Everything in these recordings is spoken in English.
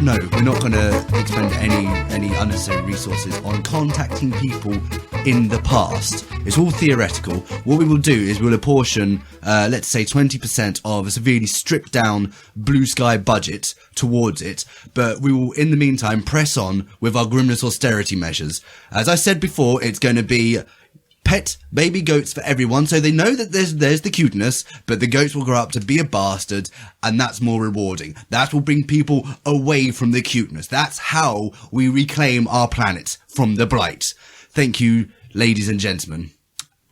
no, we're not going to expend any unnecessary resources on contacting people in the past. It's all theoretical. What we will do is we'll apportion, let's say 20% of a severely stripped down blue sky budget towards it, but we will in the meantime press on with our grimness austerity measures. As I said before, it's going to be pet baby goats for everyone, so they know that there's the cuteness, but the goats will grow up to be a bastard, and that's more rewarding. That will bring people away from the cuteness. That's how we reclaim our planet from the blight. Thank you, ladies and gentlemen.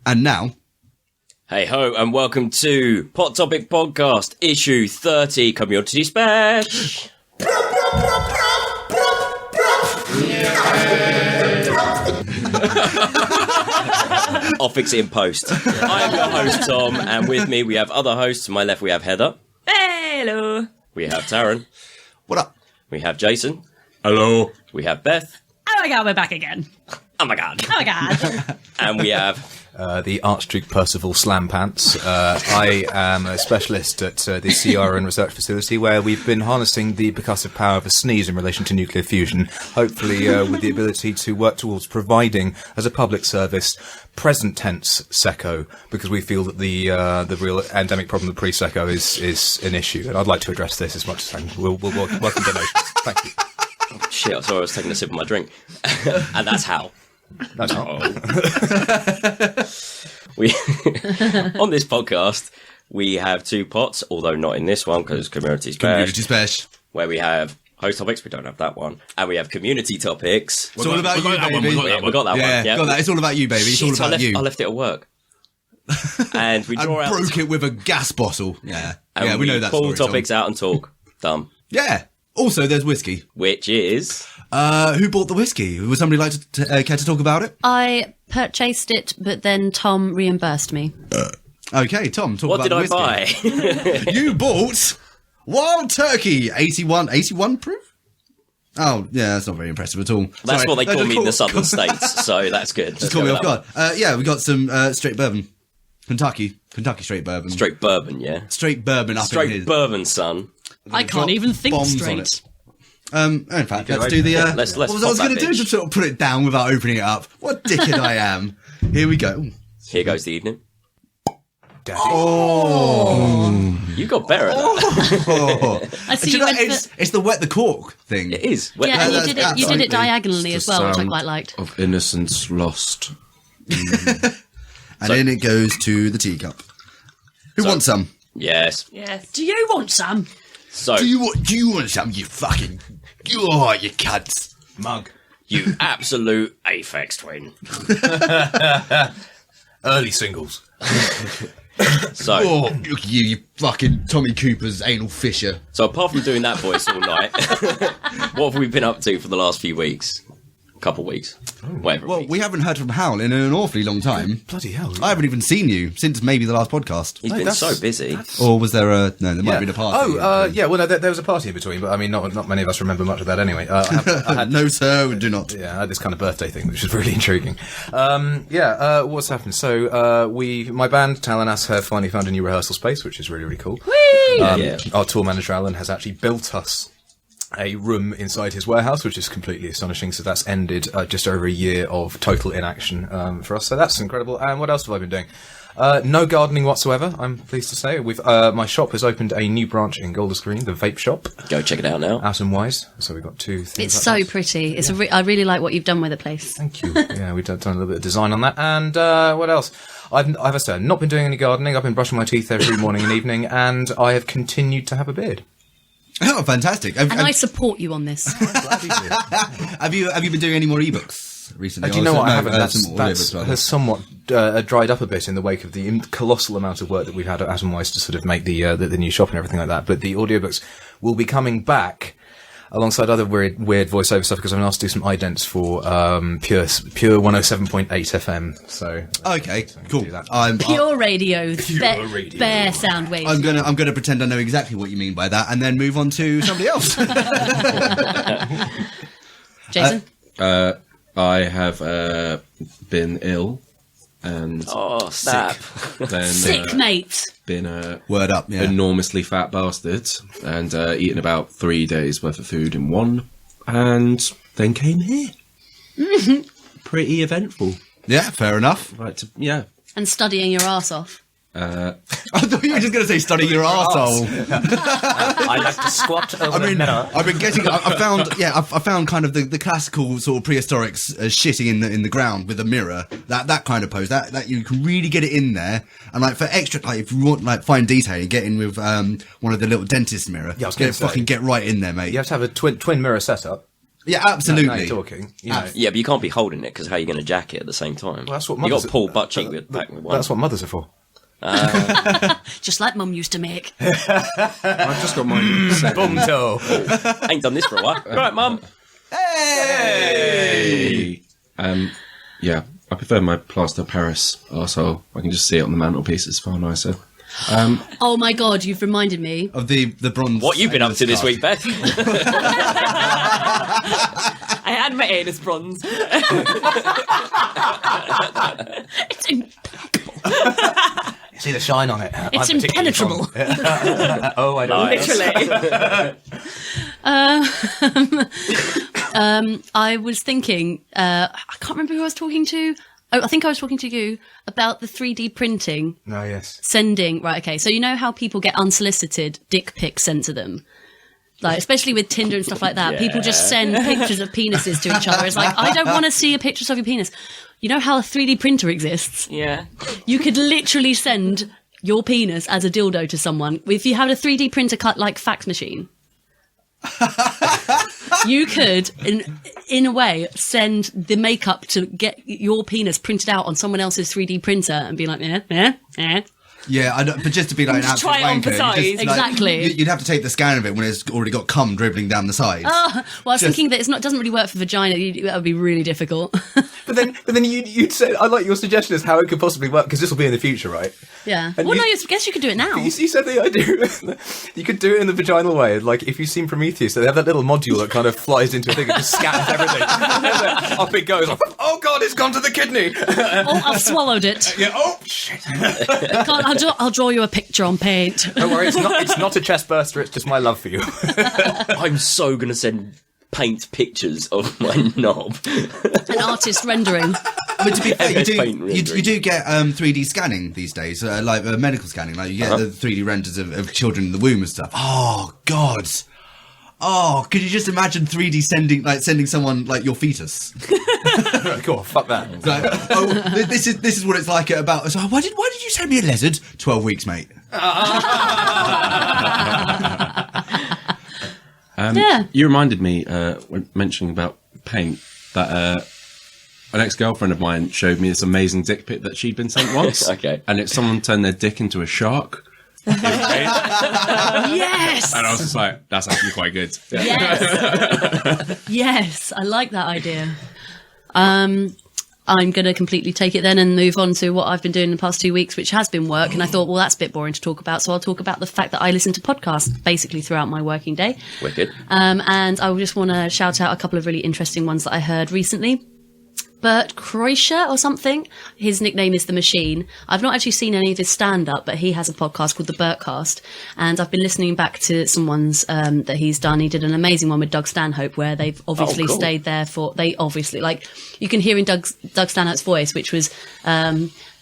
And now... Hey ho, and welcome to Pot Topic Podcast, issue 30, community special. I'll fix it in post. I am your host, Tom, and with me we have other hosts. To my left we have Heather. Hello. We have Taryn. What up? We have Jason. Hello. We have Beth. Oh my god, we're back again. Oh my god. Oh my god. And we have... the Archduke Percival Slam Pants. I am a specialist at the CRN Research Facility, where we've been harnessing the percussive power of a sneeze in relation to nuclear fusion, hopefully with the ability to work towards providing, as a public service, present tense secco, because we feel that the real endemic problem of pre-secco is an issue, and I'd like to address this as much as I can. We'll welcome donations. Thank you. Oh, shit, sorry, I was taking a sip of my drink. And that's how. That's all. We on this podcast we have two pots, although not in this one because community special, where we have host topics. We don't have that one, and we have community topics. It's all about you, baby. We got that one. Yeah, got that. It's all about you, baby. It's all about you. I left it at work, and we draw out broke it with a gas bottle. Yeah, and we know that. Pull story, topics out and talk. Dumb. Yeah. Also, there's whiskey. Which is... who bought the whiskey? Would somebody like to care to talk about it? I purchased it, but then Tom reimbursed me. Okay, Tom, talk what about the whiskey. What did I buy? You bought Wild Turkey, 81 proof? Oh, yeah, that's not very impressive at all. That's Sorry. what they call me in the southern states, so that's good. Just call me off guard. Yeah, we got some straight bourbon. Kentucky straight bourbon. Straight bourbon, yeah. Straight bourbon up in Straight here. bourbon, son. I can't even think straight. In fact, let's do the... let's what was I was going to do? bitch. Just sort of put it down without opening it up. What dickhead I am. Here we go. Here goes the evening. Daddy. Oh. You got better at that. I see Do you you know, went it's the wet the cork thing. It is. Yeah, and you did it absolutely. diagonally as well, which I quite liked. Of innocence lost. And then it goes to the teacup. Who wants some? Yes. Yes. Do you want some? So, Do you want some, you fucking... you cunts. Mug. you absolute aphex twin. Early singles. So, Oh, look at you fucking Tommy Cooper's anal fisher. so apart from doing that voice all night, what have we been up to for the last few weeks? Couple weeks. Whatever. Well, we haven't heard from Hal in an awfully long time. Bloody hell. I haven't even seen you since maybe the last podcast. He's No, been that's- so busy. Or was there a... No, there might have been a party. Yeah, well, there was a party in between, but I mean, not many of us remember much of that anyway. I had No, sir, we do not. Yeah, I had this kind of birthday thing, which was really intriguing. What's happened? So, my band, Talanas, have finally found a new rehearsal space, which is really, really cool. Yeah. Our tour manager, Alan, has actually built us a room inside his warehouse, which is completely astonishing. So that's ended just over a year of total inaction for us. So that's incredible. And what else have I been doing? No gardening whatsoever, I'm pleased to say. My shop has opened a new branch in Golders Green, the vape shop. Go check it out now. Out and Wise. So we've got two things. It's like so that. pretty. It's I really like what you've done with the place. Thank you. Yeah, we've done a little bit of design on that. And what else? I've not been doing any gardening. I've been brushing my teeth every morning and evening, and I have continued to have a beard. Oh, fantastic. And I support you on this. Have you been doing any more ebooks recently? Do you know what? I haven't. Some That's audiobooks, rather. has somewhat dried up a bit in the wake of the colossal amount of work that we've had at Atomwise to sort of make the new shop and everything like that. But the audiobooks will be coming back alongside other weird voiceover stuff, because I'm asked to do some idents for pure 107.8 FM. So Okay, cool. do that. Pure radio. radio. Bare sound waves. I'm gonna pretend I know exactly what you mean by that, and then move on to somebody else. Jason? I have been ill. and snap. then Sick, mate. been a Word up, yeah. enormously fat bastard and eaten about 3 days worth of food in one, and then came here. Pretty eventful. Yeah, fair enough. Yeah. And studying your arse off. I thought you were just going to say study your arsehole. I like to squat over the mirror. I've been getting. I found kind of the classical sort of prehistoric shitting in the ground with a mirror. That kind of pose. That you can really get it in there. And like for extra, like if you want like fine detail, you get in with one of the little dentist mirror. Yeah, I was gonna say. Fucking get right in there, mate. You have to have a twin mirror setup. Yeah, absolutely. Now you're talking. You know. Yeah, but you can't be holding it because how are you going to jack it at the same time? Well, that's what you got mothers to pull butt cheek back with one. That's what mothers are for. Just like Mum used to make. I've just got mine. Bum toe. Ain't done this for a while. Right, Mum. Hey! Yeah, I prefer my plaster of Paris arsehole. I can just see it on the mantelpiece. It's far nicer. Oh my God, you've reminded me. Of the bronze. What you been up to this week, Beth? I had my anus bronze. It's impeccable. You see the shine on it. It's I'm particularly impenetrable. fond. Oh, I don't. Literally. I was thinking, I can't remember who I was talking to. Oh, I think I was talking to you about the 3D printing. No, yes. Sending, right, okay. So you know how people get unsolicited dick pics sent to them? Like, especially with Tinder and stuff like that. Yeah. People just send pictures of penises to each other. It's like, I don't want to see a picture of your penis. You know how a 3D printer exists? Yeah. You could literally send your penis as a dildo to someone. If you had a 3D printer cut like fax machine, you could, in a way, send the makeup to get your penis printed out on someone else's 3D printer and be like, Yeah, I know, but just to be like an Just absolute try it on wanker, for size. you just, like, Exactly. you'd have to take the scan of it when it's already got cum dribbling down the sides. well, I was thinking that doesn't really work for vagina. That would be really difficult. But then you'd say, I like your suggestion as how it could possibly work, because this will be in the future, right? Yeah. And Well, you- no, I guess you could do it now. You said the idea. You could do it in the vaginal way. Like, if you've seen Prometheus, they have that little module that kind of flies into a thing and just scans everything. Up it goes. Oh, God, it's gone to the kidney. Oh, I've swallowed it. Yeah, oh, shit. I'll draw you a picture on paint. Don't worry, it's not a chest burster, it's just my love for you. I'm so going to send paint pictures of my knob. An artist rendering. But to be fair, MS Paint rendering. you do get 3D scanning these days, like medical scanning. Like you get the 3D renders of children in the womb and stuff. Oh God! Oh, could you just imagine 3D sending someone like your fetus? Cool, fuck that. Like, this is what it's like at about. So why did you send me a lizard? 12 weeks, mate. Yeah. You reminded me, when mentioning about paint, that an ex-girlfriend of mine showed me this amazing dick pic that she'd been sent once. Okay. And it's someone turned their dick into a shark. Yes. And I was just like, that's actually quite good. Yeah. Yes. Yes. I like that idea. I'm going to completely take it then and move on to what I've been doing in the past 2 weeks, which has been work. And I thought, well, that's a bit boring to talk about. So I'll talk about the fact that I listen to podcasts basically throughout my working day. Wicked. And I just want to shout out a couple of really interesting ones that I heard recently. Bert Kreischer or something. His nickname is The Machine. I've not actually seen any of his stand-up, but he has a podcast called The Bertcast. And I've been listening back to some ones that he's done. He did an amazing one with Doug Stanhope where they've obviously cool. stayed there they obviously, like, you can hear in Doug Stanhope's voice, which was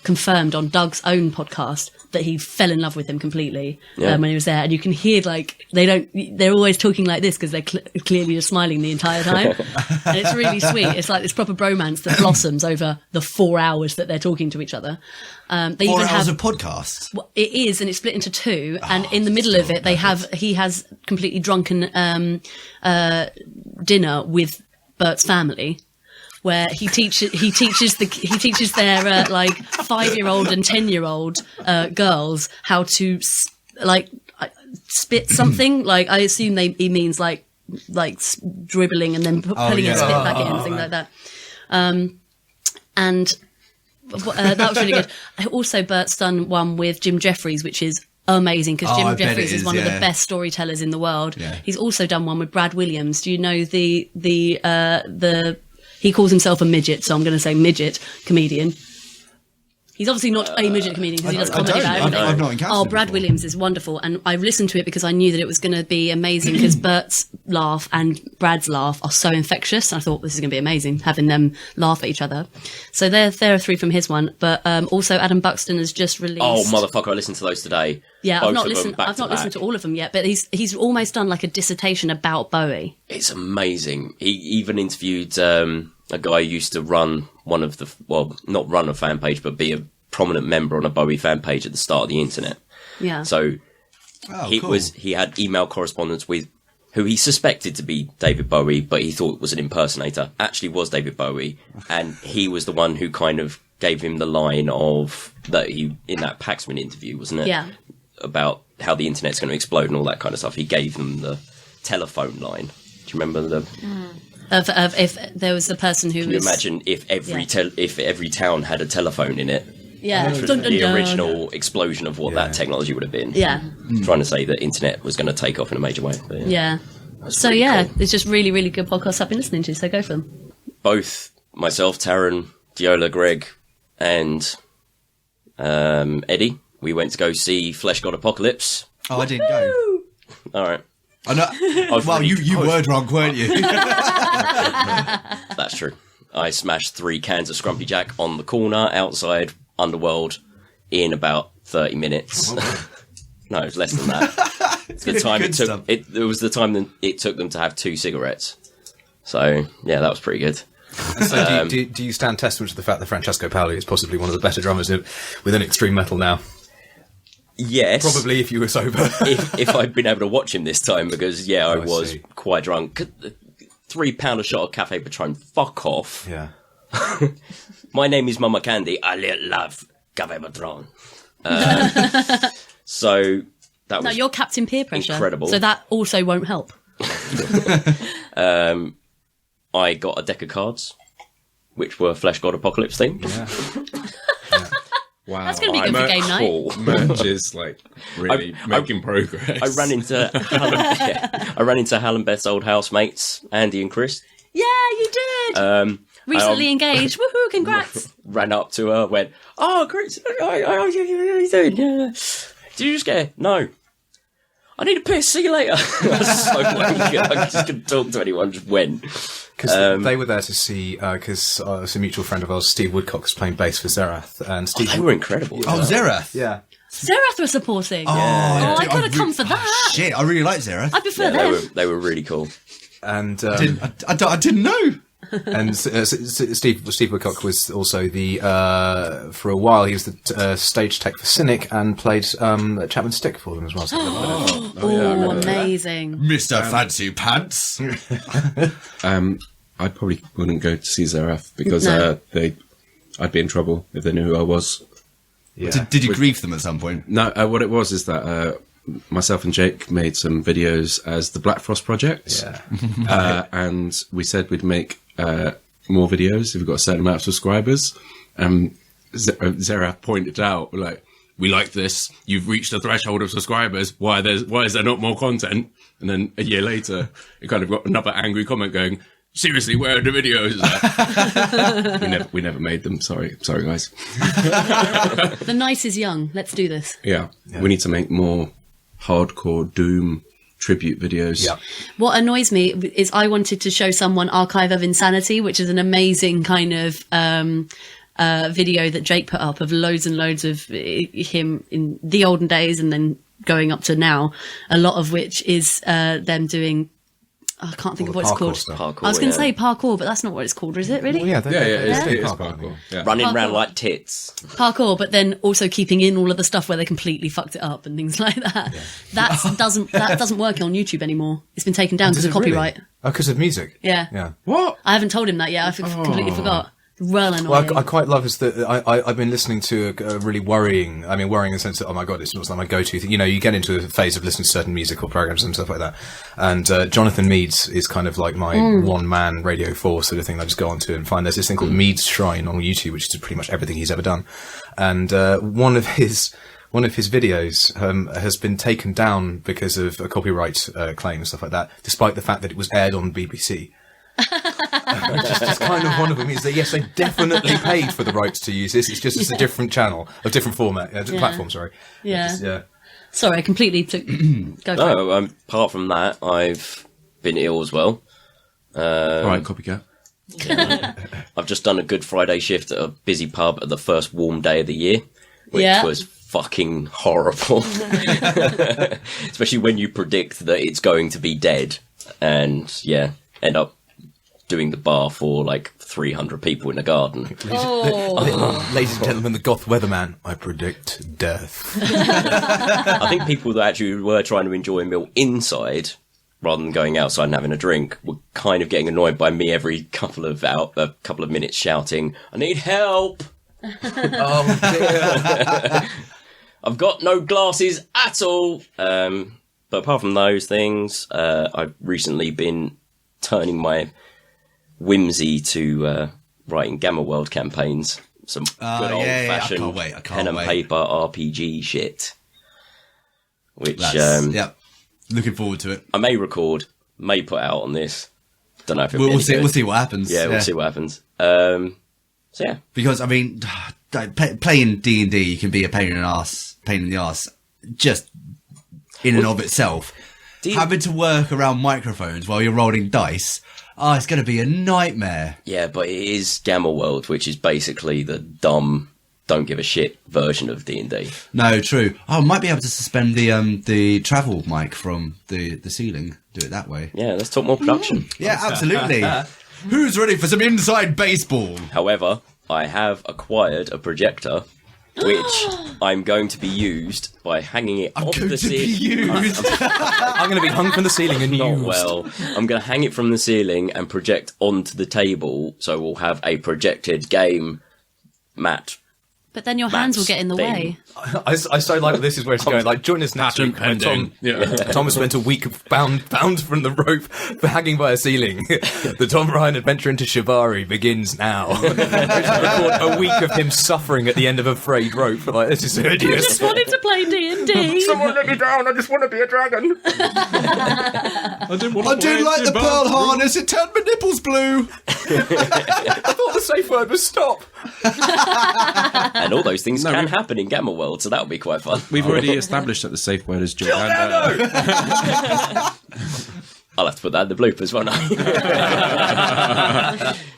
confirmed on Doug's own podcast, that he fell in love with him completely when he was there. And you can hear, like, they're always talking like this because they're clearly just smiling the entire time. And it's really sweet. It's like this proper bromance that blossoms over the 4 hours that they're talking to each other. They 4 even hours have of podcast. Well, it is, and it's split into two. And in the middle of it, he has completely drunken dinner with Bert's family, where he teaches their like 5-year-old and 10-year-old girls how to spit something. Like, I assume he means like dribbling and then pulling a spit back in and things like that. And that was really good. Also, Bert's done one with Jim Jeffries, which is amazing because I Jim bet Jeffries it is is, one of yeah. the best storytellers in the world. Yeah. He's also done one with Brad Williams. Do you know the he calls himself a midget, so I'm going to say midget comedian. He's obviously not a midget comedian because he does comedy about everything. I've not encountered him Brad before. Williams is wonderful, and I listened to it because I knew that it was going to be amazing because Bert's laugh and Brad's laugh are so infectious. I thought this is going to be amazing, having them laugh at each other. So there are 3 from his one, but also Adam Buxton has just released. Oh, motherfucker! I listened to those today. Yeah, Both I've not of them listened. back I've to not listened back. to all of them yet, but he's almost done like a dissertation about Bowie. It's amazing. He even interviewed a guy who used to run one of the, well, not run a fan page, but be a prominent member on a Bowie fan page at the start of the internet. Yeah. So cool. he had email correspondence with who he suspected to be David Bowie, but he thought was an impersonator. Actually was David Bowie, and he was the one who kind of gave him the line of that he in that Paxman interview, wasn't it? Yeah. About how the internet's going to explode and all that kind of stuff. He gave them the telephone line. Do you remember the? Of if there was a person who Can you was. imagine if every town had a telephone in it? Yeah. Which was Dun, dun, the dun. original explosion of what that technology would have been. Yeah. Trying to say that internet was going to take off in a major way. But Yeah. So pretty yeah, cool. it's just really, really good podcasts I've been listening to. So go for them. Both myself, Taryn, Diola, Greg, and Eddie, we went to go see Flesh God Apocalypse. Oh, I didn't go. All right, I know. was Well, really you were drunk, weren't you? that's true. I smashed 3 cans of Scrumpy Jack on the corner outside Underworld in about 30 minutes. No, it was less than that. The time Good stuff. it was the time that it took them to have 2 cigarettes. So yeah, that was pretty good. So do you stand testament to the fact that Francesco Paoli is possibly one of the better drummers within extreme metal now? Yes, Probably if you were sober. if I'd been able to watch him this time, because I I was see. quite drunk. £3 a shot of Cafe Patron. Fuck off. Yeah. My name is Mama Candy. I love Cafe Patron. So that No, was you're Captain Peer Pressure. incredible. So that also won't help. I got a deck of cards, which were Flesh God Apocalypse themed. Wow. That's going to be good for game night. Cool. Merch is like really making progress. I ran into I ran into Hal and Beth's old housemates, Andy and Chris. Yeah, you did. Recently engaged. Woohoo! Congrats. Ran up to her, went, "Oh, Chris, how you doing? Yeah. Did you just get here? No. I need a piss. See you later." I was so wanky. I just couldn't talk to anyone. Just went. Because they were there to see, because it's a mutual friend of ours, Steve Woodcock, was playing bass for Zerath. And Steve They were incredible. Oh, Zerath. Yeah. Zerath were supporting. Oh, I dude, could have come for oh, that. shit, I really like Zerath. I prefer Yeah, them. they were really cool. And I didn't know. and Steve Woodcock was also for a while, he was the stage tech for Cynic and played Chapman Stick for them as well. So Oh, amazing. Mr. Fancy Pants. I probably wouldn't go to see Zerath because No. I'd be in trouble if they knew who I was. yeah. Did you grief them at some point? No, what it was is that myself and Jake made some videos as the Black Frost Project. Yeah. And we said we'd make more videos if we got a certain amount of subscribers. Zerath pointed out, like, we like this. You've reached the threshold of subscribers. Why is there not more content? And then a year later, it kind of got another angry comment going, seriously, where are the videos? we never made them. Sorry, guys. The night is young. Let's do this. Yeah, we need to make more hardcore Doom tribute videos. Yeah. What annoys me is I wanted to show someone Archive of Insanity, which is an amazing kind of video that Jake put up of loads and loads of him in the olden days and then going up to now, a lot of which is them doing... I can't think of what it's called. Parkour, I was going to yeah. say parkour, but that's not what it's called, is it, really? Well, yeah, It is parkour. parkour. Yeah. Running Parkour. around like tits. Parkour, but then also keeping in all of the stuff where they completely fucked it up and things like that. That doesn't work on YouTube anymore. It's been taken down because of copyright. Really? Oh, because of music? Yeah. Yeah. What? I haven't told him that yet. I completely forgot. Well annoying. Well, I quite love is that I've been listening to a really worrying in the sense that, oh my God, it's not like my go-to thing. You know, you get into a phase of listening to certain musical programs and stuff like that. And Jonathan Meads is kind of like my one-man Radio 4 sort of thing. I just go on to and find there's this thing called Meads Shrine on YouTube, which is pretty much everything he's ever done. And one of his videos has been taken down because of a copyright claim and stuff like that, despite the fact that it was aired on BBC. Just kind of one of them is that yes, they definitely paid for the rights to use this. It's just it's a different channel, a different format, platform. Sorry. Yeah. Sorry, I completely took. Go for it. No, apart from that, I've been ill as well. All right, copycat. I've just done a Good Friday shift at a busy pub at the first warm day of the year, which was fucking horrible. Especially when you predict that it's going to be dead and end up doing the bar for like 300 people in a garden. Ladies and gentlemen, the goth weatherman, I predict death. I think people that actually were trying to enjoy a meal inside rather than going outside and having a drink were kind of getting annoyed by me every couple of minutes shouting, "I need help! Oh dear. I've got no glasses at all." But apart from those things, I've recently been turning my whimsy to writing Gamma World campaigns. Some good old-fashioned I can't pen and wait. paper RPG shit. Which, looking forward to it. I may record, may put out on this. Don't know if it'll be We'll any see. good. We'll see what happens. Yeah, we'll see what happens. So yeah. Because I mean, playing D&D, you can be a pain in the arse, just in and of itself. Having to work around microphones while you're rolling dice, it's going to be a nightmare. Yeah, but it is Gamma World, which is basically the dumb, don't give a shit version of D&D. No, true. I might be able to suspend the travel mic from the ceiling. Do it that way. Yeah, let's talk more production. Yeah, absolutely. Who's ready for some inside baseball? However, I have acquired a projector, which I'm going to be used by hanging it off the ceiling. I'm going to be hung from the ceiling and Not used. well. I'm going to hang it from the ceiling and project onto the table, so we'll have a projected game mat. But then your hands will get in the thing. way. I so like this is where it's going. Like join us next Patent week when pending. Tom has spent a week bound from the rope for hanging by a ceiling. The Tom Ryan adventure into Shibari begins now. Record a week of him suffering at the end of a frayed rope. Like this is I hideous. just wanted to play D&D. Someone let me down. I just want to be a dragon. I did like the pearl harness. It turned my nipples blue. I thought the safe word was stop. And all those things can happen in Gamma World, so that'll be quite fun. We've already established that the safe word is Jill. I'll have to put that in the bloopers, won't I?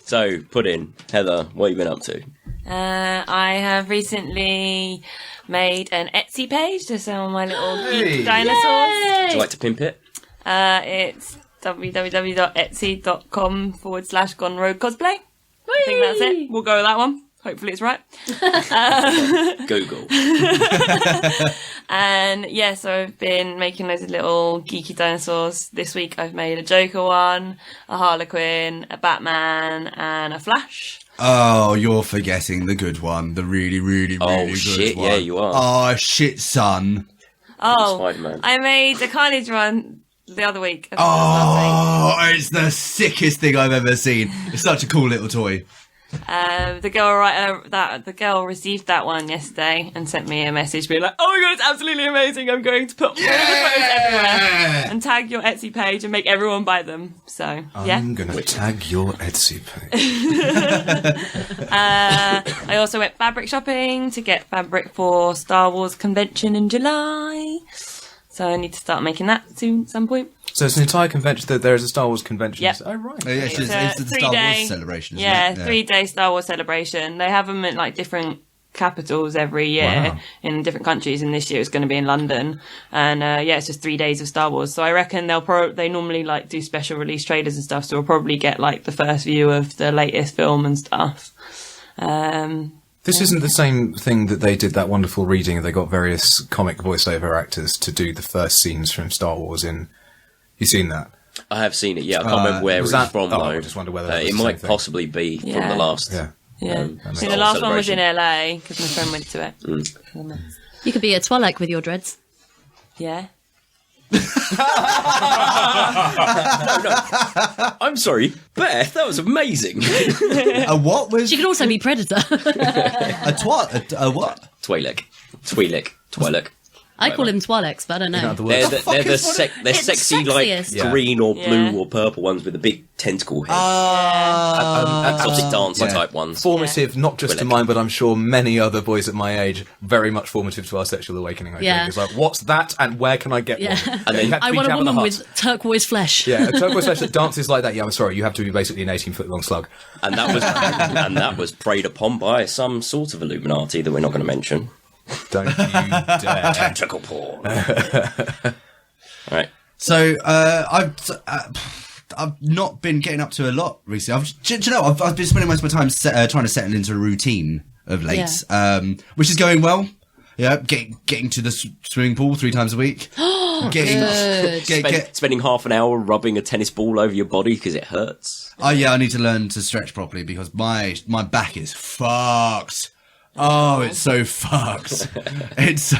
So, Pudding, Heather, what have you been up to? I have recently made an Etsy page to sell my little Hey. geek dinosaurs. Would you like to pimp it? It's www.etsy.com/Gone Rogue Cosplay. I think that's it. We'll go with that one. Hopefully it's right. Google. And yeah, so I've been making loads of little geeky dinosaurs. This week I've made a Joker one, a Harlequin, a Batman, and a Flash. Oh, you're forgetting the good one. The really, really, really good shit, one. yeah, you are. Oh, shit, son. Oh, Spider-Man. I made a Carnage one the other week. I think it was Oh, last it's the sickest thing I've ever seen. It's such a cool little toy. week. The girl received that one yesterday and sent me a message being like, "Oh my god, it's absolutely amazing! I'm going to put all the photos everywhere and tag your Etsy page and make everyone buy them." So yeah. I'm going to tag your Etsy page. I also went fabric shopping to get fabric for Star Wars convention in July. So I need to start making that soon at some point. So it's an entire convention. There is a Star Wars convention. Yep. Oh right. Yeah, it's the Star Wars celebration, isn't Yeah, it? 3-day Star Wars celebration. They have them at like different capitals every year Wow. in different countries, and this year it's going to be in London. And it's just 3 days of Star Wars. So I reckon they normally like do special release trailers and stuff. So we'll probably get like the first view of the latest film and stuff. This isn't the same thing that they did that wonderful reading. They got various comic voiceover actors to do the first scenes from Star Wars in. You seen that? I have seen it, yeah. I can't remember where was it's that- from, oh, though. I just wonder whether that was it the might same thing. possibly be from Yeah. the last. Yeah. Yeah. makes See, the sense. last one was in Celebration. LA because my friend went to it. You could be a Twilight with your dreads. Yeah. I'm sorry, Beth, that was amazing. A what was She could also be Predator. a twat? A what? Twi'lek. I call him Twalex, but I don't know. In other They're words, they're It's sexy, like sexiest. green or blue Yeah. or purple ones with a big tentacle head. Ah. Exotic dancer yeah. type ones. formative, not just to Relic. mine, but I'm sure many other boys at my age, very much formative to our sexual awakening, I Yeah. think. It's like, what's that and where can I get Yeah. one? And then- You have to I be want a Jabba the woman Hutt. with turquoise flesh. Yeah, a turquoise flesh that dances like that. Yeah, I'm sorry, you have to be basically an 18-foot long slug. And that was preyed upon by some sort of Illuminati that we're not going to mention. Don't you dare. Tentacle porn. Right. So I've not been getting up to a lot recently. Do you know, I've been spending most of my time trying to settle into a routine of late, which is going well. Yeah, getting to the swimming pool 3 times a week. Spending half an hour rubbing a tennis ball over your body because it hurts. Oh yeah, I need to learn to stretch properly because my back is fucked. Oh, it's so fucked. It's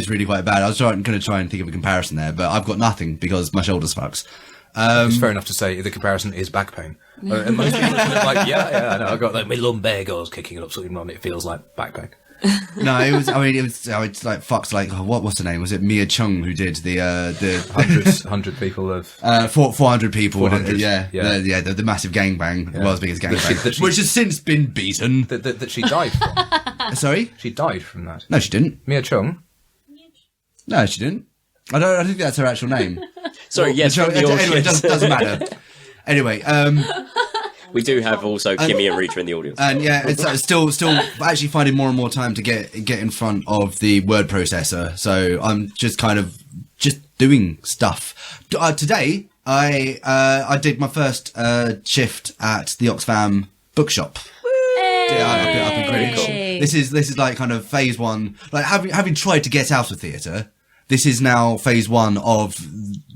really quite bad. I was going to try and think of a comparison there, but I've got nothing because my shoulder's fucked. It's fair enough to say the comparison is back pain. And most people are like, yeah, I know, I've got like my lumbago kicking it up, so it feels like back pain. No, it's like fucked. Like what's the name? Was it Mia Chung who did the 100 people of 400 people? 400, the massive gangbang, the world's biggest That gangbang, she- which has since been beaten. that she died from. Sorry, She died from that. no, she didn't. Mia Chung. No, she didn't. I think that's her actual name. Sorry, yes, from the Anyway, it audience. doesn't matter. Anyway, We do have also Kimmy and Rita in the audience. and yeah, it's still actually finding more and more time to get in front of the word processor. So I'm just kind of just doing stuff. Today, I did my first shift at the Oxfam bookshop. Yeah, I've been pretty cool. This is like kind of phase 1. Like having tried to get out of theatre, this is now phase 1 of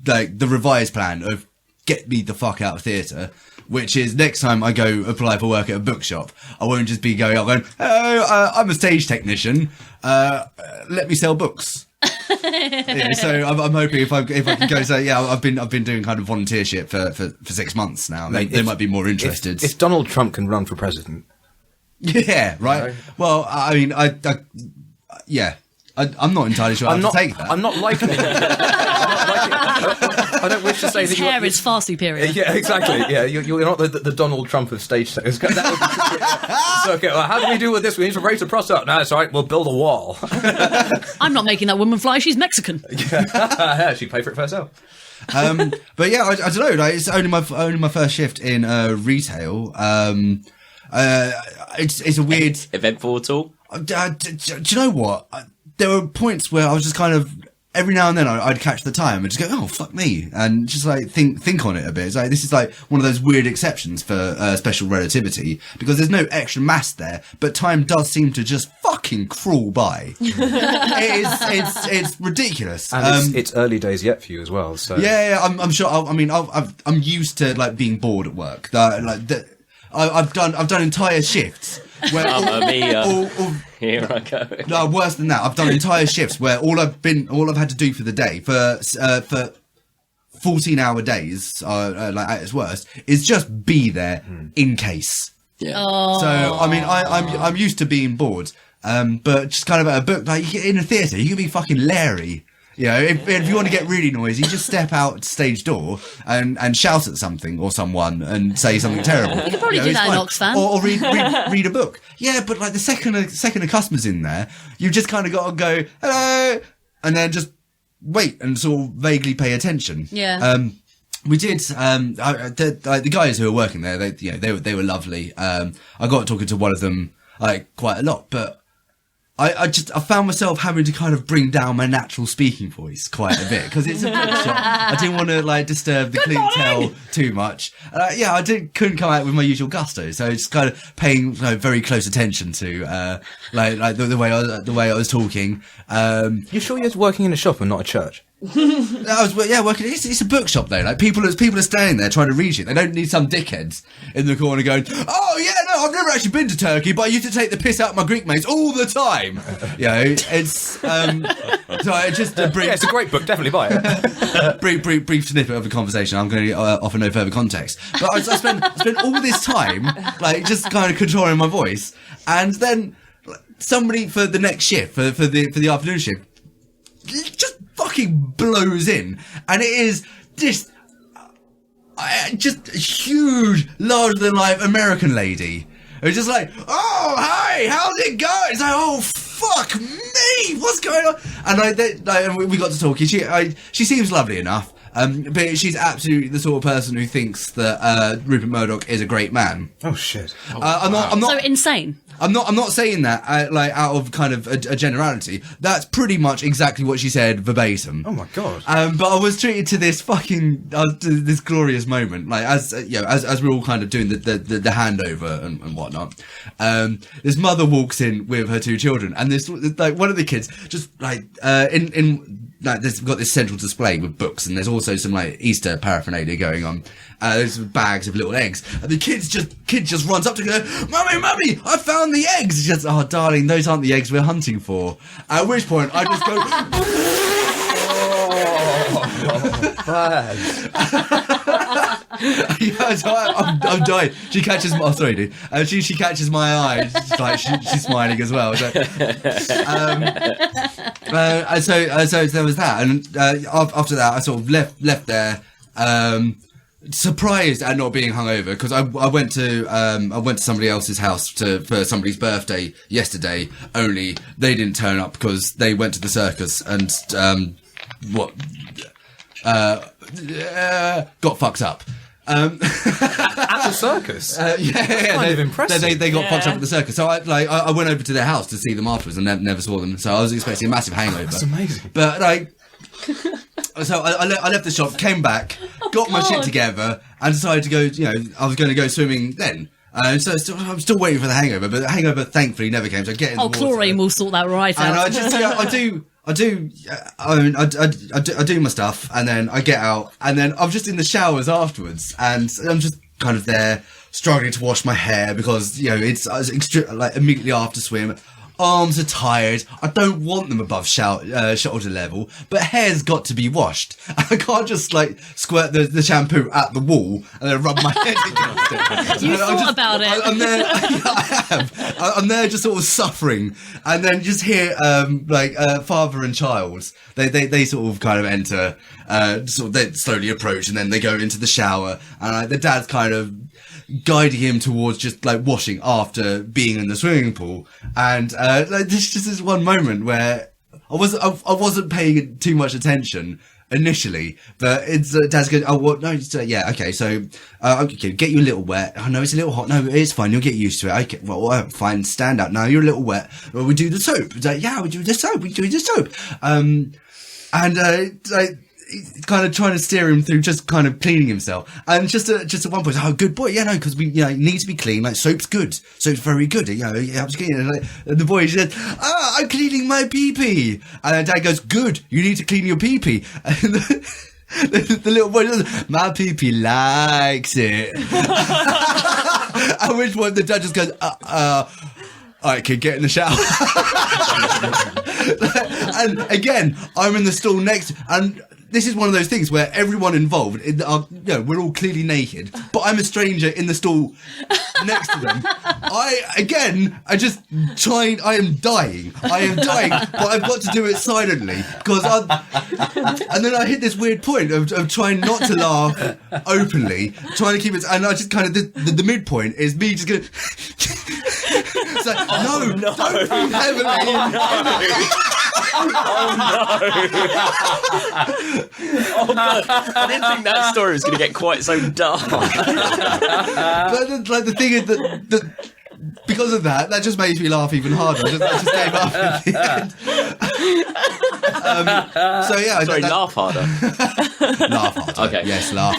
like the revised plan of get me the fuck out of theatre. Which is next time I go apply for work at a bookshop, I won't just be going, oh, I'm a stage technician. Let me sell books. Yeah, so I'm hoping if I can go say, yeah, I've been doing kind of volunteership for 6 months now. They might be more interested. If Donald Trump can run for president. Yeah, right. Well, I mean, I'm not entirely sure how to take that. I'm not liking it. I don't wish to say His that hair you're... is far superior. Yeah, exactly. Yeah, you're not the Donald Trump of stage settings. That would be so, okay, well, how do we do with this? We need to raise the prostate. No, it's all right. We'll build a wall. I'm not making that woman fly. She's Mexican. Yeah, she paid for it for herself. But yeah, I don't know. Like, it's only my first shift in retail. It's a weird. Eventful at all? Do you know what? There were points where I was just kind of every now and then I'd catch the time and just go, oh fuck me, and just like think on it a bit. It's like this is like one of those weird exceptions for special relativity because there's no extra mass there, but time does seem to just fucking crawl by. It's ridiculous. And it's early days yet for you as well. So Yeah, I'm sure. I'm used to like being bored at work. I've done entire shifts where Mamma mia. all Here I go. no, worse than that. I've done entire shifts where all I've had to do for the day for 14-hour days, like at its worst, is just be there in case. Yeah. So I mean, I'm used to being bored, but just kind of at a book like in a theatre, you can be fucking Larry. You know, if you want to get really noisy, just step out stage door and shout at something or someone and say something terrible. You could probably do it's that in fine. Oxfam. Or read a book. Yeah, but like the second a customer's in there, you've just kind of got to go, hello, and then just wait and sort of vaguely pay attention. Yeah. We did. The guys who were working there, they were lovely. I got talking to one of them like quite a lot, but I found myself having to kind of bring down my natural speaking voice quite a bit because it's a bookshop. I didn't want to like disturb the clientele too much. Couldn't come out with my usual gusto, so just kind of paying very close attention to the way I was talking. you sure you're working in a shop and not a church? Working. It's a bookshop though. Like people are standing there trying to read it. They don't need some dickheads in the corner going, "Oh yeah, no, I've never actually been to Turkey, but I used to take the piss out of my Greek mates all the time." It's so it just brief, Yeah, it's a great book. Definitely buy it. brief snippet of the conversation. I'm going to offer no further context, but I spent all this time like just kind of controlling my voice, and then somebody for the next shift for the afternoon shift just fucking blows in, and it is just a huge, larger than life American lady. It's just like, oh, hi, how's it going? It's like, oh, fuck me, what's going on? And we got to talking. She seems lovely enough, but she's absolutely the sort of person who thinks that Rupert Murdoch is a great man. Oh shit! I'm not. So insane. I'm not saying that out of kind of a generality. That's pretty much exactly what she said verbatim. Oh my god! But I was treated to this this glorious moment, like as we're all kind of doing the handover and whatnot. This mother walks in with her 2 children, and this like one of the kids just like there's got this central display with books, and there's also some like Easter paraphernalia going on. There's bags of little eggs, and the kid just runs up to her, Mummy, I found the eggs. She says, oh darling, those aren't the eggs we're hunting for. At which point I just go, Bad. yeah, so I'm dying. She catches my she catches my eye. She's smiling as well. So there was that, and after that I sort of left there. Surprised at not being hungover, because I went to somebody else's house for somebody's birthday yesterday. Only they didn't turn up because they went to the circus and got fucked up. At the circus? Yeah, kind of impressive. They got fucked up at the circus. So I went over to their house to see them afterwards and never saw them. So I was expecting a massive hangover. That's amazing. But so I left the shop, came back, got my shit together, and decided to go. I was going to go swimming then. So I'm still waiting for the hangover, but the hangover thankfully never came. So I get in the water. Chlorine will sort that right out. And I do my stuff, and then I get out, and then I'm just in the showers afterwards, and I'm just kind of there struggling to wash my hair because it's like immediately after swim. Arms are tired. I don't want them above shoulder level, but hair's got to be washed. I can't just like squirt the shampoo at the wall and then rub my head against it. You thought about it. I'm there. I have. I'm there just sort of suffering, and then just hear father and child. They sort of kind of enter, they slowly approach, and then they go into the shower, and the dad's kind of guiding him towards just like washing after being in the swimming pool, and there's just this one moment where I wasn't paying too much attention initially, but it's dad's going, oh what, no, yeah, okay, so okay, get you a little wet. Oh no, it's a little hot. No, it's fine, you'll get used to it. Okay, well, fine, stand up now, you're a little wet. Well, we do the soap. It's like, yeah, we do the soap. He's kind of trying to steer him through just kind of cleaning himself, and just at one point, oh good boy, yeah, no, because we need to be clean, like soap's good, soap's very good, it helps clean. And the boy said, I'm cleaning my pee-pee, and dad goes, good, you need to clean your pee-pee. And the little boy says, my pee-pee likes it. At which point the dad just goes, alright kid, get in the shower. And again, I'm in the stall next, and this is one of those things where everyone involved, we're all clearly naked, but I'm a stranger in the stall next to them. I am dying, but I've got to do it silently, and then I hit this weird point of trying not to laugh openly, trying to keep it, and I just kind of, the midpoint is me just going, it's like, no, don't breathe heavily. Oh god! I didn't think that story was going to get quite so dark. But the thing is that because of that just makes me laugh even harder. I just gave up at the end. Laugh harder. Laugh harder. Okay. Yes, laugh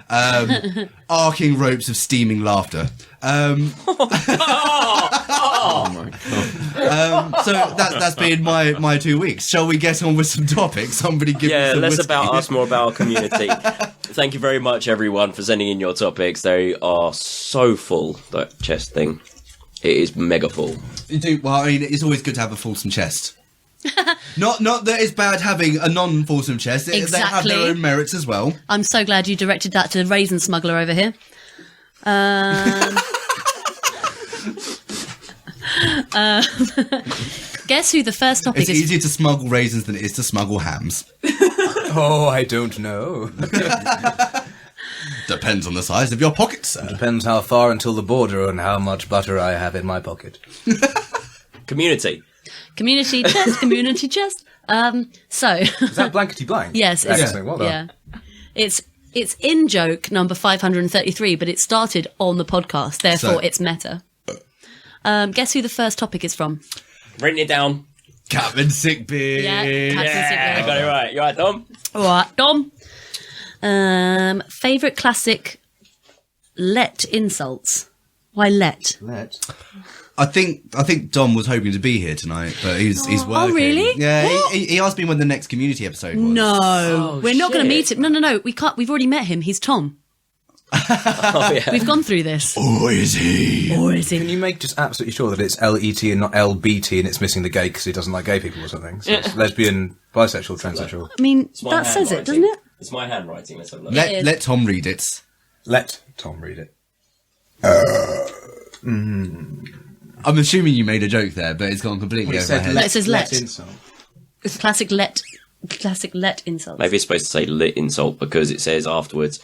harder. Arcing ropes of steaming laughter. Oh my god! So that's been my 2 weeks. Shall we get on with some topics? Somebody give me some less whiskey. about us, more about our community. Thank you very much, everyone, for sending in your topics. They are so full. That chest thing, it is mega full. Well, I mean, it's always good to have a fulsome chest. Not that it's bad having a non-fulsome chest. Exactly. They have their own merits as well. I'm so glad you directed that to Raisin Smuggler over here. Guess who the first topic It's is? easier to smuggle raisins than it is to smuggle hams. Oh, I don't know. Depends on the size of your pocket, sir. Depends how far until the border and how much butter I have in my pocket. Community. Community chest, community chest. So Is that blankety blank? yes, it's, Excellent. Well done. yeah, it's in joke number 533, but it started on the podcast, therefore So- it's meta. Guess who the first topic is from? Written it down. Captain Sickbeard. Yeah, Captain I Sickbeard. got it right. You right, Dom? All right, Dom. Favorite classic let insults. Why let? I think Dom was hoping to be here tonight, but he's working. really? Yeah, he asked me when the next community episode was. No, we're not going to shit. meet him. No, we can't. We've already met him. He's Tom. Oh, yeah. We've gone through this. Or is he? Or is Can it? you make just absolutely sure that it's L-E-T and not L-B-T and it's missing the gay because he doesn't like gay people or something? So it's lesbian, bisexual, transsexual. I mean, It's my that says it, handwriting. doesn't it? It's my handwriting. Let's have a look. is. Let Tom read it. Let Tom read it. I'm assuming you made a joke there, but it's gone completely over my head. It says let. insult. It's classic let insults. Maybe it's supposed to say lit insult because it says afterwards,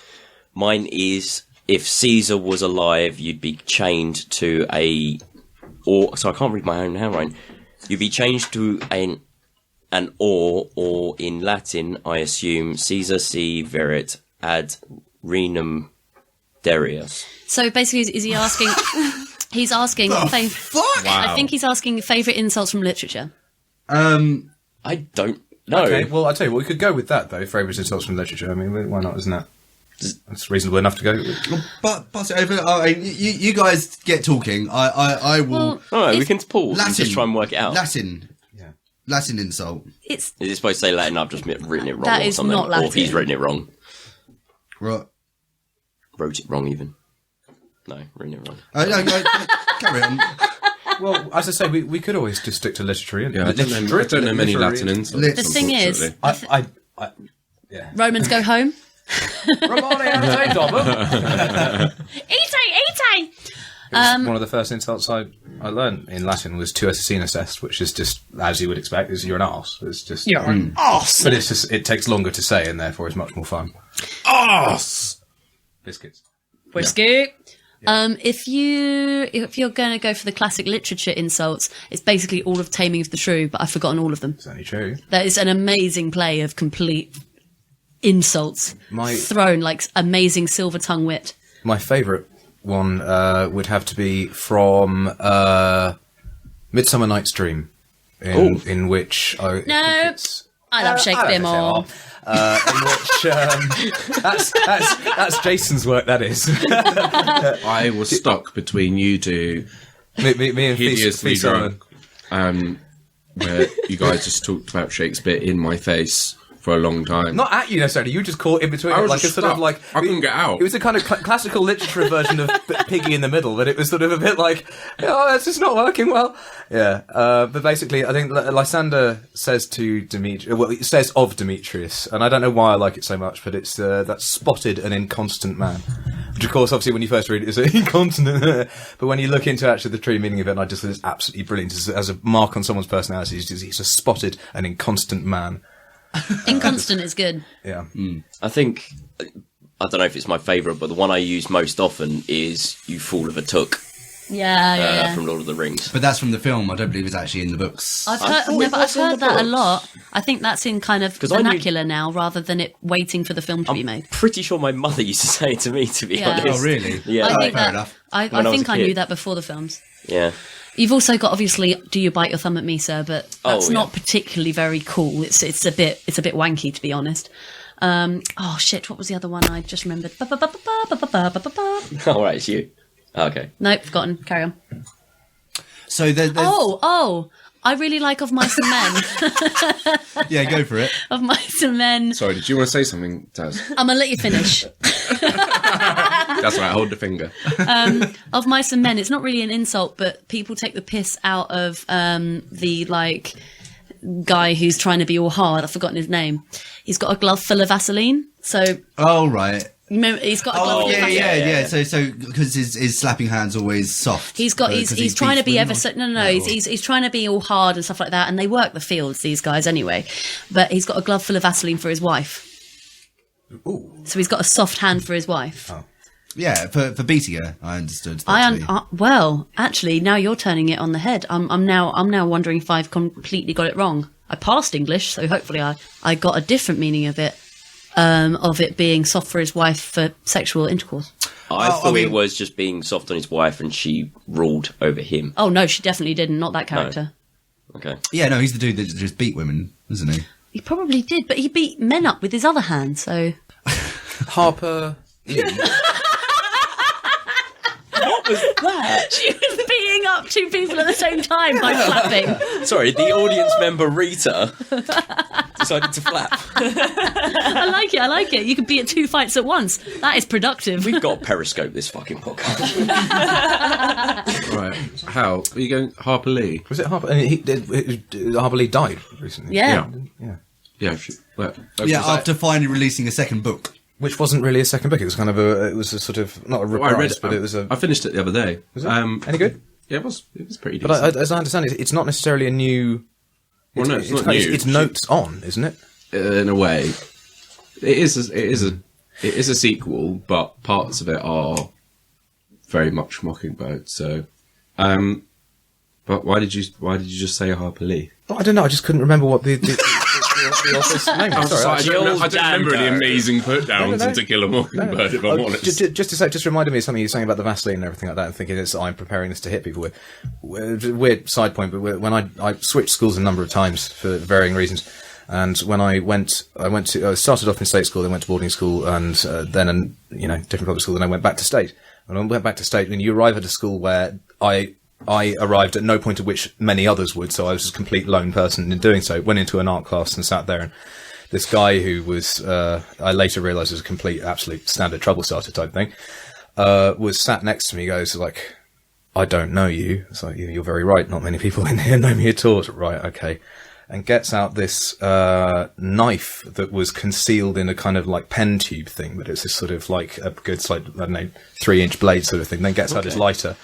mine is, if Caesar was alive, you'd be chained to so I can't read my own handwriting. You'd be changed to an or in Latin, I assume, Caesar si verit ad renum derius. So basically, is he asking? He's asking. I think he's asking favourite insults from literature. I don't know. Okay, well, I'll tell you what, we could go with that, though, favourite insults from literature. I mean, why not, isn't that? That's reasonable enough to go with. But pass it over. You guys get talking. I will. Well, Oh, we if- can pause and Latin. just try and work it out. Latin. Yeah. Latin insult. It's Is it supposed to say Latin? I've just written it wrong That or is something. not Latin. Or he's written it wrong. Right. Wrote it wrong even. No, written it wrong. No, carry on. Well, as I say, we could always just stick to literature. Yeah, I don't know many Latin insults. The thing is- unfortunately. Yeah. Romans go home. Ite. One of the first insults I learned in Latin was tu assassines est, which is just, as you would expect, is you're an arse. It's just, You're an arse. but it's just, it takes longer to say and therefore is much more fun. Arse! Biscuits. Whiskey. If you're going to go for the classic literature insults, it's basically all of Taming of the Shrew, but I've forgotten all of them. It's only true. That is an amazing play of complete insults thrown like amazing silver tongue wit. My favourite one would have to be from Midsummer Night's Dream, in which I think it's- I love Shakespeare more. in which that's Jason's work. That is I was stuck between you two, me and hideously Fee Simon. drunk, where you guys just talked about Shakespeare in my face for a long time. Not at you necessarily. You just caught in between. I was like a just sort of stuck. like I couldn't get out. It was a kind of classical literature version of Piggy in the Middle, but it was sort of a bit like, oh, it's just not working well. Yeah, but basically, I think Lysander says to Demetrius, well, it says of Demetrius, and I don't know why I like it so much, but it's that spotted and inconstant man. Which, of course, obviously, when you first read it, it's incontinent. But when you look into actually the true meaning of it, and I just think it's absolutely brilliant as a mark on someone's personality. He's a spotted and inconstant man. Inconstant is good. Yeah. I think, I don't know if it's my favourite, but the one I use most often is "You Fool of a Took" Yeah. from Lord of the Rings. But that's from the film. I don't believe it's actually in the books. I've I heard, thought no, it but I've was in heard the that a books. lot. I think that's in kind of 'Cause I knew- vernacular now, rather than it waiting for the film to be made. Pretty sure my mother used to say it to me, to be Yeah. honest. Oh, really? Yeah. I think fair that, enough. I When I was think a I knew kid. that before the films. Yeah. You've also got obviously "Do you bite your thumb at me, sir?" But that's Oh, yeah. not particularly very cool. It's a bit wanky, to be honest. Oh shit! What was the other one I just remembered? All right, it's you. Okay. Nope, forgotten. Carry on. So there's Oh! I really like "Of Mice and Men." yeah, go for it. Of Mice and Men. Sorry, did you want to say something, Taz? I'm gonna let you finish. That's right, hold the finger. Of Mice and Men. It's not really an insult, but people take the piss out of the like guy who's trying to be all hard. I've forgotten his name. He's got a glove full of Vaseline. So Oh, right. Remember, he's got a glove Oh full of yeah. Vaseline. So because his slapping hand's always soft. He's trying to be ever so no. Yeah. He's trying to be all hard and stuff like that, and they work the fields, these guys anyway. But he's got a glove full of Vaseline for his wife. Ooh. So he's got a soft hand for his wife. Oh. Yeah, for beating her, I understood. that to be. Well, actually, now you're turning it on the head. I'm now wondering if I've completely got it wrong. I passed English, so hopefully I got a different meaning of it being soft for his wife for sexual intercourse. I thought it was just being soft on his wife and she ruled over him. Oh no, she definitely didn't. Not that character. Okay. Yeah, no, he's the dude that just beat women, isn't he? He probably did, but he beat men up with his other hand. So Harper Lee. What was that? she was beating up two people at the same time by flapping. Sorry, the audience member Rita decided to flap. I like it. You could be at two fights at once. That is productive. We've got to periscope this fucking podcast. Right. How? Are you going Harper Lee? Was it Harper? Harper Lee died recently. Yeah. Yeah. Yeah. Yeah, after finally releasing a second book. Which wasn't really a second book. It was kind of a sort of not a reprise, I read it, but it was a. I finished it the other day. Was it? Any good? Yeah, it was pretty decent. But as I understand it, it's not necessarily a new. Well, no, it's not new. It's notes on, isn't it? In a way, it is a sequel, but parts of it are very much Mockingbird. So, but why did you just say Harper Lee? Oh, I don't know. I just couldn't remember what the author's name was. I don't Aussie Dan remember any guy. amazing put downs No. in To Kill a Mockingbird, if I'm honest. Just reminded me of something you were saying about the Vaseline and everything like that, and thinking I'm preparing this to hit people with. Weird side point, but when I switched schools a number of times for varying reasons, and when I started off in state school, then went to boarding school, and then different public school, then I went back to state. When I went back to state, when you arrive at a school where I arrived at no point at which many others would, so I was a complete lone person in doing so. Went into an art class and sat there, and this guy who was, I later realised was a complete, absolute standard trouble starter type thing, was sat next to me, goes like, I don't know you. It's like, you're very right, not many people in here know me at all. Right, okay. And gets out this knife that was concealed in a kind of like pen tube thing, but it's this sort of like a good, like, I don't know, 3-inch blade sort of thing. Then gets out his lighter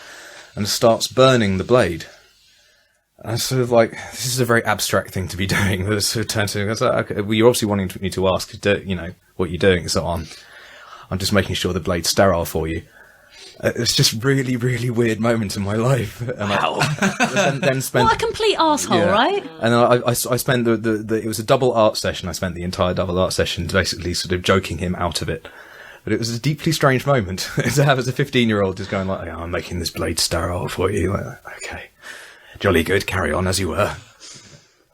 and starts burning the blade. And I sort of like, this is a very abstract thing to be doing. But it sort of turned to me, I was like, okay, well, you're obviously wanting me to ask, what you're doing. So I'm just making sure the blade's sterile for you. It's just really, really weird moment in my life. And Wow. then spent, What a complete arsehole, right? And I spent it was a double art session. I spent the entire double art session basically sort of joking him out of it. But it was a deeply strange moment to have as a 15-year-old just going like, I'm making this blade sterile for you. Like, okay. Jolly good. Carry on as you were.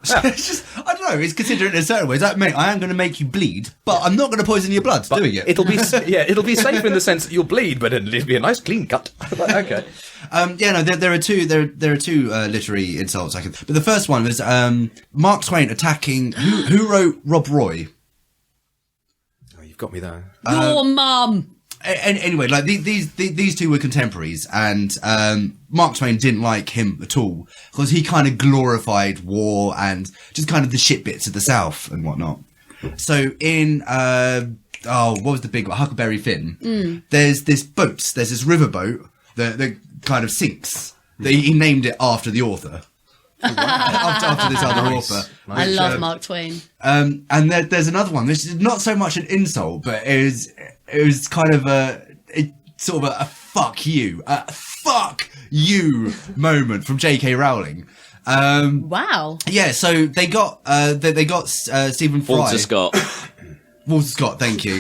It's just, I don't know, it's considered in a certain way. It's like, mate, I am going to make you bleed, but I'm not going to poison your blood doing it. It'll be safe in the sense that you'll bleed, but it'll be a nice clean cut. Okay. There are two literary insults I can. But the first one was Mark Twain attacking who wrote Rob Roy. Oh, you've got me there. Your mum. Anyway, like these two were contemporaries, and Mark Twain didn't like him at all because he kind of glorified war and just kind of the shit bits of the South and whatnot. So in what was the big one? Huckleberry Finn? There's this riverboat that kind of sinks. He named it after the author. after this other author. I love Mark Twain. And there's another one. This is not so much an insult, but it was kind of a fuck you moment from J.K. Rowling. Wow. Yeah, so they got Stephen Fry. Walter Scott, thank you.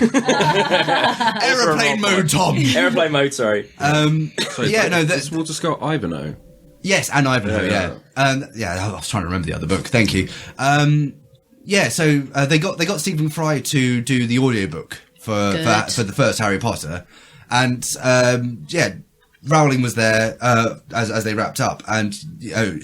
Aeroplane mode, Tom. Aeroplane mode, sorry. That's Walter Scott Ivanhoe. Yes, and Ivanhoe, yeah. I was trying to remember the other book. Thank you. So they got Stephen Fry to do the audiobook for the first Harry Potter, and Rowling was there as they wrapped up, and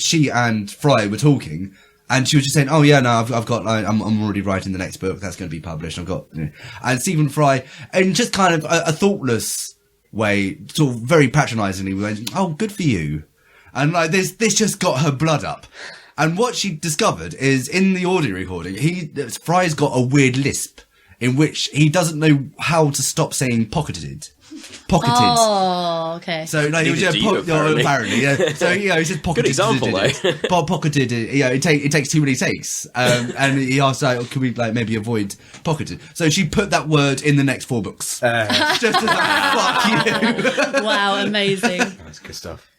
she and Fry were talking, and she was just saying, "Oh yeah, no, I've got, I'm already writing the next book that's going to be published. I've got," and Stephen Fry, in just kind of a thoughtless way, sort of very patronisingly, went, "Oh, good for you." And like this just got her blood up. And what she discovered is in the audio recording, Fry's got a weird lisp in which he doesn't know how to stop saying pocketed. Pocketed. Oh, okay. So like Neither do you, apparently, yeah. So he says pocketed. Good example, though. Pocketed. It takes too many takes. And he asked, like, could we like maybe avoid pocketed? So she put that word in the next 4 books. Just as like, fuck you. Wow, amazing. That's good stuff.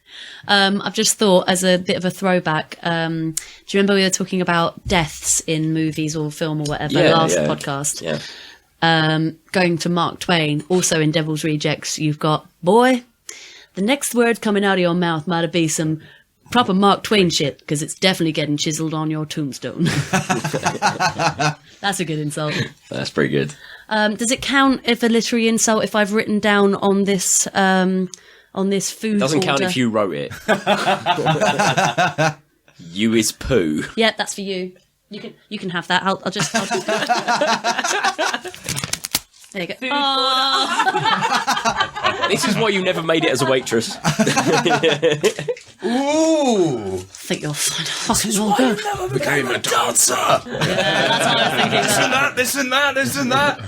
I've just thought, as a bit of a throwback, do you remember we were talking about deaths in movies or film or whatever last podcast? Yeah. Going to Mark Twain, also in Devil's Rejects, you've got, boy, the next word coming out of your mouth might be some proper Mark Twain shit, because it's definitely getting chiseled on your tombstone. That's a good insult. That's pretty good. Does it count if a literary insult if I've written down on this food Doesn't count order? if you wrote it. You is poo. Yeah, that's for you. You can have that. I'll just. There you go. This is why you never made it as a waitress. Ooh! I think you'll find fucking all good. Never became a dancer! That's what I was thinking. This and that.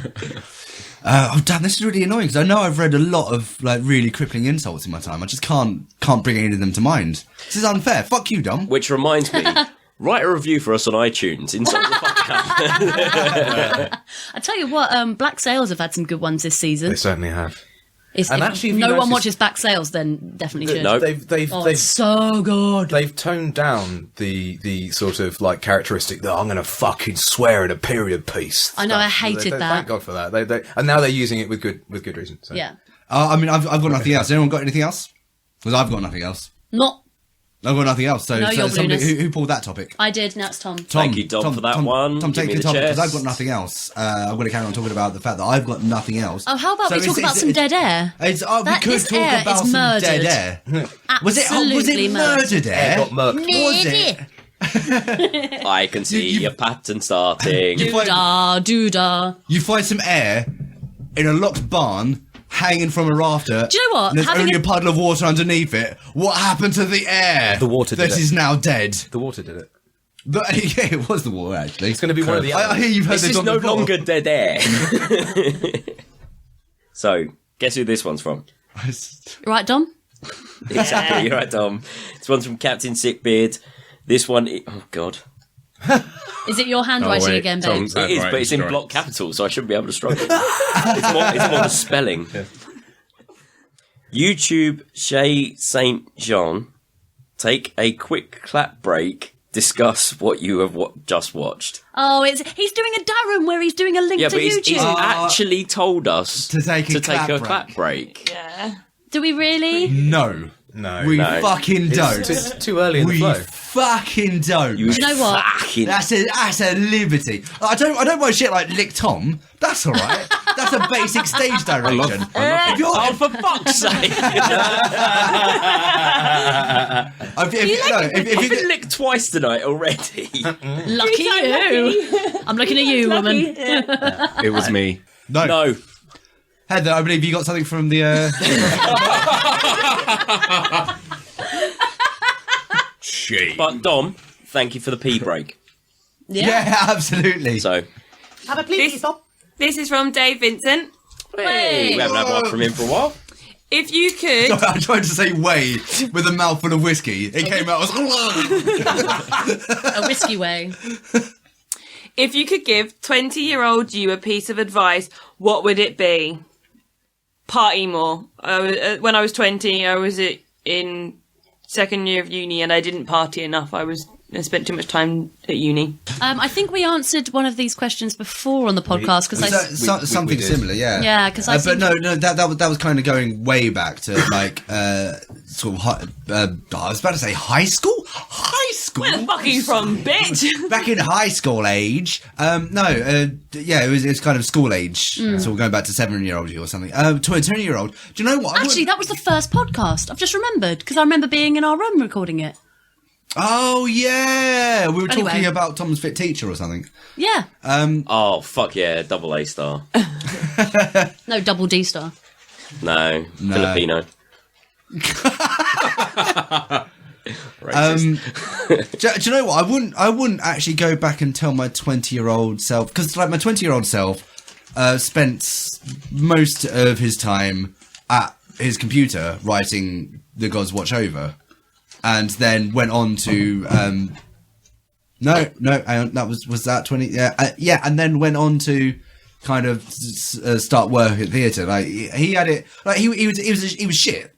Oh damn, this is really annoying because I know I've read a lot of like really crippling insults in my time. I just can't bring any of them to mind. This is unfair. Fuck you, Dom. Which reminds me, write a review for us on iTunes. Insult the fuck out. I tell you what, Black Sails have had some good ones this season. They certainly have. If actually, if you no one notice- watches Black Sails, then definitely should. No. They've It's so good. They've toned down the sort of like characteristic that I'm going to fucking swear at a period piece. I know, I stuff. hated that. Thank God for that. And now they're using it with good reason. So. Yeah. I mean, I've got nothing else. Anyone got anything else? Because I've got nothing else. I've got nothing else. So, No, your somebody, blueness. who pulled that topic? I did, now it's Tom. Thank you, Dom, for that one. Tom, Give take me the the topic because chest. I've got nothing else. I'm going to carry on talking about the fact that I've got nothing else. Oh, how about we talk about some dead air? We could this talk air about is some murdered. dead air. Was it Absolutely murdered air? Got murked. Was it? I can see a pattern starting. Doodah. You find some air in a locked barn hanging from a rafter. Do you know what? And there's Having only a- a puddle of water underneath it. What happened to the air? The water did that it. is now dead. The water did it. Yeah, it was the water actually. It's going to be one of the I hear you've heard This this is on no before. longer dead air. So, guess who this one's from? Right, Dom? Exactly, you're right, Dom. This one's from Captain Sickbeard. This one, oh god, Is it your handwriting wait, again, babe? Tom's it is, but it's in Right. block capitals, so I shouldn't be able to struggle. It's more the spelling. YouTube Shay St. Jean, take a quick clap break. Discuss what you have just watched. Oh, he's doing a Durham where he's doing a link Yeah, to but he's YouTube. actually told us to take a clap clap break. Yeah. Do we really? No. No. We No. fucking don't. It's too early in the We flow. fucking don't. Do you know what? Fucking That's a liberty. I don't mind shit like Lick Tom. That's all right. That's a basic stage direction. If you're- oh, for fuck's sake! if I've you been licked twice tonight already. Lucky you. I'm looking at you, woman. It was me. No. Heather, I believe you got something from the. Shame. But Dom, thank you for the pee break. Yeah, absolutely. So, This is from Dave Vincent. hey, we haven't had one from him for a while. If you could, I tried to say "way" with a mouthful of whiskey. It came out as. A whiskey way. if you could give 20-year-old you a piece of advice, what would it be? Party more. When I was 20, I was in second year of uni and I didn't party enough. I spent too much time at uni. I think we answered one of these questions before on the podcast because Something did. similar, yeah. Yeah, 'cause I But think- no, that was kind of going way back to like sort of. I was about to say high school. High school. Where the fuck are you from, bitch? Back in high school age. It was kind of school age. So we're going back to 7-year-old you or something. To a 20-year-old. Do you know what? Actually, that was the first podcast. I've just remembered because I remember being in our room recording it. Oh yeah, we were Anyway. talking about Tom's Fit Teacher or something. Yeah. Oh, fuck yeah, double A star. No, double D star. No, Filipino. Racist. Do you know what? I wouldn't actually go back and tell my 20-year-old self because like my 20-year-old self, spent most of his time at his computer writing The Gods Watch Over, and then went on to no, hang on, that was that 20? Yeah, and then went on to kind of start work at theatre. Like he had it, like he was shit.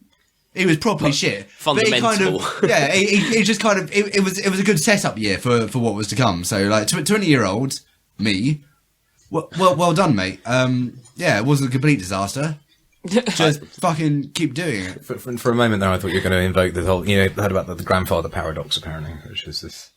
He was properly shit. Fundamental. But he kind of, he just kind of it was a good setup year for what was to come. So like 20-year-old me, well done, mate. It wasn't a complete disaster. Just fucking keep doing it. For a moment there, I thought you were going to invoke the whole, heard about the grandfather paradox, apparently, which is this.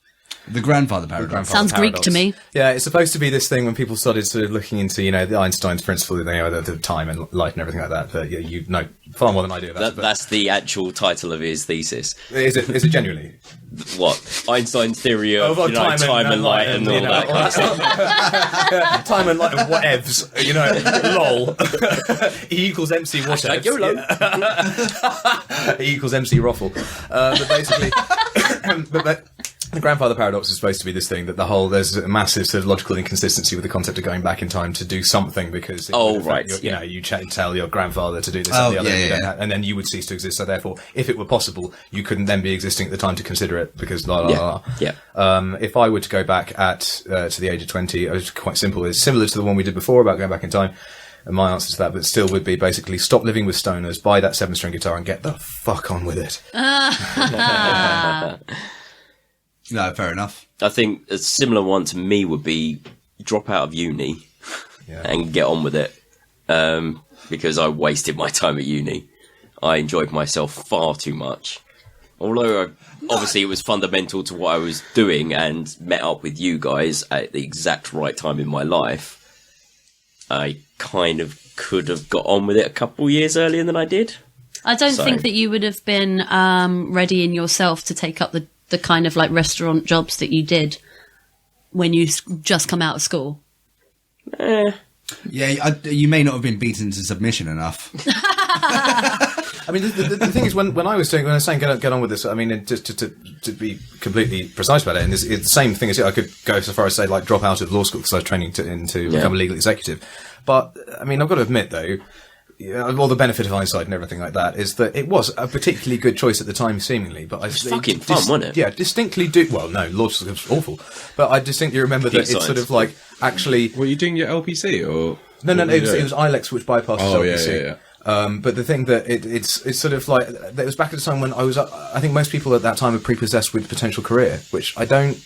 The grandfather paradox. Sounds Greek to me. Yeah, it's supposed to be this thing when people started sort of looking into, the Einstein's principle, the time and light and everything like that. But you know far more than I do about it. That's the actual title of his thesis. Is it genuinely? What? Einstein's theory of time and light and all that kind of stuff. Time and light and whatevs, lol. E equals MC whatevs. YOLO. E equals MC Ruffle. But basically, the grandfather paradox is supposed to be this thing that there's a massive sort of logical inconsistency with the concept of going back in time to do something because you tell your grandfather to do this and the other and then you would cease to exist. So therefore, if it were possible, you couldn't then be existing at the time to consider it because if I were to go back to the age of 20, it was quite simple. It's similar to the one we did before about going back in time. And my answer to that, but still would be basically stop living with stoners, buy that 7-string guitar and get the fuck on with it. No, fair enough. I think a similar one to me would be drop out of uni and get on with it. Because I wasted my time at uni. I enjoyed myself far too much. Although obviously it was fundamental to what I was doing and met up with you guys at the exact right time in my life, I kind of could have got on with it a couple years earlier than I did. I don't think that you would have been ready in yourself to take up the kind of like restaurant jobs that you did when you just come out of school. Yeah, you may not have been beaten to submission enough. I mean, the thing is, when I was saying get on with this, I mean, just to be completely precise about it, and it's the same thing as I could go so far as say like drop out of law school because I was training to become a legal executive. But I mean, I've got to admit though, all the benefit of hindsight and everything like that is that it was a particularly good choice at the time, seemingly. But it's fucking fun, wasn't it? Yeah, distinctly do. Well, no, law school was awful, but I distinctly remember that it's sort of like actually. Were you doing your LPC or? No, it was ILEX which bypassed LPC. Yeah. But the thing that it's sort of like it was back at the time when I think most people at that time were prepossessed with potential career, which I don't.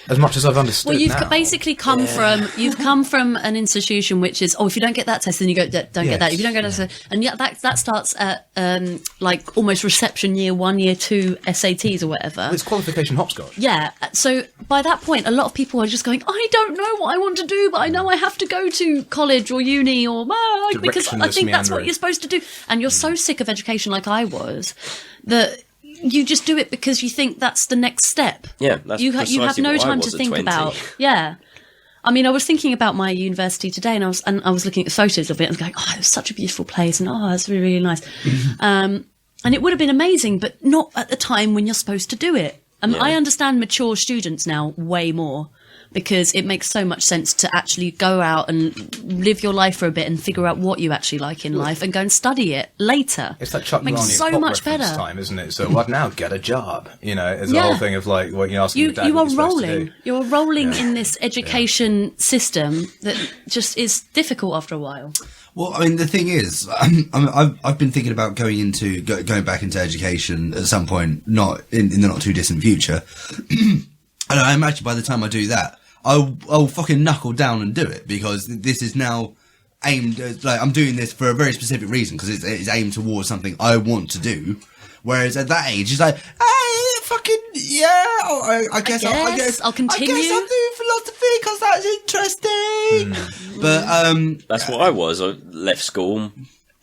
As much as I've understood. Well, you've basically come from an institution which is, if you don't get that test, then you don't get that. If you don't get that, and that starts at like almost reception year 1, year 2 SATs or whatever. It's qualification hopscotch. Yeah. So by that point, a lot of people are just going, I don't know what I want to do, but I know I have to go to college or uni or because I think that's what you're supposed to do. And you're so sick of education, like I was, that. You just do it because you think that's the next step. Yeah, that's you have no time to think about. Yeah, I mean, I was thinking about my university today, and I was looking at photos of it and going, it was such a beautiful place, and it's really, really nice. And it would have been amazing, but not at the time when you're supposed to do it. I understand mature students now way more. Because it makes so much sense to actually go out and live your life for a bit and figure out what you actually like in life and go and study it later. It's like Chuck makes Norris so much better time, isn't it? So what now? Get a job. It's the whole thing of like what you ask. You are rolling. You are rolling in this education system that just is difficult after a while. Well, I mean, the thing is, I've been thinking about going back into education at some point, not in the not too distant future. And I imagine by the time I do that, I'll fucking knuckle down and do it because this is now aimed like I'm doing this for a very specific reason because it's aimed towards something I want to do. Whereas at that age, it's like, fucking I guess I'll continue. I guess I'll do philosophy because that's interesting. But that's what I was. I left school.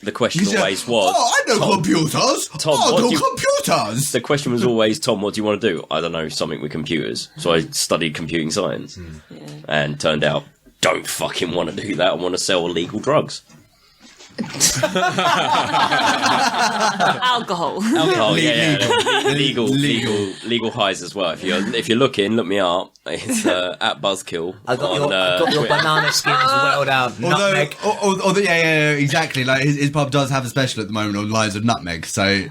The question always was... I know computers! Tom, computers! The question was always, Tom, what do you want to do? I don't know, something with computers. So I studied computing science. And turned out, don't fucking want to do that. I want to sell illegal drugs. Alcohol. Oh yeah. Legal highs as well. If you're looking, look me up. It's at Buzzkill. I got your banana skins well down. Nutmeg. Although, yeah, exactly. Like his pub does have a special at the moment on lines of nutmeg. So,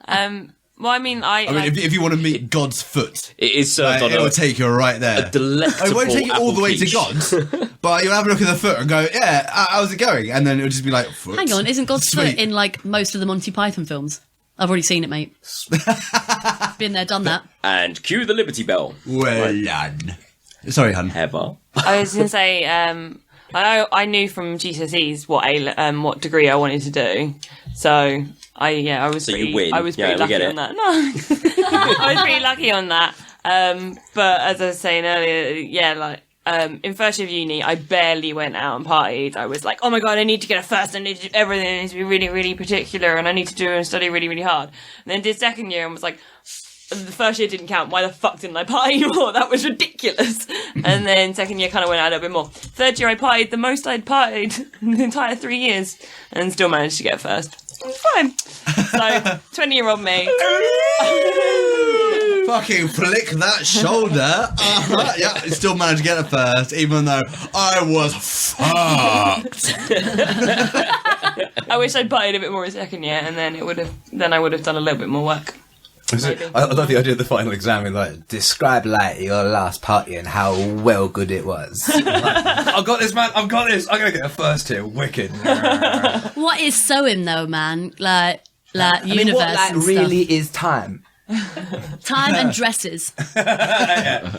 well, I mean, if you want to meet God's foot, it is served on it will take you right there. a delectable It won't take you all the way to quiche. God's, but you'll have a look at the foot and go, yeah, how's it going? And then it'll just be like, foot. Hang on, isn't God's Sweet. foot in like most of the Monty Python films? I've already seen it, mate. Been there, done that. And cue the Liberty Bell. Well done. Sorry, hun. Ever. I was going to say, I knew from GCSEs what degree I wanted to do, so I was So pretty, you win. I was Yeah, pretty we get lucky it. on that. No, I was pretty lucky on that. But as I was saying earlier, in first year of uni, I barely went out and partied. I was like, oh my god, I need to get a first, I need to do everything, I need to be really, really particular, and I need to do and study really, really hard. And then did second year and was like, the first year didn't count, why the fuck didn't I party more? That was ridiculous. And then second year kind of went out a little bit more. Third year I partied the most I'd partied in the entire 3 years, and still managed to get first. Fine. So, 20-year-old me. Fucking flick that shoulder. Yeah, I still managed to get it first, even though I was fucked. I wish I'd partied a bit more in second year, and then I would have done a little bit more work. I love the idea of the final exam in like, describe like your last party and how well good it was. Like, I've got this, man. I've got this. I'm gonna get a first here. Wicked. What is sewing though, man? Like I mean, universe what like and really is time? time and dresses. I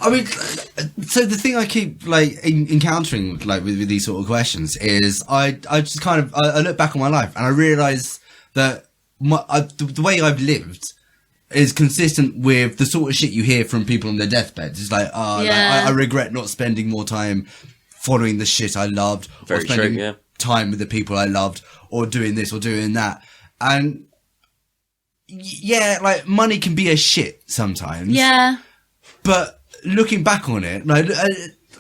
mean, so the thing I keep like encountering like with these sort of questions is I just kind of I look back on my life and I realise that the way I've lived is consistent with the sort of shit you hear from people on their deathbeds. It's like, I regret not spending more time following the shit I loved, Very or spending true, yeah. time with the people I loved, or doing this or doing that. And yeah, like money can be a shit sometimes. Yeah. But looking back on it, like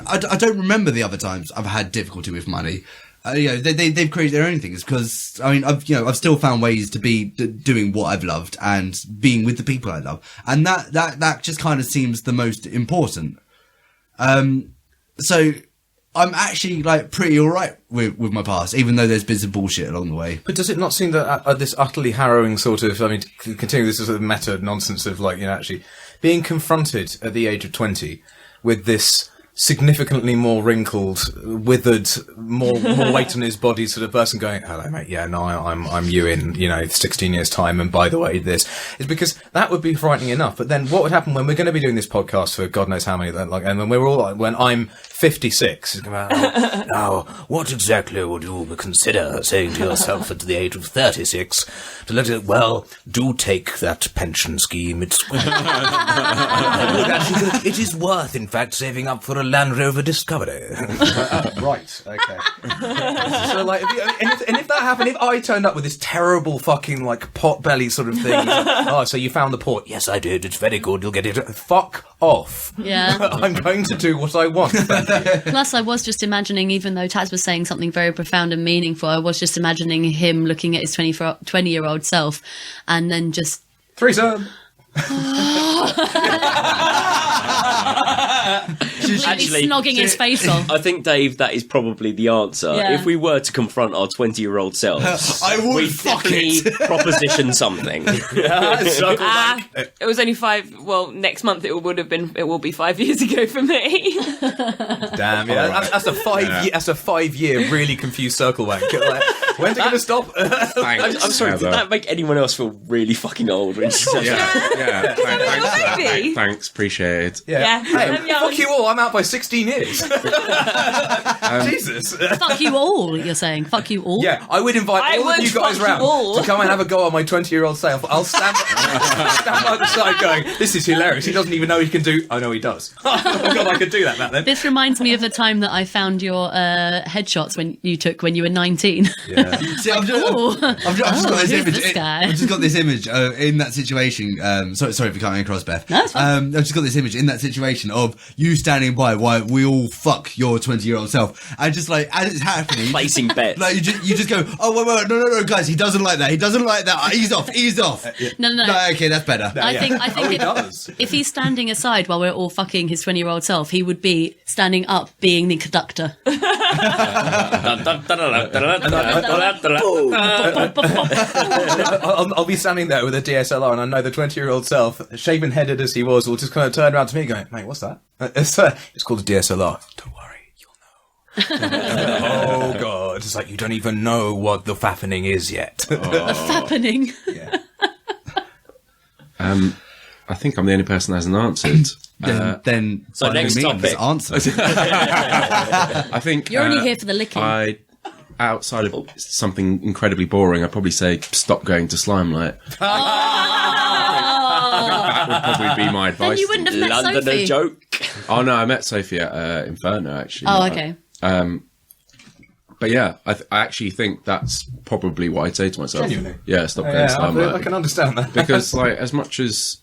I don't remember the other times I've had difficulty with money. They've created their own things because I mean I've still found ways to be doing what I've loved and being with the people I love, and that just kind of seems the most important. So I'm actually like pretty alright with my past, even though there's been some bullshit along the way. But does it not seem that this utterly harrowing sort of, I mean, continue this sort of meta nonsense of like, actually being confronted at the age of 20 with this significantly more wrinkled, withered, more weight on his body sort of person going, hello mate, yeah, no, I'm you in, 16 years time, and by the way, this is because that would be frightening enough. But then what would happen when we're going to be doing this podcast for God knows how many, and when I'm 56, it's going to be, now, what exactly would you consider saying to yourself at the age of 36 to let it, well, do take that pension scheme. It's it is worth, in fact, saving up for a Land Rover Discovery. Right, okay. So, like, if that happened, if I turned up with this terrible fucking, like, pot-belly sort of thing, oh, so you found the port? Yes, I did. It's very good. You'll get it. Fuck off. Yeah. I'm going to do what I want. Plus, I was just imagining, even though Taz was saying something very profound and meaningful, I was just imagining him looking at his 20-year-old self and then just... Threesome. Completely snogging his face off. I think, Dave, that is probably the answer. Yeah. If we were to confront our 20-year-old selves, I would we'd fuck definitely it. proposition something. It was only 5. Well, next month it will be 5 years ago for me. Damn, yeah. Right. That's a 5 year. That's a 5 year really confused circle wank. Like, when's it going to stop? I'm sorry, did that make anyone else feel really fucking old when she said that? Yeah. Thanks for that. Maybe. Thanks, appreciate it. Yeah. Hey, I'm young. fuck you all. I'm out by 16 years. Jesus. Fuck you all, you're saying. Fuck you all? Yeah, I would invite I all of would you guys fuck you round all. to come and have a go at my 20-year-old self. I'll stand by the side going, this is hilarious. He doesn't even know he can do... I know he does. Oh God, I could do that back then. This reminds me of the time that I found your headshots when you were 19. Yeah. See, I've just got this who's image. this guy? I've just got this image in that situation. Sorry for cutting across, Beth. No, it's fine. I've just got this image in that situation of you standing by while we all fuck your 20-year-old self, and just like as it's happening, Placing bets. like you just go, oh wait, no, guys, he doesn't like that. He doesn't like that. Ease off. No. No, okay, that's better. I think does. if he's standing aside while we're all fucking his 20-year-old self, he would be standing up, being the conductor. I'll be standing there with a DSLR, and I know the 20-year-old self, shaven-headed as he was, will just kind of turn around to me going, mate, what's that? It's called a DSLR. Don't worry, you'll know. Oh, God. It's like, you don't even know what the fappening is yet. A fappening. Yeah. I think I'm the only person that hasn't answered. Then So by no next means, topic. answer. I think You're only here for the licking. Outside of something incredibly boring, I'd probably say stop going to Slimelight. That would probably be my advice. Then you wouldn't have met Londoner Sophie. joke. Oh no, I met Sophie at Inferno actually. Oh, okay. But yeah, I actually think that's probably what I'd say to myself. Genuinely? Yeah, stop going to Slimelight. I can understand that. Because like as much as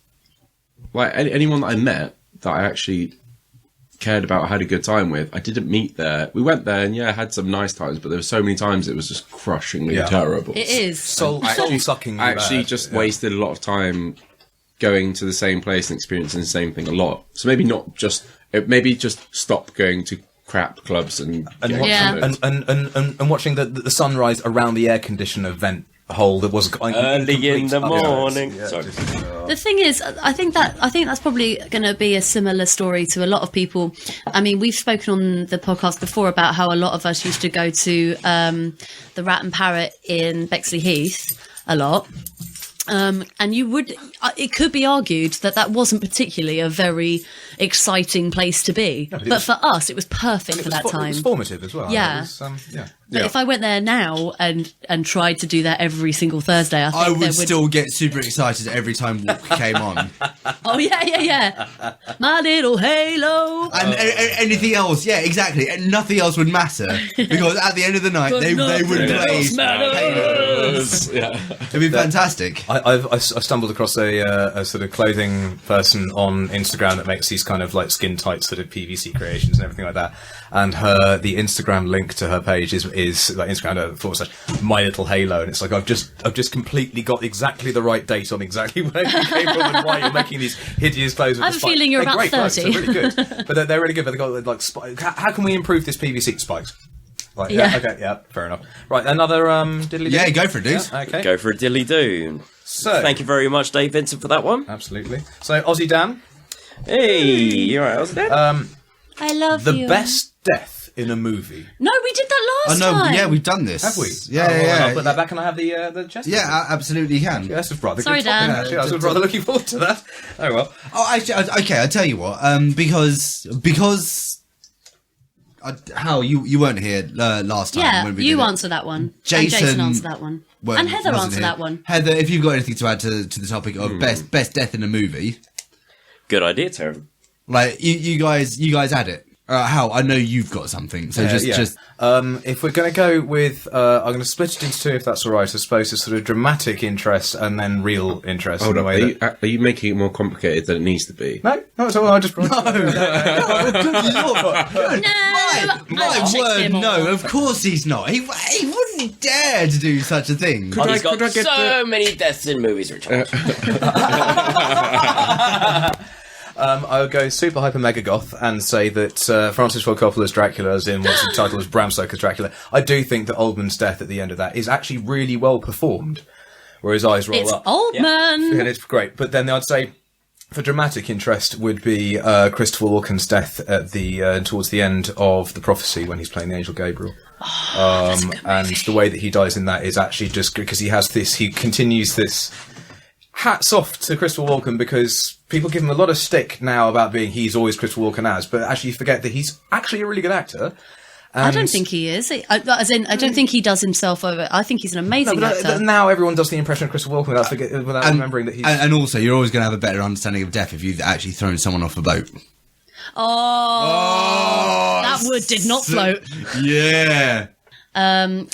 like anyone that I met that I actually cared about, had a good time with, I didn't meet there. We went there and had some nice times, but there were so many times it was just crushingly terrible. It is. Soul-sucking. I actually just wasted a lot of time going to the same place and experiencing the same thing a lot. So maybe just stop going to crap clubs and watching the sunrise around the air conditioner vent hole that was Early in the morning. Yeah, Sorry. The thing is, I think that's probably going to be a similar story to a lot of people. I mean, we've spoken on the podcast before about how a lot of us used to go to the Rat and Parrot in Bexley Heath a lot. And it could be argued that wasn't particularly a very exciting place to be. No, but for us, it was perfect for that It time. was formative as well. Yeah. It was, But if I went there now and tried to do that every single Thursday, I think I would still get super excited every time Walk came on. Oh, yeah. My little halo. And anything else, yeah, exactly. And nothing else would matter. Because at the end of the night, they would play. It'd be fantastic. I stumbled across a sort of clothing person on Instagram that makes these kind of like skin tight sort of PVC creations and everything like that. And the Instagram link to her page is like Instagram.com/ My Little Halo, and it's like I've just completely got exactly the right date on exactly where you came from and why you're making these hideous clothes. I have a feeling you're about great 30. Clothes, they're really good, but they're really good. But they got like how can we improve this PVC spikes? Right, okay, fair enough. Right, another diddly. Yeah, go for it, dude. Yeah, okay. Go for a dilly do. So Thank you very much, Dave Vincent, for that one. absolutely. So Aussie Dan, Hey, you alright, Aussie Dan? I love the you. best death in a movie. No, we did that last time. Yeah, we've done this. Have we? Yeah, I'll put that back and I have the chest. Yeah, absolutely you can. Yeah, this was rather Sorry, good topic, Dan. actually. I was rather looking forward to that. Oh well. Oh, actually, okay, I'll tell you what. Because Hal, you weren't here last time. Yeah, when we you did it. answer that one. Jason- and Jason answered that one. Well, and Heather wasn't answered here. that one. Heather, if you've got anything to add to the topic of best death in a movie, Good idea, Terry. like you guys had it. Hal, I know you've got something, so just if we're going to go with, I'm going to split it into two, if that's all right. I suppose a sort of dramatic interest and then real interest. Hold in up, a way that... are you making it more complicated than it needs to be? No, not at all. I just good lord. My word, no. Of course he's not. He wouldn't dare to do such a thing. He's got so many deaths in movies, Richard. I would go super hyper mega goth and say that Francis Ford Coppola's Dracula, as in what's the title is Bram Stoker's Dracula. I do think that Oldman's death at the end of that is actually really well performed, where his eyes roll It's up. Oldman. And it's great. But then I'd say for dramatic interest would be Christopher Walken's death at the towards the end of The Prophecy when he's playing the angel Gabriel. And the way that he dies in that is actually just because he continues this. Hats off to Christopher Walken, because people give him a lot of stick now about he's always Christopher Walken but actually forget that he's actually a really good actor. I don't think he is. I don't think he does himself over. I think he's an amazing actor. Now everyone does the impression of Christopher Walken without remembering that he's... And also, you're always going to have a better understanding of death if you've actually thrown someone off a boat. Oh, that wood did not float. Yeah.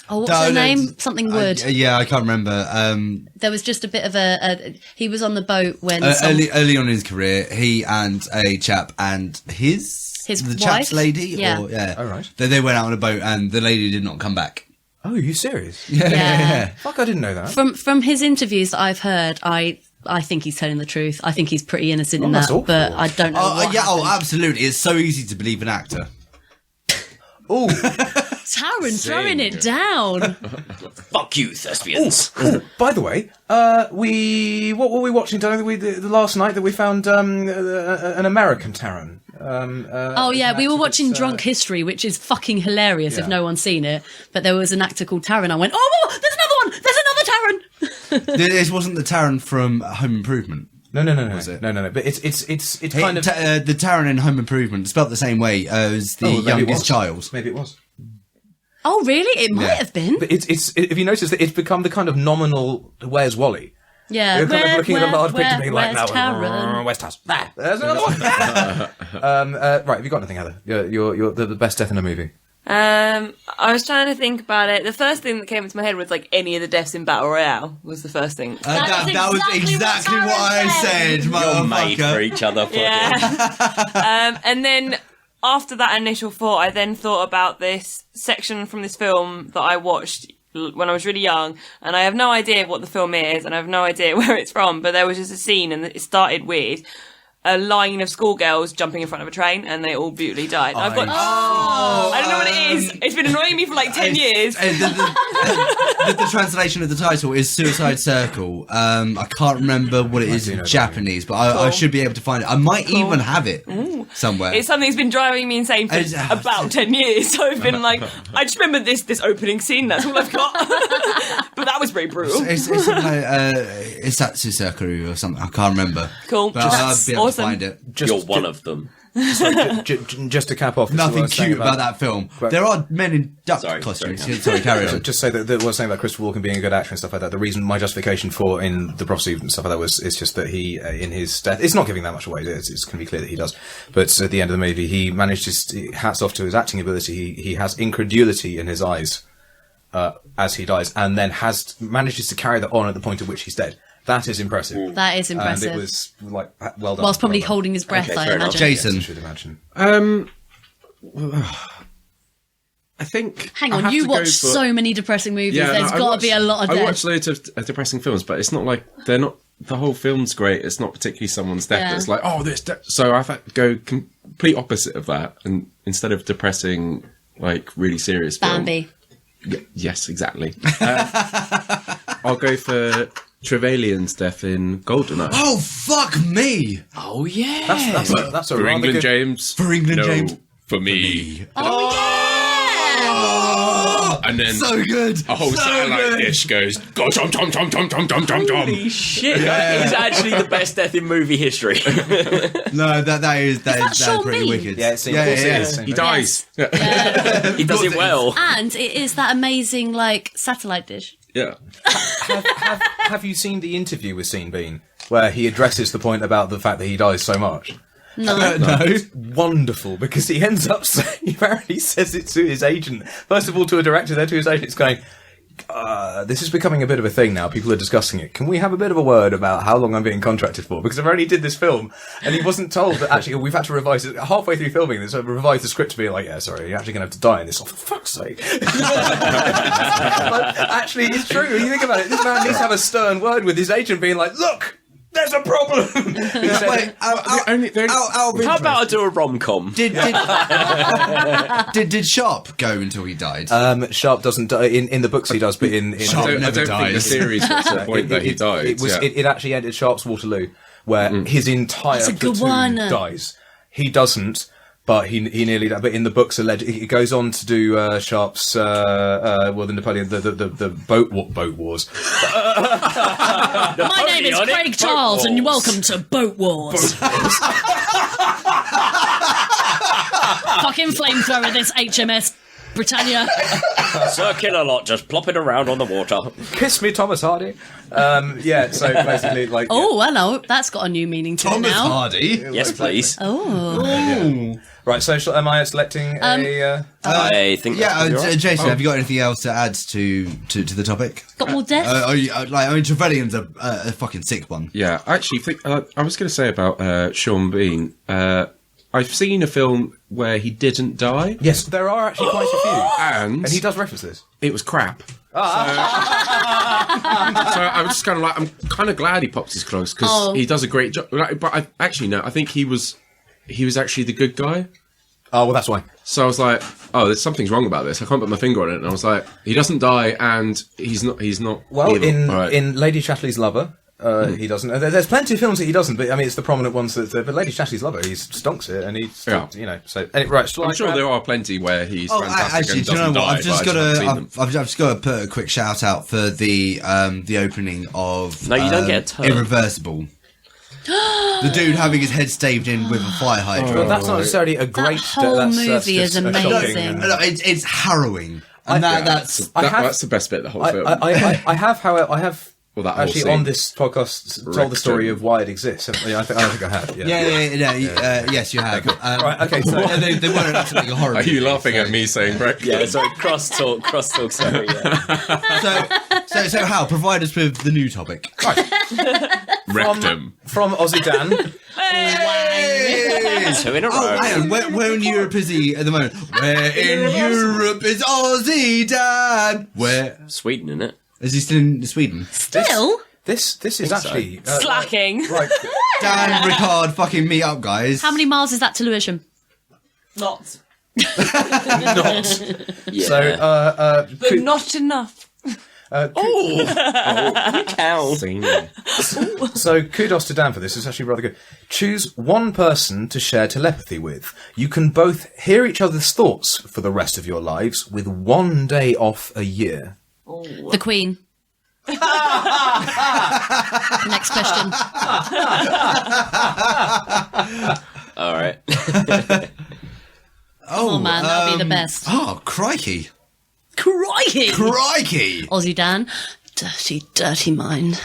what's her name? Something Wood. Yeah, I can't remember. There was just a bit of he was on the boat when early on in his career, he and a chap and the wife? chap's lady. Yeah. Oh, right. They went out on a boat and the lady did not come back. Oh, are you serious? Yeah. Fuck, I didn't know that. From his interviews that I've heard, I think he's telling the truth. I think he's pretty innocent in that, awful. but I don't know. What happened. Absolutely. It's so easy to believe an actor. Oh, Taron throwing it down. Fuck you, thespians. by the way, what were we watching? The last night that we found an American Taron. We were watching Drunk History, which is fucking hilarious if no one's seen it. But there was an actor called Taron. I went, oh, there's another one. There's another Taron. This wasn't the Taron from Home Improvement. No. Was it? No. But it's kind of the Taron in Home Improvement, spelled the same way as the youngest child. Maybe it was. Oh, really? It might have been. But it's if you notice that it's become the kind of nominal "Where's Wally?" Yeah, You're kind of looking at a large picture, being like, where's "No, Taron? West House." There's another one. Right, have you got anything, Heather? You're the best death in a movie. I was trying to think about it. The first thing that came into my head was like any of the deaths in Battle Royale was the first thing. That was exactly what I said, You're made for motherfucker. each other. Yeah. And then after that initial thought, I then thought about this section from this film that I watched when I was really young, and I have no idea what the film is, and I have no idea where it's from, but there was just a scene, and it started with a line of schoolgirls jumping in front of a train, and they all beautifully died. I don't know what it is. It's been annoying me for like 10 years. The translation of the title is Suicide Circle. I can't remember what it is in Japanese, but I should be able to find it. I might even have it somewhere. It's something that's been driving me insane for about 10 years. So I've been like, I just remember this opening scene. That's all I've got. But that was very brutal. It's something like Isatsu Circle or something. I can't remember. Cool. But I'll be able to find it. You're one of them. Just to cap off, Nothing cute about that film. There are men in duck costumes. Sorry, carry on. Just say that what I was saying about Christopher Walken being a good actor and stuff like that. The reason my justification for in the prophecy and stuff like that it's just that he in his death. It's not giving that much away. It's going to be clear that he does. But at the end of the movie, he managed to hats off to his acting ability. He has incredulity in his eyes as he dies, and then manages to carry that on at the point at which he's dead. That is impressive. That is impressive. And it was like well done. Whilst probably holding his breath, I imagine. Jason. Yes, I should imagine. I think. Hang on, you watch so many depressing movies. There's got to be a lot of death. I watch loads of depressing films, but it's not like they're not. The whole film's great. It's not particularly someone's death that's like, oh, this death. So I've had to go complete opposite of that, and instead of depressing, like really serious film. Bambi. Yes, exactly. I'll go for Trevelyan's death in GoldenEye. Oh, fuck me! Oh, yeah. That's a For rather England, good... James. For England, no, James. For me. Oh, yeah! And then So good! a whole satellite dish goes, go, tom, tom, tom, tom, tom, tom, tom, tom. Holy shit. That is actually the best death in movie history. No, that is Sean pretty Bean? wicked. Yeah, He dies. He does it well. And it is that amazing, like, satellite dish. Yeah. Have you seen the interview with Sean Bean where he addresses the point about the fact that he dies so much? No. It's wonderful because he ends up he apparently says it to his agent. First of all to a director, then to his agent. It's going, this is becoming a bit of a thing now. People are discussing it. Can we have a bit of a word about how long I'm being contracted for? Because I've already did this film, and he wasn't told that actually we've had to revise it halfway through filming this. So revise the script to be like, yeah, sorry, you're actually going to have to die in this. Oh, for fuck's sake! But actually, it's true. When you think about it, this man needs to have a stern word with his agent, being like, look. There's a problem. Wait, How about I do a rom-com? Did Sharp go until he died? Sharp doesn't die in the books. He does, but in Sharp I never don't think the dies. series was to the point that he died. It actually ended Sharp's Waterloo, where his entire That's a good platoon one. dies. He doesn't, but he nearly died. But in the books, it goes on to do Sharp's the Napoleon the boat wars. My name is Craig Charles, and welcome to Boat Wars. Fucking flamethrower this HMS Britannia. Circular lot, just plop it around on the water. Kiss me, Thomas Hardy. Yeah, so basically, like... Oh, hello. That's got a new meaning to Thomas it now. Hardy. Yes, please. Oh. Right, so am I selecting a... I think Yeah, that's right. Jason, have you got anything else to add to the topic? Got more death? Trevelyan's a fucking sick one. Yeah, I actually think I was going to say about Sean Bean. I've seen a film where he didn't die, Yes, there are actually quite a few. and And he does reference this. it was crap. So I was just kind of like, I'm kind of glad he popped his clogs because he does a great job. But I think he was actually the good guy. Oh, well, that's why. So I was like, oh, there's something's wrong about this. I can't put my finger on it. And I was like, he doesn't die, and he's not. Well, evil. All right. in Lady Chatterley's Lover, he doesn't. There's plenty of films that he doesn't, but I mean, it's the prominent ones that. But Lady Chatterley's Lover, he stonks it, and he's, you know. So right, so I'm sure there are plenty where he's fantastic actually, and do you know doesn't what? die. I've just got to put a quick shout out for the opening of. No, you don't get a turn. Irreversible. The dude having his head staved in with a fire hydrant. But that's not necessarily a great. whole movie is just a amazing. No, it's harrowing. And that's That's the best bit of the whole film. I have, however, I have Well, that whole actually scene. on this podcast told the story of why it exists. I think I have. yes, you have. Right, okay, so they weren't actually a horror. Are you movie, laughing at me saying breakfast? Yeah, sorry, crosstalk, sorry. Yeah. So Hal, provide us with the new topic. Rectum. from Aussie Dan. Two in a row. Oh, hang on. Where in Europe is he at the moment? Where in Europe is Aussie Dan? Where Sweden, isn't it? is he still in Sweden? Still? This is actually Slacking. right. Dan Ricard, fucking meet up, guys. How many miles is that to Lewisham? Not. Yeah. So But not enough. Cow. So kudos to Dan for this. It's actually rather good. Choose one person to share telepathy with. You can both hear each other's thoughts for the rest of your lives with 1 day off a year. The Queen. Next question. All right. Oh man, that'll be the best. Oh, crikey. Crikey! Crikey! Aussie Dan. Dirty, dirty mind.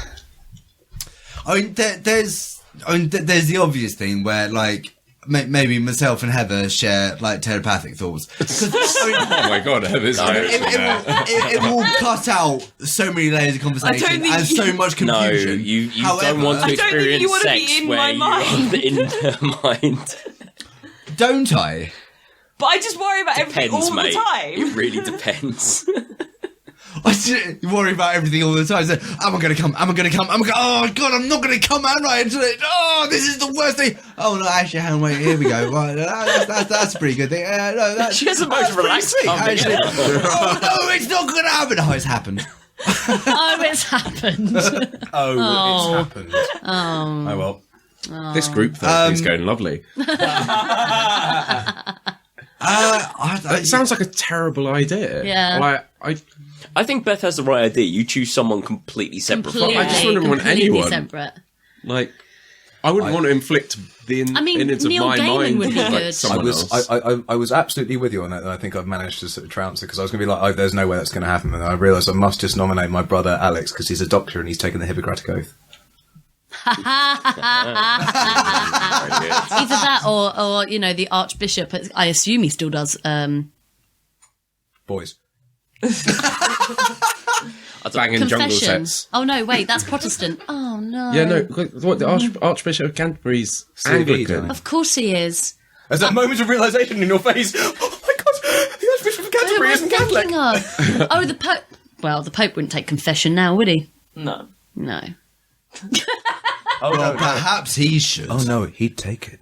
I mean, there's the obvious thing where, like, maybe myself and Heather share, like, telepathic thoughts. 'Cause, I mean, Oh my god, Heather's it will cut out so many layers of conversation I don't think and so much No, confusion. you However, don't want to I don't think experience you want to be sex in where my you mind. are in her mind. Don't I? But I just worry about everything Depends, all mate. the time. It really depends. I just worry about everything all the time. So, am I going to come? Am I going to come? Oh, God, I'm not going to come, am I? Oh, this is the worst thing. Oh, no, actually, hang on, wait, here we go. Right, that's a pretty good thing. No, She has the most relaxed sweet, coming actually. ever. Oh, no, it's not going to happen. Oh, it's happened. Oh, it's happened. It's happened. Oh well. This group therapy is going lovely. It sounds like a terrible idea. Yeah. Like, I think Beth has the right idea. You choose someone completely separate from I just wouldn't want completely anyone. separate. like, I wouldn't want to inflict the innards of Neil my Gaiman mind would be with, like, good. I someone was else. I was absolutely with you on that, and I think I've managed to sort of trounce it because I was going to be like, oh, there's no way that's going to happen, and I realised I must just nominate my brother Alex because he's a doctor and he's taken the Hippocratic Oath. Either that or you know, the Archbishop. I assume he still does. Boys. Banging jungle Confession. sets. Oh no, wait, that's Protestant. Oh no. Yeah, no. What the Archbishop of Canterbury's CV, Anglican. don't Of course he is. There's that moment of realisation in your face. Oh my God, the Archbishop of Canterbury isn't Catholic. Thinking of? Oh, the Pope. Well, the Pope wouldn't take confession now, would he? No. No. Oh Well, no. perhaps he should. Oh no, he'd take it.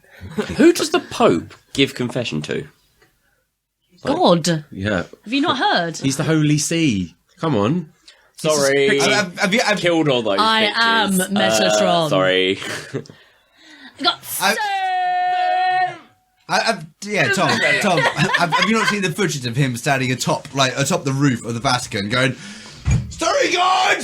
Who does the Pope give confession to? God, have Yeah. you not heard? He's the Holy See. Come on. Sorry. Have you? Killed all those I bitches. am Metatron. Sorry. Got Yeah, Tom. Have you not seen the footage of him standing atop the roof of the Vatican, going, "Sorry, God,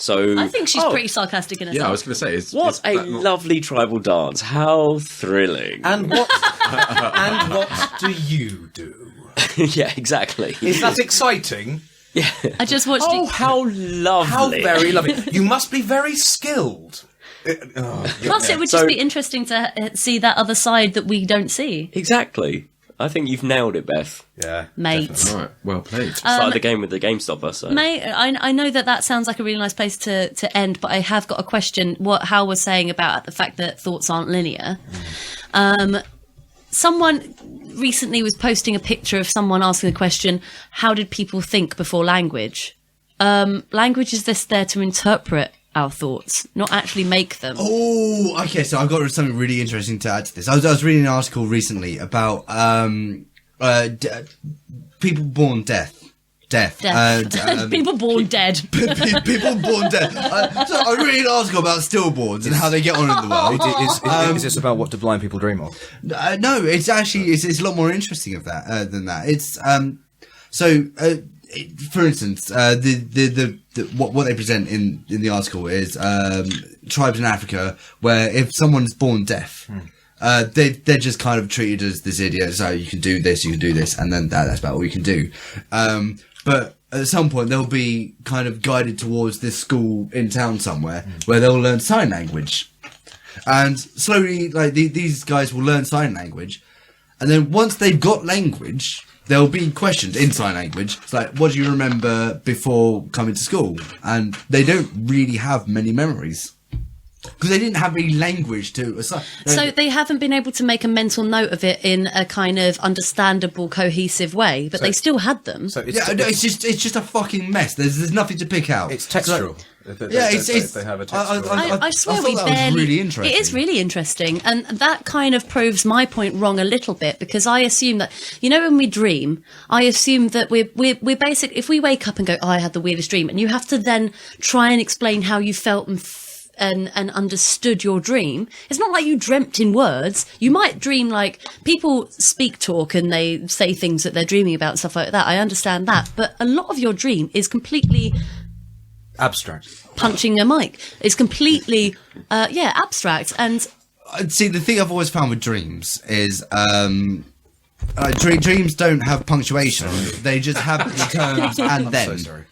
So I think she's pretty sarcastic in herself. Yeah, I was going to say, what a lovely tribal dance! How thrilling! And what do you do? Yeah, exactly. Is that exciting? Yeah. I just watched Oh, it. how lovely! How very lovely. You must be very skilled. Plus, it would just be interesting to see that other side that we don't see. Exactly. I think you've nailed it, Beth. Yeah, Mate. definitely. All right, well played. Started the game with the GameStopper, so... Mate, I know that sounds like a really nice place to end, but I have got a question. What Hal was saying about the fact that thoughts aren't linear. Someone recently was posting a picture of someone asking the question, how did people think before language? Language is just there to interpret our thoughts, not actually make them. Oh, okay. So I've got something really interesting to add to this. I was reading an article recently about people born deaf. People born dead. People born deaf. So I read an article about stillborns and how they get on in the world. Is this about what do blind people dream of? No, it's actually it's a lot more interesting of that than that. It's for instance, what they present in the article is tribes in Africa where if someone's born deaf, they're just kind of treated as this idiot. So you can do this, and then that's about all you can do. But at some point they'll be kind of guided towards this school in town somewhere where they'll learn sign language, and slowly, like these guys will learn sign language, and then once they've got language, they'll be questioned in sign language. It's like, what do you remember before coming to school? And they don't really have many memories because they didn't have any language to assign. So they haven't been able to make a mental note of it in a kind of understandable, cohesive way, but they still had them. So it's just a fucking mess. There's nothing to pick out. It's textural. They have a textural. I swear thought that was really interesting. It is really interesting, and that kind of proves my point wrong a little bit, because I assume that, when we dream, I assume that we're basic. If we wake up and go, oh, I had the weirdest dream, and you have to then try and explain how you felt and understood your dream. It's not like you dreamt in words. You might dream like people speak talk and they say things that they're dreaming about and stuff like that. I understand that, but a lot of your dream is completely abstract. Punching a mic. It's completely, abstract. And see, the thing I've always found with dreams is dreams don't have punctuation. They just have the terms and then. I'm so sorry.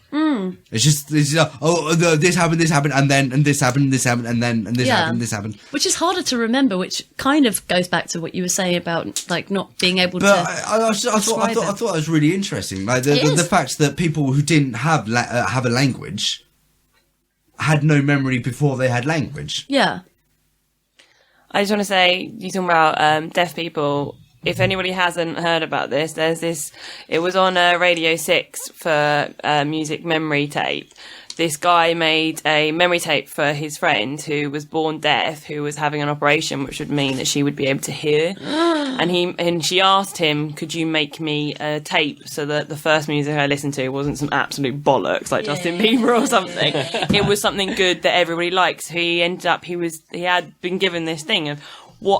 It's just this happened, and then and this happened, and then and this happened. Which is harder to remember, which kind of goes back to what you were saying about like not being able to. But I thought it was really interesting, like the fact that people who didn't have a language had no memory before they had language. Yeah. I just want to say, you talking about deaf people. If anybody hasn't heard about this, there's this. It was on Radio 6 for music memory tape. This guy made a memory tape for his friend who was born deaf, who was having an operation, which would mean that she would be able to hear. And she asked him, "Could you make me a tape so that the first music I listened to wasn't some absolute bollocks like Justin Bieber or something? It was something good that everybody likes." He ended up he had been given this thing of,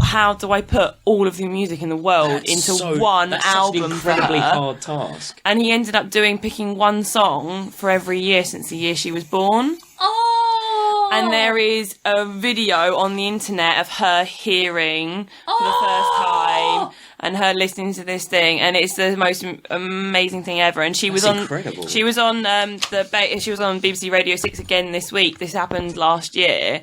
how do I put all of the music in the world into one album? Such an incredibly hard task. And he ended up picking one song for every year since the year she was born. Oh! And there is a video on the internet of her hearing for the first time and her listening to this thing, and it's the most amazing thing ever. And she was incredible. She was on she was on BBC Radio 6 again this week. This happened last year.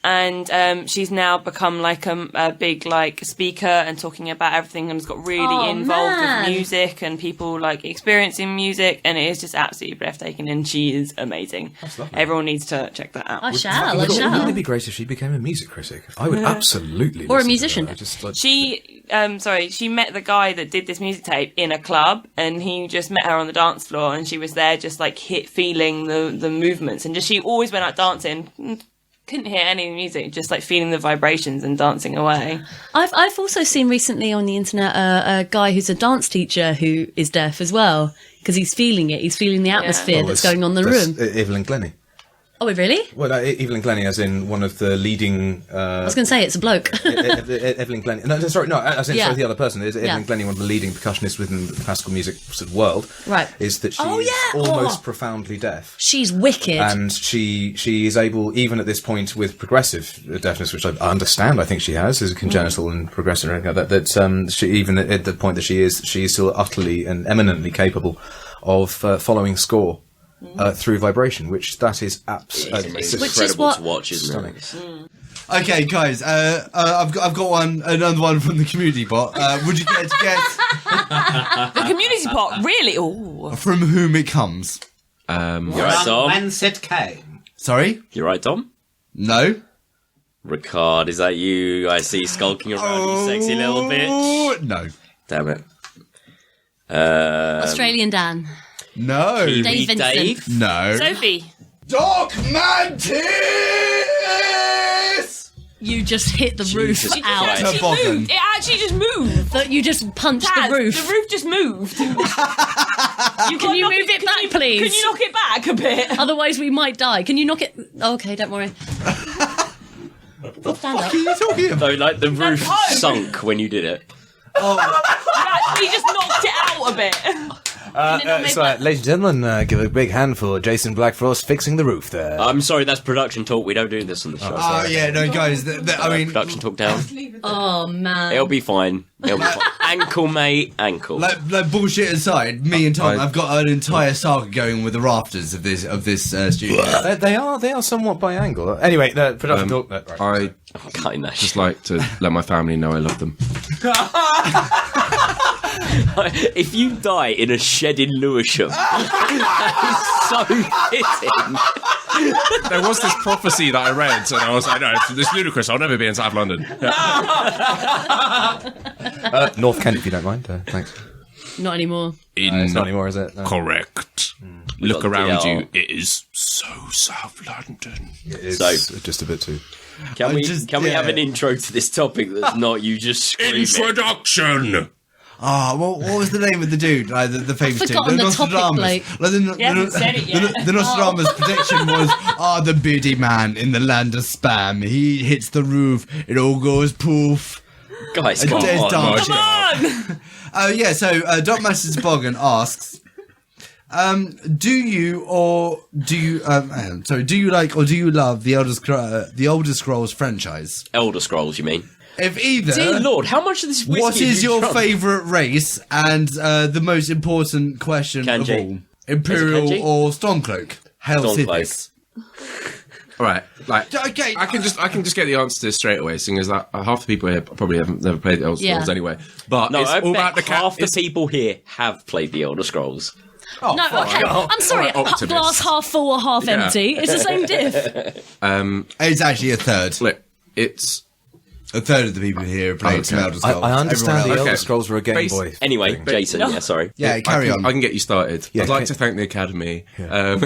And she's now become like a big speaker and talking about everything, and has got really involved with music and people experiencing music, and it is just absolutely breathtaking. And she is amazing. That's lovely. Everyone needs to check that out. I shall. Wouldn't it be great if she became a music critic? I would absolutely. Or a listen to musician. her. She met the guy that did this music tape in a club, and he just met her on the dance floor, and she was there just feeling the movements, and she always went out dancing. Couldn't hear any music, just feeling the vibrations and dancing away. I've also seen recently on the internet a guy who's a dance teacher who is deaf as well, because he's feeling it. He's feeling the atmosphere that's going on in the room. Evelyn Glennie. Oh, really? Well, Evelyn Glennie, as in one of the leading. I was going to say it's a bloke. Evelyn Glennie. No, sorry, no. As in, Yeah. sorry, the other person is Evelyn Yeah. Glennie, one of the leading percussionists within the classical music sort of world. Right. Is that she Oh, is yeah. almost Oh. profoundly deaf. She's wicked. And she is able, even at this point, with progressive deafness, which I understand, I think she has, is congenital and progressive, and everything like that she, even at the point that she is still utterly and eminently capable of following score through vibration, which that is absolutely It's Which is incredible what- to watch, isn't stunning. it? Okay, guys, I've got another one from the community bot. Would you care to guess The community pot, really? Oh, from whom it comes? You're right, Tom. Whence it came. Sorry? You're right, Tom. No? Ricard, is that you? I see skulking around, you sexy little bitch. Oh, no. Damn it. Australian Dan. No. Dave Kiwi Vincent. Dave. No. Sophie. Doc Mantis! You just hit the roof Jesus out. Christ. Actually Toboggan. moved. It actually just moved. That you just punched Taz, the roof. The roof just moved. Can you move it back, please? Can you knock it back a bit? Otherwise, we might die. Can you knock it? Oh, okay, don't worry. Stand up. What are you talking about? No, like the roof home. sunk when you did it. You actually just knocked it out a bit. Ladies and gentlemen, give a big hand for Jason Blackfrost fixing the roof there. I'm sorry, that's production talk. We don't do this on the show. Oh, yeah, no, guys, I mean, Production talk down. Oh man. It'll be fine. It'll be fine. Ankle, mate. Ankle. like bullshit aside, me and Tom, I've got an entire saga going with the rafters of this studio. They are somewhat by angle. Anyway, the production talk. Right. I I'm cutting that just shit. like to let my family know I love them. If you die in a shed in Lewisham, that is so fitting. There was this prophecy that I read, and I was like, no, it's ludicrous. I'll never be in South London. North Kent, if you don't mind. Thanks. Not anymore. It's not anymore, is it? No. Correct. Look got around DL. you. It is so South London. It's So- just a bit too. Can we yeah. have an intro to this topic that's not you just screaming? Introduction. What was the name of the dude? The famous dude? forgotten the topic, Nostradamus. Blake. The haven't said it yet. The Nostradamus prediction was, the beardy man in the land of spam. He hits the roof, it all goes poof. Guys, And come there's on. dark. Come on! So Doc Mantis Toboggan asks, do you like or do you love the Elder Scrolls franchise? Elder Scrolls, you mean? If either, Dear Lord, how much of this whiskey what have is you your drunk? favourite race? And the most important question Kanji. of all, Imperial Kanji? or Stormcloak? Hail Stormcloak. Sithis. All right, like Okay, I can just get the answer to this straight away, seeing as that half the people here probably haven't never played the Elder Scrolls Yeah. anyway. But No, it's I all bet about the half the it's- people here have played the Elder Scrolls. No, okay. I'm sorry. Alright, optimist. Glass half full or half Yeah. empty. It's the same diff. it's actually a third. Look, it's A third of the people here have played some Elder Scrolls. I understand Everyone the else- Elder Scrolls were a Game Base- Boy. Anyway, thing. Jason, yeah, sorry. Yeah, carry on. I can get you started. Yeah, I'd like okay. to thank the Academy. I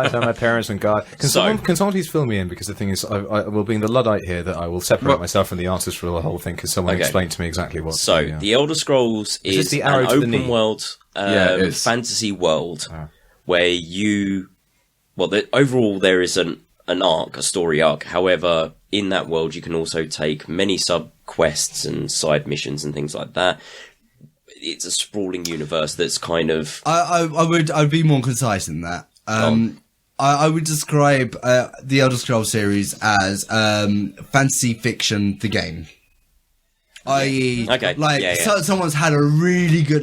thank my parents and God. Can someone please fill me in? Because the thing is, I will being the Luddite here, that I will separate myself from the answers for the whole thing. Because someone Okay. explain to me exactly what. So, yeah. the Elder Scrolls this is the an arrow to the open knee? world Yeah, it is. fantasy world where overall there is an arc, a story arc. However, in that world you can also take many sub-quests and side missions and things like that. It's a sprawling universe that's kind of... I'd be more concise than that. I would describe the Elder Scrolls series as fantasy fiction, the game. I.e., Okay, like yeah, yeah. someone's had a really good,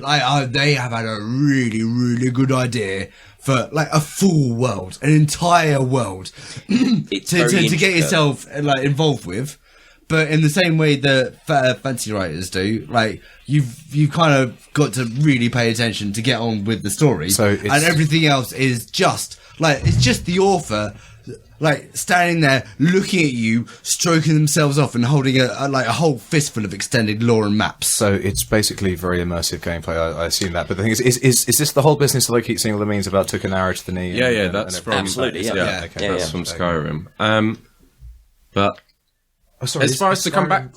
they have had a really, really good idea for like a full world, an entire world It's to very get intricate. yourself like involved with. But in the same way that fantasy writers do, like you've kind of got to really pay attention to get on with the story, So it's- and everything else is just like it's just the author, like standing there looking at you, stroking themselves off, and holding a whole fistful of extended lore and maps. So it's basically very immersive gameplay. I assume that. But the thing is this the whole business that I keep seeing all the memes about? Took an arrow to the knee. Yeah, that's from Absolutely, yeah. Yeah, okay. That's yeah. from Skyrim. But Oh, sorry, as far as to come back,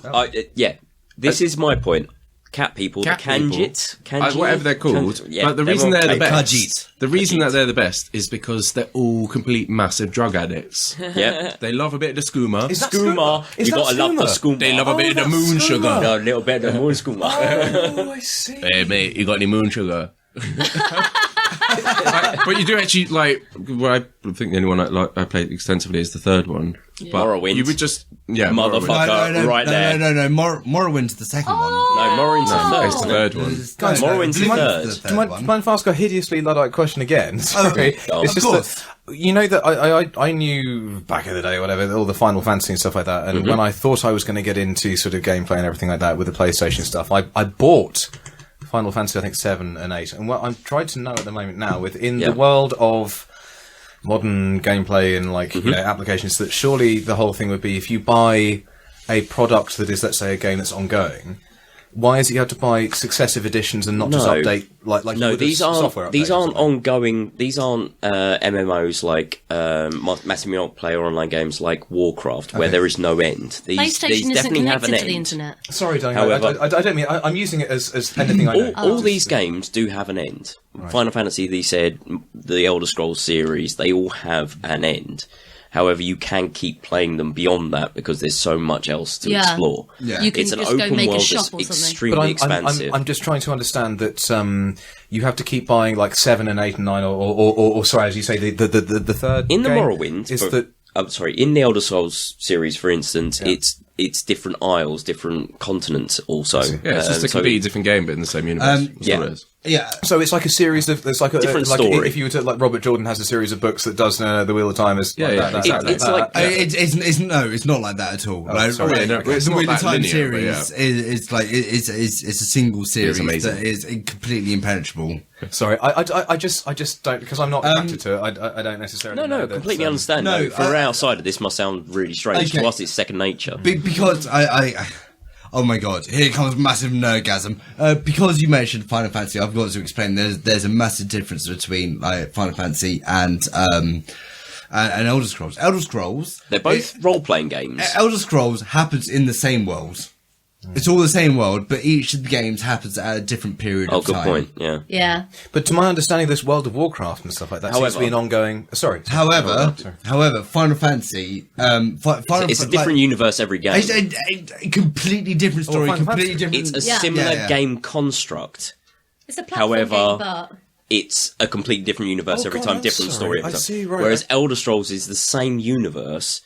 yeah, this is my point. cat people, Cat the Kanjit, whatever they're called. But the reason they're the best, Khajiit. the reason that they're the best is because they're all complete massive drug addicts. Yep. They love a bit of the skooma. Is that Skooma. Is You that gotta love the skooma. They love a bit of the moon sugar. No, a little bit of the moon skooma. Oh, I see. Hey mate, you got any moon sugar? But you do actually like. Well, I think the only one I played extensively is the third one. But Morrowind. you would just Motherfucker. No, right there. No. Morrowind's the second one. No, Morrowind's It's the third one. Guys, Morrowind's the Morrowind's third. Do you mind if I ask a hideously Luddite question again? Sorry. Oh, It's of just course. that, you know that I knew back in the day, whatever, all the Final Fantasy and stuff like that, and when I thought I was going to get into sort of gameplay and everything like that with the PlayStation stuff, I bought Final Fantasy, I think, 7 and 8. And what I'm trying to know at the moment now, within the world of modern gameplay and, like, you know, applications, that surely the whole thing would be if you buy a product that is, let's say, a game that's ongoing, why is it you have to buy successive editions and not just update like No, with a software update these or aren't something? ongoing. These aren't MMOs like massively multiplayer online games like Warcraft, where there is no end. These PlayStation isn't definitely have an connected to the end. internet. Sorry, Danny, However- I don't mean... I'm using it as anything I know. All these games do have an end. Final Fantasy, they said, the Elder Scrolls series, they all have an end. However, you can keep playing them beyond that because there's so much else to explore. Yeah. You can It's an just go open make a world shop that's or something. extremely But expansive. I'm just trying to understand that you have to keep buying like 7 and 8 and 9, or sorry, as you say, the third In the game Morrowind, is that I'm sorry, in the Elder Scrolls series, for instance, it's different isles, different continents also. Yeah, it's just a completely different game, but in the same universe. That's all it is. Yeah. so it's like a series of it's like a Different like story. if you were to like Robert Jordan has a series of books that does the Wheel of Time is like Yeah, that. exactly. It's like It's not like that at all. Like, sorry. No, it's the not Wheel of that Time linear, but series is like it's a single series amazing. that is completely impenetrable. Sorry, I just don't, because I'm not attracted to it. I don't necessarily. No, know that, completely understand. no, No, for outside of this must sound really strange. Okay. To us, it's second nature. Because I oh my god, here comes massive nerdgasm. Because you mentioned Final Fantasy, I've got to explain. There's a massive difference between like Final Fantasy and Elder Scrolls. Elder Scrolls, They're both role-playing games. Elder Scrolls happens in the same world. It's all the same world, but each of the games happens at a different period Oh, of good time. point. Yeah. Yeah. But to my understanding, this World of Warcraft and stuff like that seems to be an ongoing. Sorry. However, Final Fantasy, It's a different universe every game. It's a completely different story, Final completely Fantasy. different. It's a Yeah. similar Yeah. game construct. It's a platform However, game, but It's a completely different universe Oh, every God, time, I'm different sorry. story every I time. see, right. Whereas Elder Scrolls is the same universe,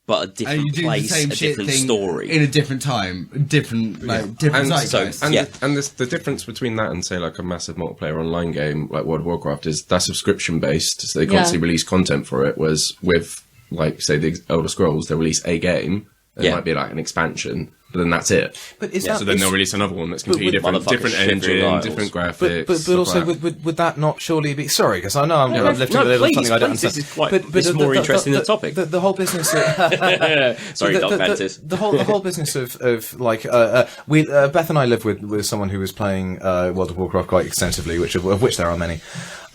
but a And different you do place, the same a shit different thing story. in a different time, different And zeitgeist. Yeah. And the difference between that and say like a massive multiplayer online game like World of Warcraft is that's subscription based, so they constantly release content for it. Whereas with like say the Elder Scrolls, they release a game, and it might be like an expansion, but then that's it. But is So then they'll release another one that's completely with different, different motherfuckers shifting engine, aisles. different graphics. But also, would that not surely be... Sorry, because I know I'm lifting a little please, something I don't please, understand. this is quite- this is more interesting than the topic. The whole business... Sorry, Dark Mantis. The whole business of like... Beth and I live with someone who was playing World of Warcraft quite extensively, of which there are many.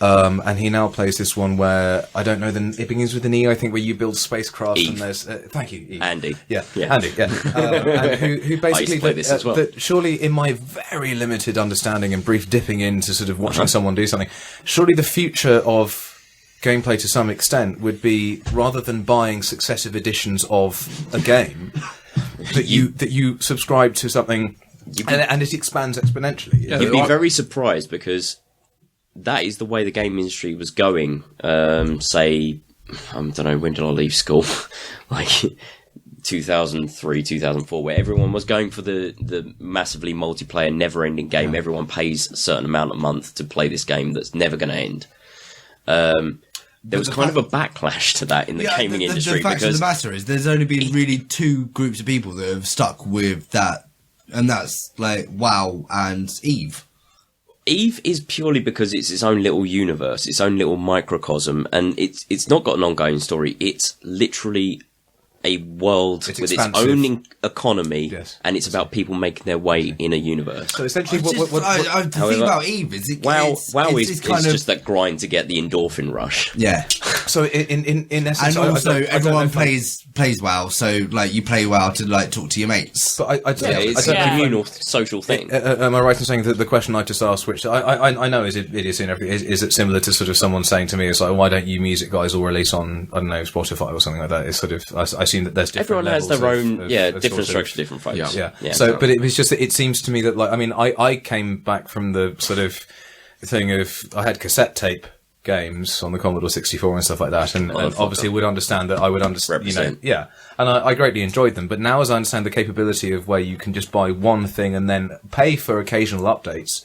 And he now plays this one where, I don't know, it begins with an E, I think, where you build spacecraft Eve. and there's... thank you, Eve. Andy. Yeah, Yeah. Andy, yeah. And who basically... play this as well. that surely, in my very limited understanding and brief dipping into sort of watching someone do something, surely the future of gameplay to some extent would be, rather than buying successive editions of a game, that you subscribe to something and it expands exponentially. Yeah, You'd be very surprised because that is the way the game industry was going. Say, I don't know, when did I leave school? Like 2003, 2004, where everyone was going for the massively multiplayer, never-ending game. Yeah. Everyone pays a certain amount a month to play this game that's never going to end. There was kind of a backlash to that in the gaming industry. The fact of the matter is, there's only been really two groups of people that have stuck with that, and that's like WoW and Eve. Eve is purely because it's its own little universe, its own little microcosm, and it's not got an ongoing story. It's literally a world It's with expansive. its own economy, Yes. and it's about people making their way in a universe. So essentially, The thing however, about Eve is WoW it's is kind of just that grind to get the endorphin rush. yeah. so in essence, And also, I don't know everyone if I- plays WoW, so like you play WoW to like talk to your mates. But I don't, Yeah, I it's don't a know if I- communal social thing. Am I right in saying that the question I just asked, which I know is in every, is it similar to sort of someone saying to me, it's like, why don't you music guys all release on, I don't know, Spotify or something like that? It's sort of, I assume that there's different Everyone has their levels own, of different sort of- structure, different folks. Yeah. So, but it was just that it seems to me that, like, I mean, I came back from the sort of thing of, I had cassette tape games on the Commodore 64 and stuff like that, and obviously would understand that I would understand, you know, Represent. yeah, and I greatly enjoyed them. But now, as I understand the capability of where you can just buy one thing and then pay for occasional updates,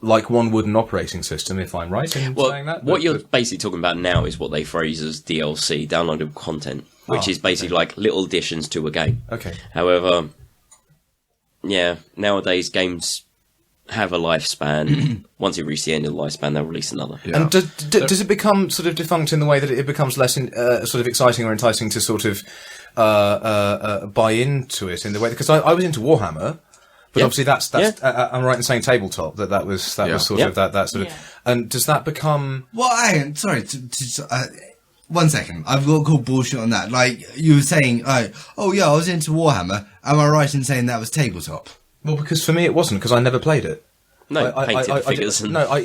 like one would an operating system, if I'm right in saying that. What you're basically talking about now is what they phrase as DLC, downloadable content, which is basically like little additions to a game. Okay. However, yeah, nowadays games have a lifespan. Once you reach the end of the lifespan, they'll release another. And does it become sort of defunct in the way that it becomes less sort of exciting or enticing to sort of buy into it in the way, because I was into Warhammer, but obviously that's I'm right in saying tabletop that was sort of that sort of, and does that become Sorry, one second. I've got to call bullshit on that. Like you were saying, oh yeah, I was into Warhammer. Am I right in saying that was tabletop? well, because for me it wasn't, because I never played it. No, painted figures. I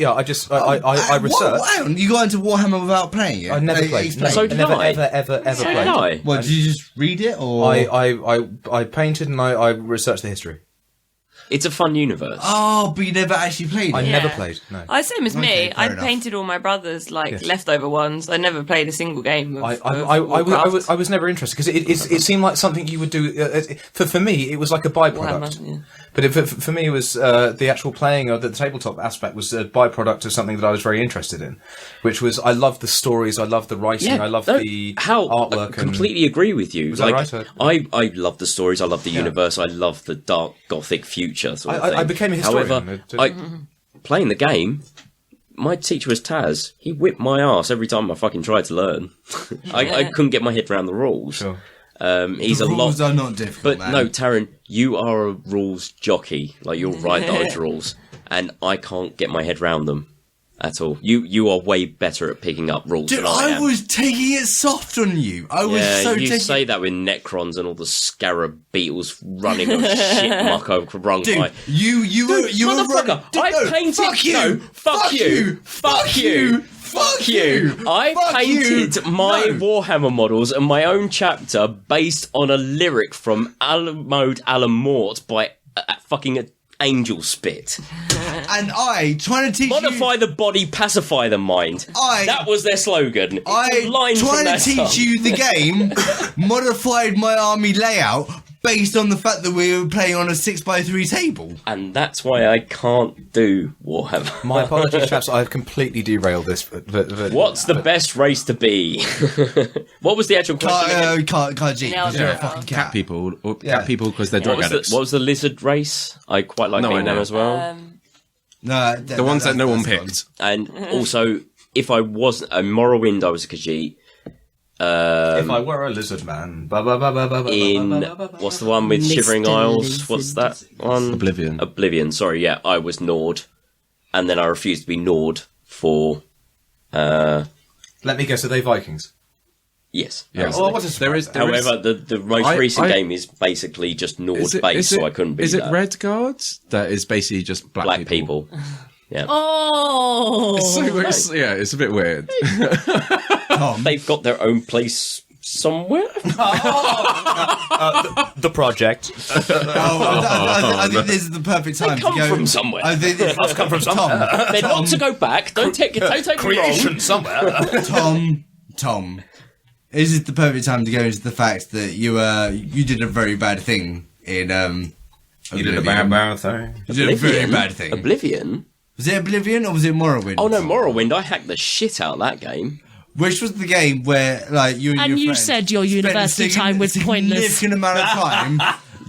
researched. Wow, you got into Warhammer without playing it? I never played. No, So did never, I. ever played. did I. What, did you just read it, or? I painted and I researched the history. It's a fun universe. Oh, but you never actually played it? I Yeah. never played. No. Same as Okay, me. fair I enough. painted all my brothers like Yes. leftover ones. I never played a single game of, I Warcraft. was never interested, because it seemed like something you would do. For me, it was like a byproduct. Warhammer, yeah. But for me, it was the actual playing of the tabletop aspect was a byproduct of something that I was very interested in, which was I loved the stories, I loved the writing, I loved the artwork. I completely agree with you. Was that right? I love the stories. I love the universe. I love the dark gothic future. Sort of thing. I became a historian. However, playing the game, my teacher was Taz. He whipped my ass every time I fucking tried to learn. I couldn't get my head around the rules. Sure. He's The a lot. rules are not difficult, But man. no, Taryn, you are a rules jockey. Like you'll ride those rules, and I can't get my head round them at all. You are way better at picking up rules Dude, than I am. was taking it soft on you. I was Yeah, so you taking say that with Necrons and all the scarab beetles running off shit muck over wrong Dude, by. you were Motherfucker, I painted. Fuck you! No, fuck you! Fuck you! Fuck you! I painted my Warhammer models and my own chapter based on a lyric from Alamode Alamort by fucking Angel Spit. And I trying to teach Modify the body, pacify the mind. That was their slogan. It's a line from trying their to teach song. you the game, modified my army layout based on the fact that we were playing on a 6x3 table. And that's why I can't do Warhammer. My apologies, chaps. I've completely derailed this. But What's the best race to be? What was the actual question? Can't G, because you're a fucking cat. Cat people, or cat people because they're drug What addicts. was the lizard race? I quite like No being idea. them as well. No, The ones that no one that's picked. And also, if I wasn't a Morrowind, I was a Khajiit. if I were a lizard man, In what's the one with Mr. Shivering Isles? Lizard. What's that one? Oblivion. Oblivion. Sorry, yeah, I was Nord, and then I refused to be Nord for. Let me guess, are they Vikings? Yes. Yeah. Oh, what is there is. However, the most recent game is basically just Nord based, so I couldn't be Is it that. Red Guards? That is basically just black people. Yeah. Oh, It's a bit weird. They've got their own place somewhere. The project. I think this is the perfect time come to go. from somewhere. I think this must come from somewhere. They're not to go back. Don't take me wrong. somewhere. Tom. This is the perfect time to go into the fact that you did a very bad thing in You did a bad thing. You did a very bad thing. Oblivion? Was it Oblivion or was it Morrowind? Oh no, Morrowind. I hacked the shit out of that game. Which was the game where, like, you and And your you friends said your spent university a time was pointless. significant amount of time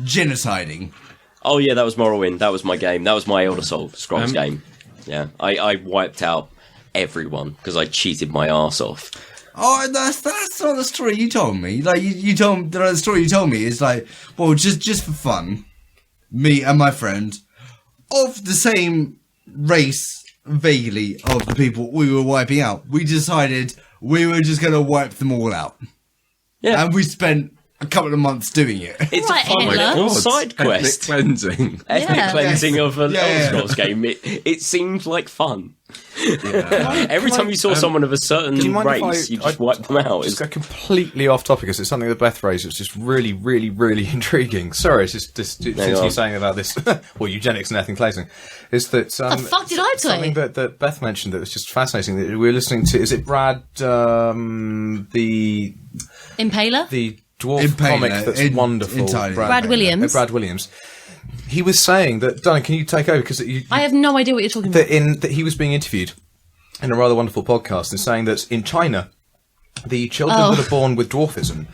genociding. Oh yeah, that was Morrowind. That was my game. That was my Elder Scrolls game. Yeah, I wiped out everyone because I cheated my arse off. Oh, that's not the story you told me. Like you told the story you told me is like, well, just for fun, me and my friend of the same race, vaguely, of the people we were wiping out. We decided we were just going to wipe them all out. Yeah. And we spent a couple of months doing it. It's Right, a fun Hitler. little side quest. Ethnic cleansing. Ethnic Yeah. cleansing of an Yeah, Elder yeah. Scrolls game. It seemed like fun. Yeah. Every time you saw someone of a certain do you mind if race, I- you just I- wipe them out. Just go completely off topic because it's something that Beth raised. It's just really, really, really intriguing. Sorry, it's just since on. you're saying about this, well, eugenics and ethnic cleansing, is that The fuck did I something play? that Beth mentioned that was just fascinating. That we were listening to. Is it Brad the Impaler? dwarf Impaler, comic that's wonderful? entirely. Brad Williams. Brad Williams. He was saying that. Donna, can you take over because I have no idea what you're talking about. that he was being interviewed in a rather wonderful podcast and saying that in China, the children that are born with dwarfism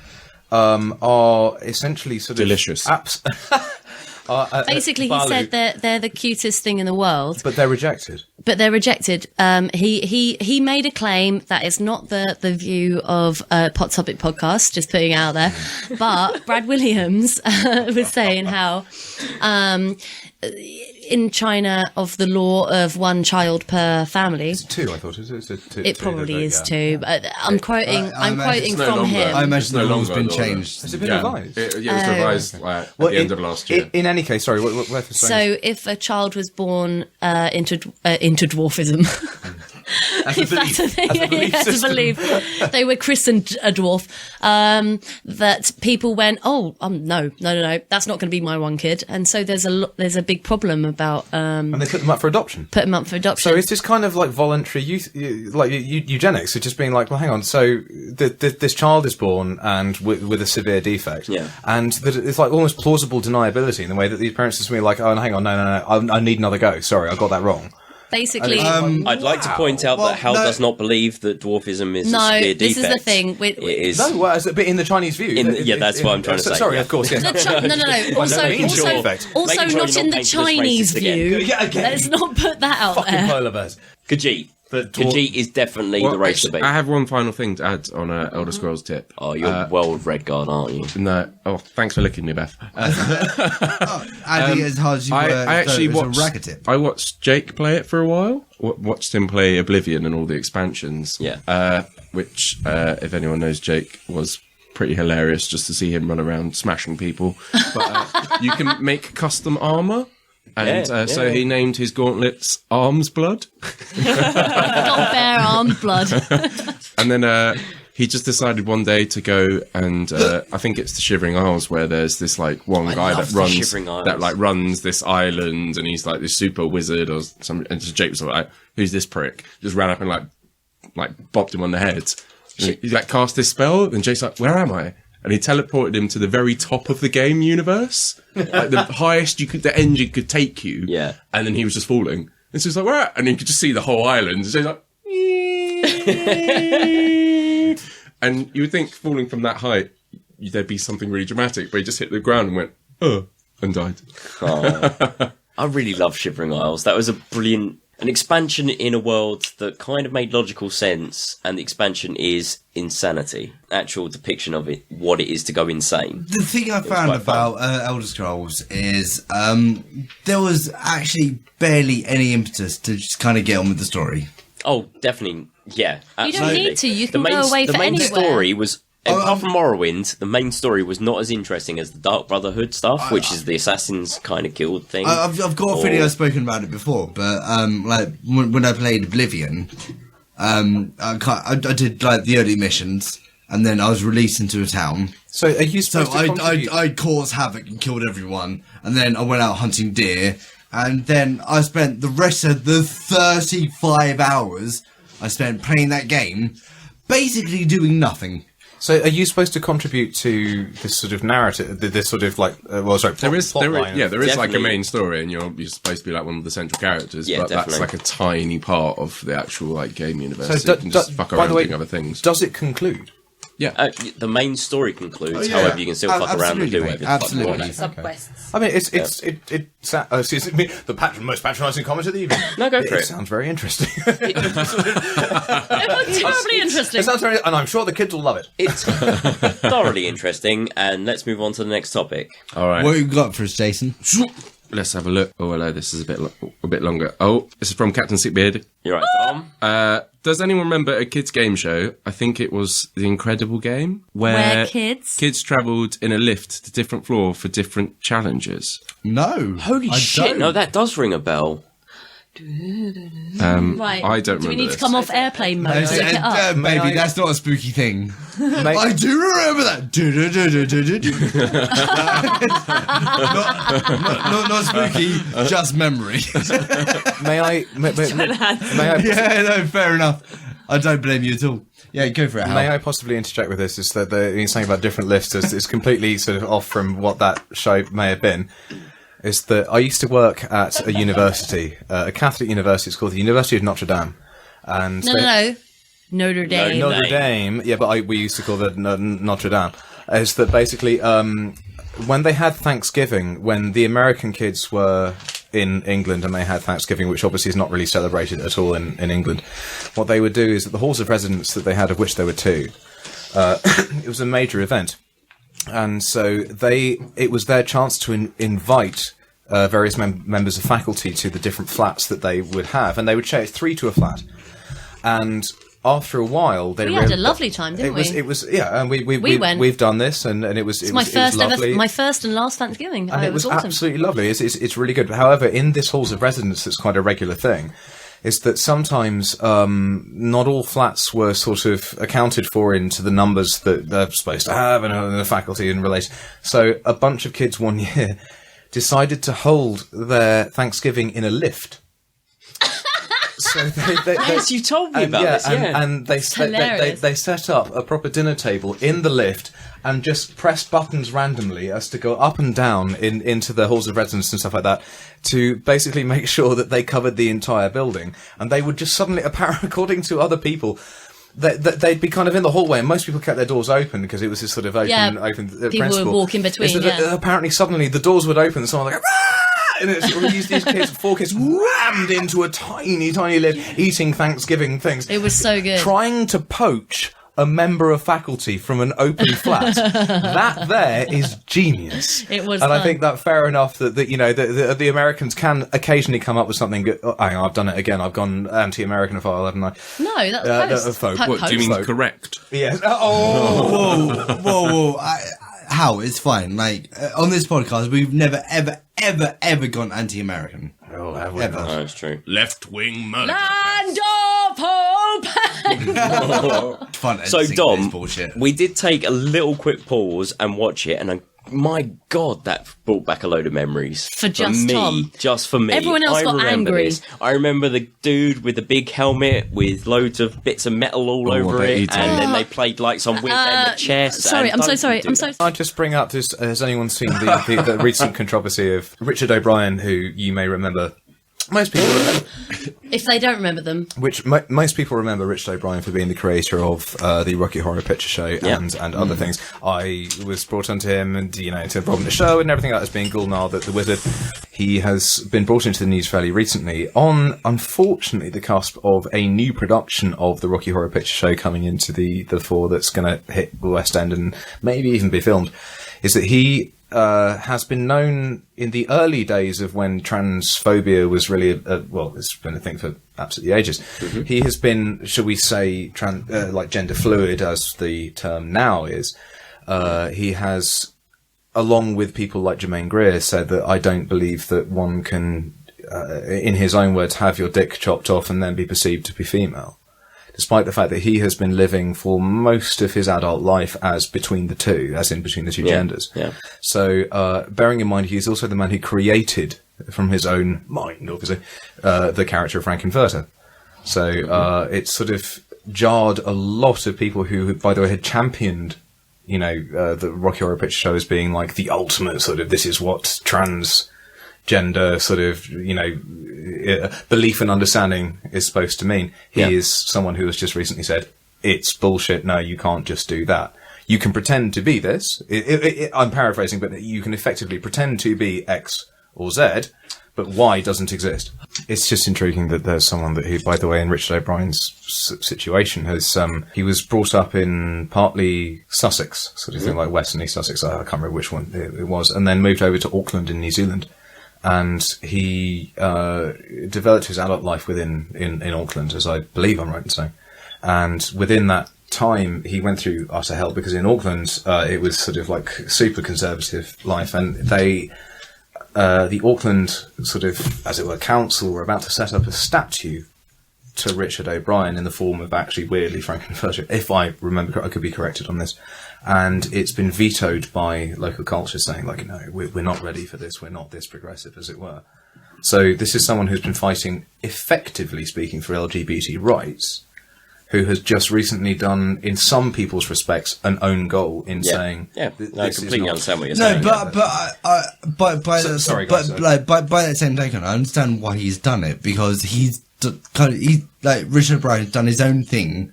are essentially sort of Delicious. Basically, he Balu, said they're the cutest thing in the world, but they're rejected. but they're rejected. He made a claim that is not the view of Pot Topic Podcast, just putting it out there. But Brad Williams was saying how in China of the law of one child per family. It's two, I thought. It probably is two. But I'm quoting. I I'm imagine quoting it's no from longer. him. I It's imagine no the rule's longer been the changed. Has it been revised? It was revised at the end of last year. In any case, sorry, what was saying? So if a child was born into dwarfism, if that's a thing, As a belief as a system. belief, they were christened a dwarf. That people went, no, that's not going to be my one kid, and so there's a big problem about And they put them up for adoption. put them up for adoption. So it's this kind of like voluntary eugenics. It's just being like, well, hang on. So this child is born and with a severe defect, Yeah. and that it's like almost plausible deniability in the way that these parents just be like, oh, hang on, no, I need another go. Sorry, I got that wrong. Basically, I'd like to point out Well, that Hal no. does not believe that dwarfism is a no, severe defect. this is the thing. It is. No, well, but in the Chinese view, that's what I'm trying to say, Sorry, yeah. of course, yes. No. Also, don't mean also, defect. also Make sure not you're in not the painted as Chinese racist again. view. Yeah, again. Let's not put that out Fucking there. polar bears. Khajiit. Khajiit is definitely the race to beat. I have one final thing to add on a Elder Scrolls tip. Oh, you're well with Redguard, aren't you? No. Oh, thanks for licking me, Beth. I think as hard as you were, I actually it was watched. a racket tip. I watched Jake play it for a while. Watched him play Oblivion and all the expansions. Yeah. Which, if anyone knows Jake, was pretty hilarious just to see him run around smashing people. But you can make custom armor. And so he named his gauntlets Arms Blood. Got bare arm blood. And then he just decided one day to go and I think it's the Shivering Isles where there's this like one guy love that the runs Shivering Isles. runs this island and he's like this super wizard or something. And so Jake was like, "Who's this prick?" Just ran up and like bopped him on the head. And he like cast this spell, and Jake's like, "Where am I?" And he teleported him to the very top of the game universe, like the highest the engine could take you. Yeah. And then he was just falling. And so he's like, "Where?" And you could just see the whole island. And so he's like, and you would think falling from that height, there'd be something really dramatic, but he just hit the ground and went, and died. I really love Shivering Isles. That was an expansion in a world that kind of made logical sense, and the expansion is insanity. Actual depiction of it, what it is to go insane. The thing I found quite fun. about Elder Scrolls is there was actually barely any impetus to just kind of get on with the story. Oh, definitely, yeah. You don't Absolutely. need to. You can the main, go away the for main anywhere. story was, apart from Morrowind, the main story was not as interesting as the Dark Brotherhood stuff, which is the Assassins kind of guild thing. I've got a feeling I've spoken about it before, but like when I played Oblivion, I did like the early missions, and then I was released into a town. So are you So supposed to contribute? I caused havoc and killed everyone, and then I went out hunting deer, and then I spent the rest of the 35 hours I spent playing that game, basically doing nothing. So are you supposed to contribute to this sort of narrative, this sort of like, There is like a Definitely. main story, and you're supposed to be like one of the central characters, Yeah, but definitely. that's like a tiny part of the actual like game universe. So So you can just fuck by around the way, doing other things. does it conclude? Yeah. The main story concludes. Oh, yeah. However, you can still fuck around and do Absolutely, whatever mate. the fuck you want. Absolutely. Sub-quests. I mean, excuse me, the most patronising comment of the evening. No, go for it. It sounds very interesting. It was terribly interesting. It sounds very, and I'm sure the kids will love it. It's thoroughly interesting, and let's move on to the next topic. All right. What you got for us, Jason? Let's have a look. Oh, hello. This is a bit longer. Oh, this is from Captain Sickbeard. You're right, Tom. Does anyone remember a kids' game show? I think it was The Incredible Game, Where kids travelled in a lift to different floor for different challenges. No. Holy I shit! don't. No, that does ring a bell. Right. I don't Do we remember need to this. come off airplane mode? to pick it up? Baby, that's not a spooky thing. I do remember that. Not spooky, just memory. May I? Yeah, no, fair enough. I don't blame you at all. Yeah, go for it, Hal. May I possibly interject with this? Is that you're saying about different lists is completely sort of off from what that show may have been. Is that I used to work at a university, a Catholic university. It's called the University of Notre Dame. And No. Notre Dame. Notre Dame. Yeah, but we used to call it Notre Dame. Is that basically when they had Thanksgiving, when the American kids were in England and they had Thanksgiving, which obviously is not really celebrated at all in England, what they would do is that the halls of residence that they had, of which there were two, it was a major event. And so it was their chance to invite various members of faculty to the different flats that they would have, and they would share 3 to a flat. And after a while, We had a lovely time, didn't we? It was yeah, and we went. We've done this, and it was my first lovely. my first and last Thanksgiving. And Oh, it was awesome. absolutely lovely. It's really good. However, in this halls of residence, that's quite a regular thing. Is that sometimes not all flats were sort of accounted for into the numbers that they're supposed to have and the faculty and relation. So a bunch of kids one year decided to hold their Thanksgiving in a lift. So Yes, you told me about this. Yeah, and they set up a proper dinner table in the lift and just pressed buttons randomly as to go up and down into the halls of residence and stuff like that to basically make sure that they covered the entire building. And they would just suddenly, apparently, according to other people, they'd be kind of in the hallway, and most people kept their doors open because it was this sort of open people principle. would walk in between. Apparently, suddenly the doors would open, and someone like. And it's these kids, 4 kids, rammed into a tiny, tiny lift, eating Thanksgiving things. It was so good. Trying to poach a member of faculty from an open flat. That there is genius. It was and fun. I think that fair enough that you know, the Americans can occasionally come up with something good. Oh, hang on, I've done it again. I've gone anti-American-ophile, haven't I? No, that's post. folk. What, do you mean Folk. correct? Yes. Whoa. Hal, it's fine. Like, on this podcast, we've never, ever gone anti-American. Oh, have we? Ever. no, it's true. Left-wing murder. Land of hope. Fun So, editing Dom, this bullshit. we did take a little quick pause and watch it, and my God, that brought back a load of memories. For just me, Tom. Just for me. Everyone else I got remember angry. this. I remember the dude with the big helmet with loads of bits of metal all I over bet he it, did. and then they played like some weird game of chess. Sorry, and I'm so don't sorry. do I'm so that. sorry. I'd just bring up this. Has anyone seen the recent controversy of Richard O'Brien, who you may remember? Most people remember. If they don't remember them, Most people remember Richard O'Brien for being the creator of the Rocky Horror Picture Show and other things. I was brought onto him and, you know, to Robin the Show and everything like that as being Gulnar the Wizard. He has been brought into the news fairly recently on, unfortunately, the cusp of a new production of the Rocky Horror Picture Show coming into the fore that's going to hit the West End and maybe even be filmed. Is that he has been known in the early days of when transphobia was really it's been a thing for absolutely ages. Mm-hmm. He has been, shall we say, like gender fluid, as the term now is. He has, along with people like Jermaine Greer, said that I don't believe that one can, in his own words, have your dick chopped off and then be perceived to be female. Despite the fact that he has been living for most of his adult life as between the two, as in between the two genders. Yeah. So, bearing in mind, he's also the man who created, from his own mind, obviously, the character of Frankenfurter. So, it sort of jarred a lot of people who, by the way, had championed, you know, the Rocky Horror Picture Show as being like the ultimate sort of, this is what transgender sort of, you know, belief and understanding is supposed to mean. He is someone who has just recently said, it's bullshit. No, you can't just do that. You can pretend to be this. I'm paraphrasing, but you can effectively pretend to be X or Z, but Y doesn't exist. It's just intriguing that there's someone who, by the way, in Richard O'Brien's situation, he was brought up in partly Sussex, sort of thing, like West and East Sussex. I can't remember which one it was, and then moved over to Auckland in New Zealand. And he developed his adult life in Auckland, as I believe I'm right in saying. And within that time, he went through utter hell, because in Auckland, it was sort of like super conservative life, and the Auckland sort of, as it were, council were about to set up a statue to Richard O'Brien in the form of actually weirdly Frankenfurter, if I remember, I could be corrected on this. And it's been vetoed by local culture, saying, like, no, we're not ready for this, we're not this progressive, as it were. So this is someone who's been fighting, effectively speaking, for LGBT rights, who has just recently done, in some people's respects, an own goal in saying... Yeah, I completely understand what you're No, saying. but by that same token, I understand why he's done it, because Richard O'Brien's done his own thing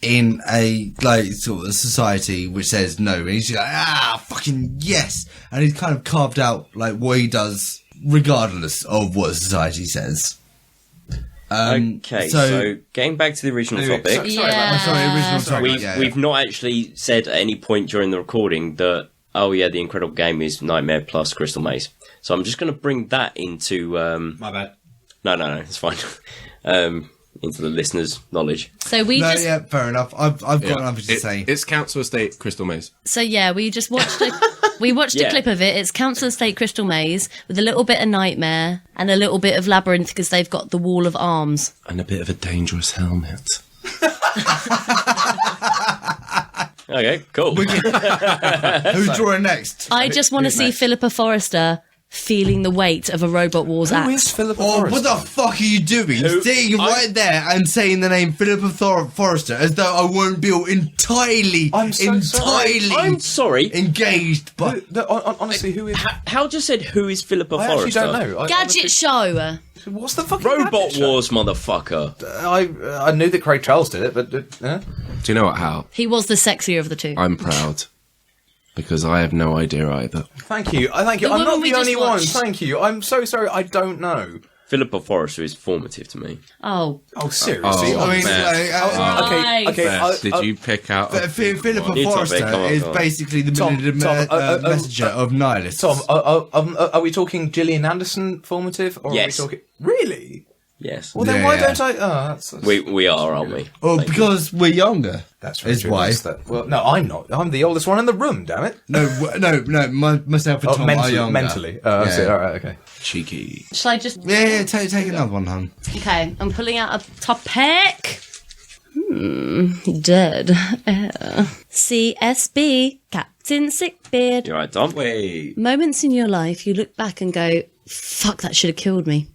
in a sort of society which says no, and he's like, fucking yes, and he's kind of carved out what he does regardless of what society says. Okay, so getting back to the original topic, original topic. We've not actually said at any point during the recording that, the Incredible Game is Nightmare plus Crystal Maze. So I'm just going to bring that into... My bad. No, it's fine. Into the listeners' knowledge. So fair enough. I've got nothing to say. It's Council Estate Crystal Maze. So we just watched a clip of it. It's Council Estate Crystal Maze with a little bit of Nightmare and a little bit of Labyrinth, because they've got the Wall of Arms. And a bit of a dangerous helmet. Okay, cool. Who's drawing next? I just want to see Philippa Forrester feeling the weight of a Robot Wars axe. Who is Philippa Forrester? What the fuck are you doing? Sitting right there and saying the name Philippa Forrester as though I won't be entirely sorry. engaged. But honestly, who is... How just said who is Philippa I Forrester? actually don't know. Gadget show. What's the fucking Robot gadget show? Wars, motherfucker. I knew that Craig Charles did it, but... Do you know what, Hal? He was the sexier of the two. I'm proud. Because I have no idea either. Thank you. I'm woman not we the just only one. watched. Thank you. I'm so sorry. I don't know. Philippa Forrester is formative to me. Oh, seriously? Oh, I mean, Right. okay. Did you pick out... Philippa New topic, Forrester come on, is come on. basically the messenger of nihilists. Tom, are we talking Gillian Anderson formative? Or Yes. Are we talking... Really? Yes. Well, then Yeah, why yeah. don't I... Oh, that's We are, aren't we? Well, because we're younger. That's very is true. why. Well, no, I'm not. I'm the oldest one in the room, damn it. No, myself and Tom are younger. mentally. I see. All right, okay. Cheeky. shall I just... Yeah, take another one, hon. Okay, I'm pulling out a topic. Dead air. CSB, Captain Sickbeard. You're right, Tom. Wait. Moments in your life you look back and go, fuck, that should have killed me.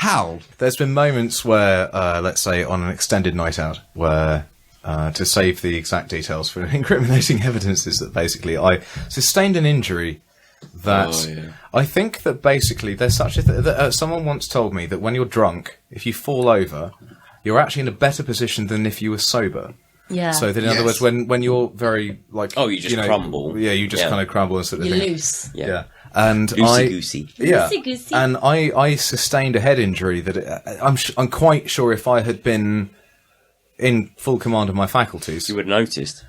How? There's been moments where, let's say, on an extended night out, where, to save the exact details for incriminating evidence, is that basically I sustained an injury that I think that basically there's such a that someone once told me that when you're drunk, if you fall over, you're actually in a better position than if you were sober. Yeah. So that in other words, when you're very you just crumble. Yeah, you just kind of crumble and sort of You're thing. loose. Yeah. And Loosey-goosey. Yeah, Loosey-goosey. and I sustained a head injury that I'm quite sure if I had been in full command of my faculties, You would have noticed.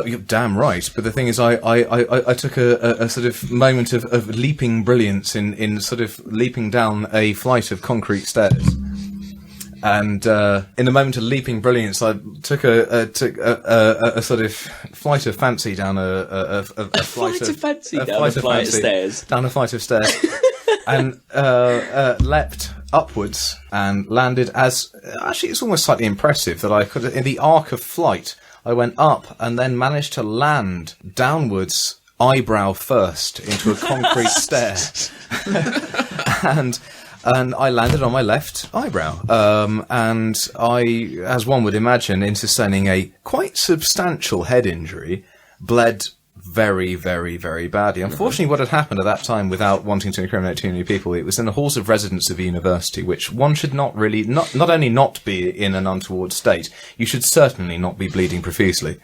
you're damn right. But the thing is, I took a sort of moment of leaping brilliance in sort of leaping down a flight of concrete stairs. And in a moment of leaping brilliance, I took a sort of flight of fancy down a flight of fancy down a flight of stairs, down a flight of stairs, and leapt upwards and landed as actually it's almost slightly impressive that I could in the arc of flight I went up and then managed to land downwards eyebrow first into a concrete stair, and I landed on my left eyebrow. And I, as one would imagine, in sustaining a quite substantial head injury, bled very, very, very badly. Unfortunately, what had happened at that time, without wanting to incriminate too many people, it was in the halls of residence of a university, which one should not really, not only not be in an untoward state, you should certainly not be bleeding profusely.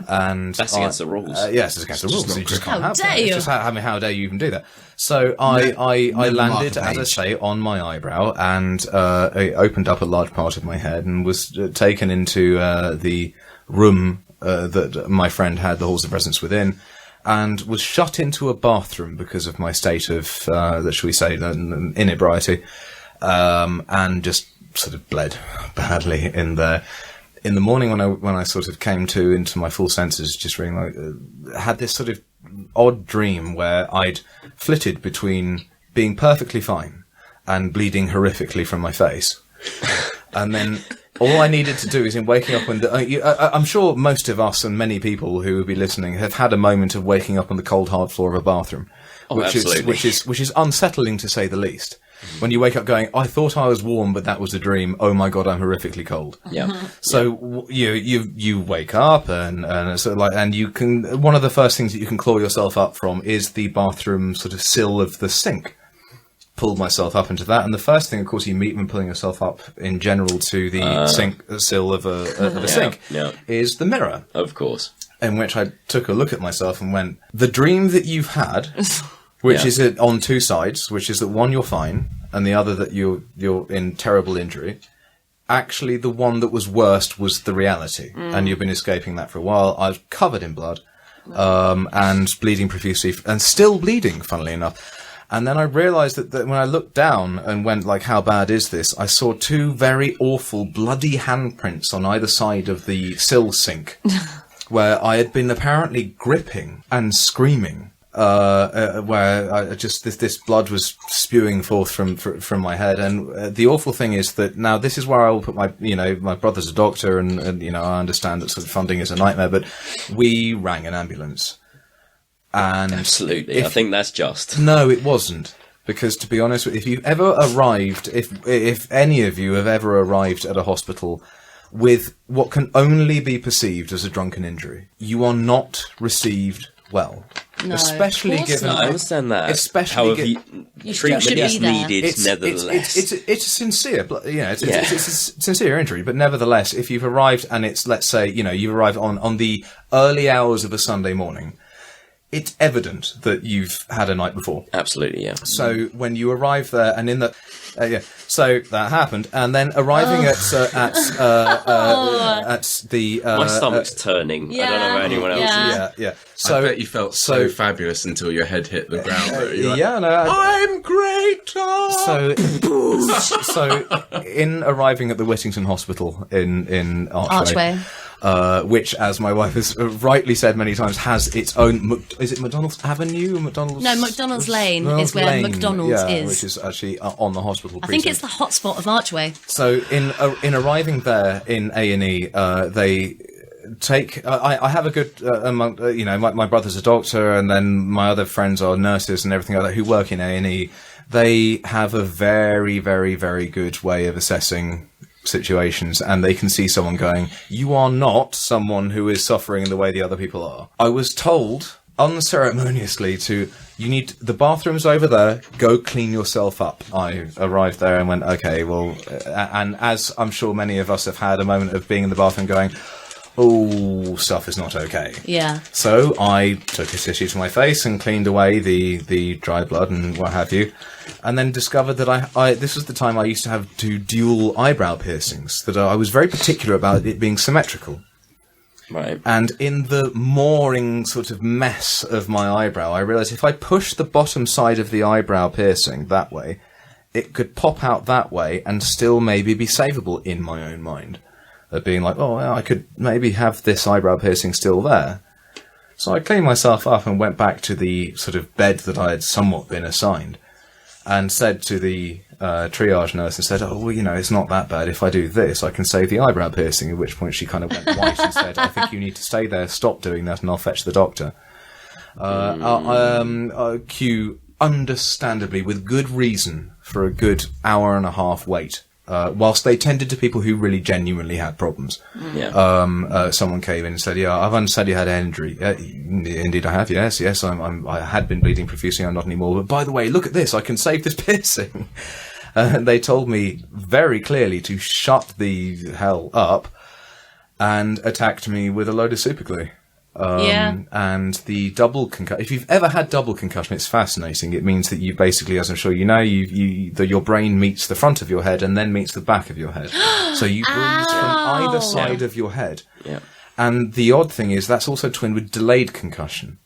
And That's against the rules. Yes, it's against the rules. So you just can't How have dare that. you? It's just, how dare you even do that? So I landed, mark of as I age. say, on my eyebrow, and it opened up a large part of my head, and was taken into the room that my friend had the halls of residence within, and was shut into a bathroom because of my state of, shall we say, inebriety, and just sort of bled badly in there. In the morning, when I sort of came into my full senses, just had this sort of odd dream where I'd flitted between being perfectly fine and bleeding horrifically from my face, and then all I needed to do is, in waking up, I'm sure most of us and many people who will be listening have had a moment of waking up on the cold hard floor of a bathroom, which is unsettling to say the least. When you wake up going, I thought I was warm, but that was a dream. Oh my God, I'm horrifically cold. Yeah. So you wake up and sort of like, and you can, one of the first things that you can claw yourself up from is the bathroom sort of sill of the sink. Pulled myself up into that, and the first thing, of course, you meet when pulling yourself up in general to the sill of a sink is the mirror. Of course. In which I took a look at myself and went, the dream that you've had, which is on two sides, which is that one, you're fine, and the other that you're in terrible injury. Actually, the one that was worst was the reality, and you've been escaping that for a while. I was covered in blood, and bleeding profusely, and still bleeding, funnily enough. And then I realised that when I looked down and went, like, how bad is this? I saw two very awful, bloody handprints on either side of the sill sink, where I had been apparently gripping and screaming. Where I just this blood was spewing forth from my head, and the awful thing is that now this is where I will put my brother's a doctor, and I understand that sort of funding is a nightmare, but we rang an ambulance, and Absolutely, I think that's just. No, it wasn't, because to be honest, if you've ever arrived, if any of you have ever arrived at a hospital with what can only be perceived as a drunken injury, you are not received well. No, especially given, I understand that. Especially However, You treatment should is be there. needed, nevertheless. it's sincere, it's a sincere injury, but nevertheless, if you've arrived and it's, let's say, you've arrived on the early hours of a Sunday morning, it's evident that you've had a night before. Absolutely, yeah. So when you arrive there, and in the so that happened, and then arriving at the My stomach's turning. I don't know about anyone else. Yeah. So I bet you felt so fabulous until your head hit the ground. Though. You're like, yeah, no, I'm great. So in arriving at the Whittington Hospital in Archway. Which, as my wife has rightly said many times, has its own. Is it McDonald's Avenue or McDonald's? No, McDonald's Lane is where Lane, McDonald's is. Which is actually on the hospital. I think it's the hotspot of Archway. So in arriving there in A&E, they take. I have a good among. My brother's a doctor, and then my other friends are nurses and everything like that who work in A&E. They have a very, very, very good way of assessing situations, and they can see someone going, you are not someone who is suffering in the way the other people are. I was told unceremoniously you need the bathrooms over there, go clean yourself up. I arrived there and went, okay, well, and as I'm sure many of us have had a moment of being in the bathroom going, oh, stuff is not okay. Yeah. So I took a tissue to my face and cleaned away the dry blood and what have you, and then discovered that this was the time I used to have two dual eyebrow piercings, that I was very particular about it being symmetrical. Right. And in the mooring sort of mess of my eyebrow, I realised if I pushed the bottom side of the eyebrow piercing that way, it could pop out that way and still maybe be savable in my own mind. Of being like, oh, well, I could maybe have this eyebrow piercing still there. So I cleaned myself up and went back to the sort of bed that I had somewhat been assigned, and said to the triage nurse and said, oh, well, it's not that bad. If I do this, I can save the eyebrow piercing. At which point she kind of went white and said, I think you need to stay there, stop doing that, and I'll fetch the doctor. Q, understandably, with good reason, for a good hour and a half wait whilst they tended to people who really genuinely had problems. Yeah. Someone came in and said, "Yeah, I've understood you had an injury." Indeed, I have. Yes. I had been bleeding profusely. I'm not anymore. But by the way, look at this. I can save this piercing. They told me very clearly to shut the hell up, and attacked me with a load of superglue. And the double concussion. If you've ever had double concussion, it's fascinating. It means that you basically, as I'm sure you know, your brain meets the front of your head and then meets the back of your head. So you bruise from either side of your head. Yeah. And the odd thing is that's also twinned with delayed concussion,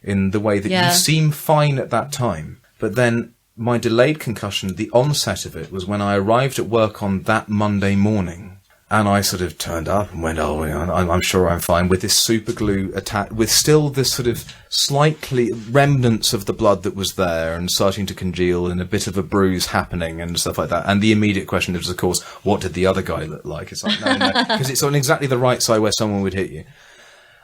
in the way that you seem fine at that time, but then my delayed concussion, the onset of it was when I arrived at work on that Monday morning. And I sort of turned up and went, I'm sure I'm fine, with this super glue attack, with still this sort of slightly remnants of the blood that was there and starting to congeal and a bit of a bruise happening and stuff like that. And the immediate question is, of course, what did the other guy look like? It's like, no, because it's on exactly the right side where someone would hit you.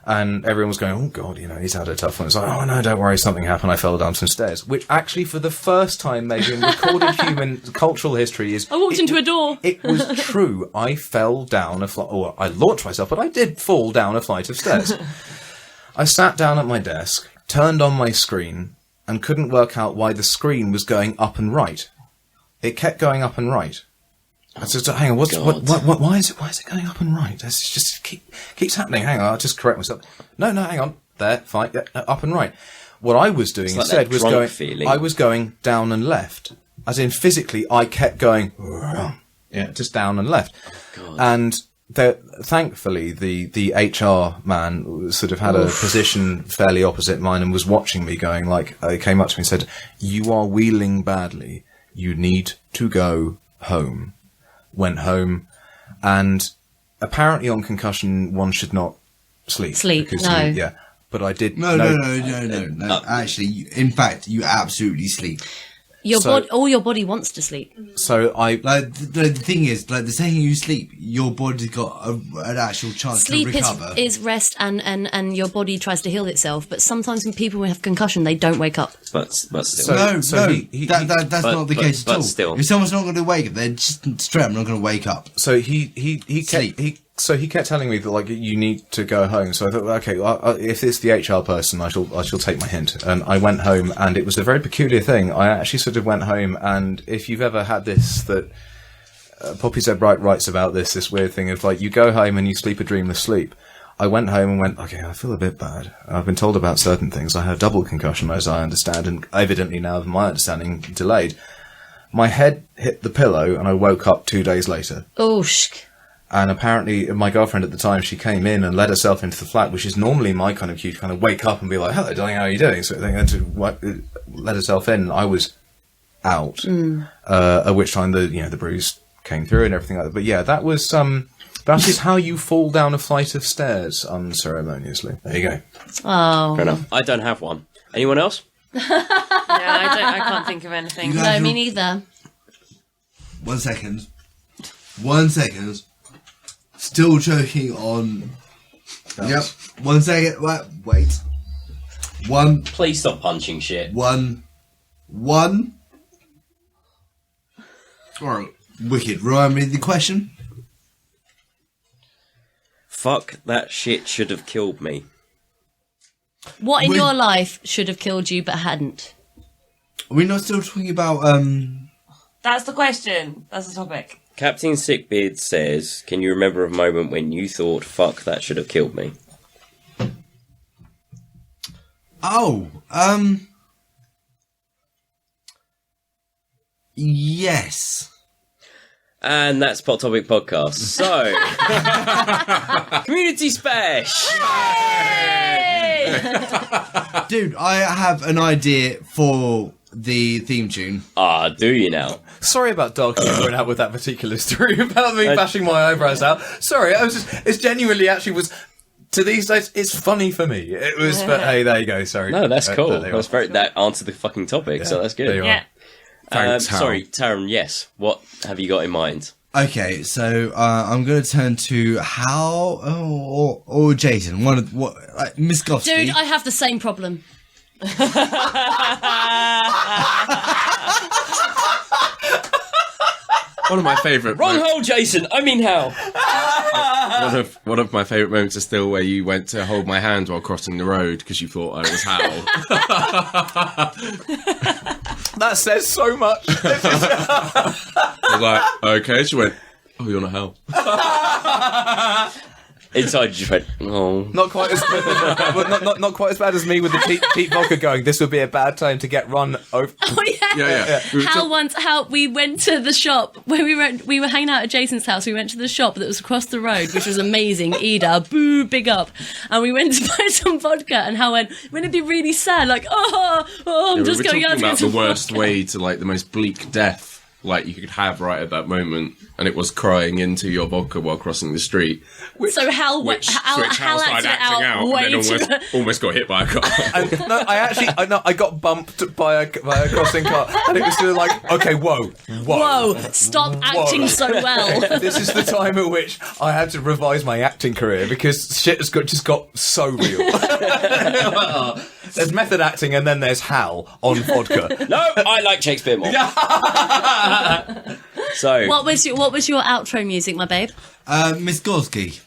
And everyone was going, oh, God, he's had a tough one. It's like, oh, no, don't worry, something happened. I fell down some stairs. Which actually, for the first time, maybe in recorded human cultural history is... I walked into a door. It was true. I fell down a flight... Or I launched myself, but I did fall down a flight of stairs. I sat down at my desk, turned on my screen, and couldn't work out why the screen was going up and right. It kept going up and right. I said, hang on, why is it going up and right? It just keeps happening. Hang on, I'll just correct myself. No, hang on. There, fine, up and right. What I was doing instead was going down and left. As in, physically, I kept going, just down and left. Oh, and thankfully, the HR man sort of had a position fairly opposite mine and was watching me going, he came up to me and said, "You are wheeling badly. You need to go home." Went home, and apparently on concussion one should not sleep. But I did. No. Actually, in fact, you absolutely sleep. All your body wants to sleep. So the thing is, the second you sleep, your body's got an actual chance to recover. Sleep is rest, and your body tries to heal itself. But sometimes when people have concussion, they don't wake up. But still, that's not the case at all. Still, if someone's not going to wake up, they're just straight up not going to wake up. So he kept telling me that you need to go home. So I thought, okay, if it's the HR person, I shall take my hint. And I went home, and it was a very peculiar thing. I actually sort of went home, and if you've ever had this, that Poppy Z. Bright writes about this weird thing of you go home and you sleep a dreamless sleep. I went home and went, okay, I feel a bit bad. I've been told about certain things. I had a double concussion, as I understand, and evidently now, my understanding, delayed. My head hit the pillow, and I woke up 2 days later. Oh, And apparently, my girlfriend at the time, she came in and let herself into the flat, which is normally my kind of cue to kind of wake up and be like, "Hello, darling, how are you doing?" So they had to let herself in. I was out, at which time the bruise came through and everything like that. But yeah, that is how you fall down a flight of stairs unceremoniously. There you go. Oh, fair enough. I don't have one. Anyone else? I can't think of anything. No, me neither. 1 second. Still choking on. Yep. 1 second. Wait. One. Please stop punching shit. One. Alright. Wicked. Remind me of the question. Fuck, that shit should have killed me. What in your life should have killed you but hadn't? Are we not still talking about That's the question. That's the topic. Captain Sickbeard says, "Can you remember a moment when you thought, fuck, that should have killed me?" Yes. And that's Pot Topic Podcast. So, community special. Dude, I have an idea for the theme tune. Do you now? Sorry about Dovahkiin going out with that particular story about me bashing my eyebrows out. Sorry, it's genuinely actually was. To these days, it's funny for me. It was, but hey, there you go. Sorry. No, that's cool. That answered the fucking topic, so that's good. Yeah. Thanks, sorry, Taron. Yes. What have you got in mind? Okay, so I'm going to turn to Hal or Jason. Miss Goffsky. Dude, I have the same problem. One of my favourite. Wrong hole, Jason. I mean Hal. One of my favourite moments is still where you went to hold my hand while crossing the road because you thought I was Hal. That says so much. I was like, okay. She went, oh, you're not Hal. Inside, you just went, oh. Not quite as not quite as bad as me with the teat vodka going. This would be a bad time to get run over. Oh yeah. Yeah. How we went to the shop when we were hanging out at Jason's house. We went to the shop that was across the road, which was amazing. Ida, boo, big up. And we went to buy some vodka, and Hal went, wouldn't it be really sad? Like, I'm just going out to get about some the worst vodka. way to like the most bleak death like you could have right at that moment, and it was crying into your vodka while crossing the street. So Hal Hal acted started acting out way and then too almost got hit by a car. No, I got bumped by a crossing car, and it was sort of like, okay, whoa, stop acting so well. This is the time at which I had to revise my acting career because shit has just got so real. There's method acting, and then there's Hal on vodka. No, I like Shakespeare more. So, What was your outro music, my babe? Miss Gorski.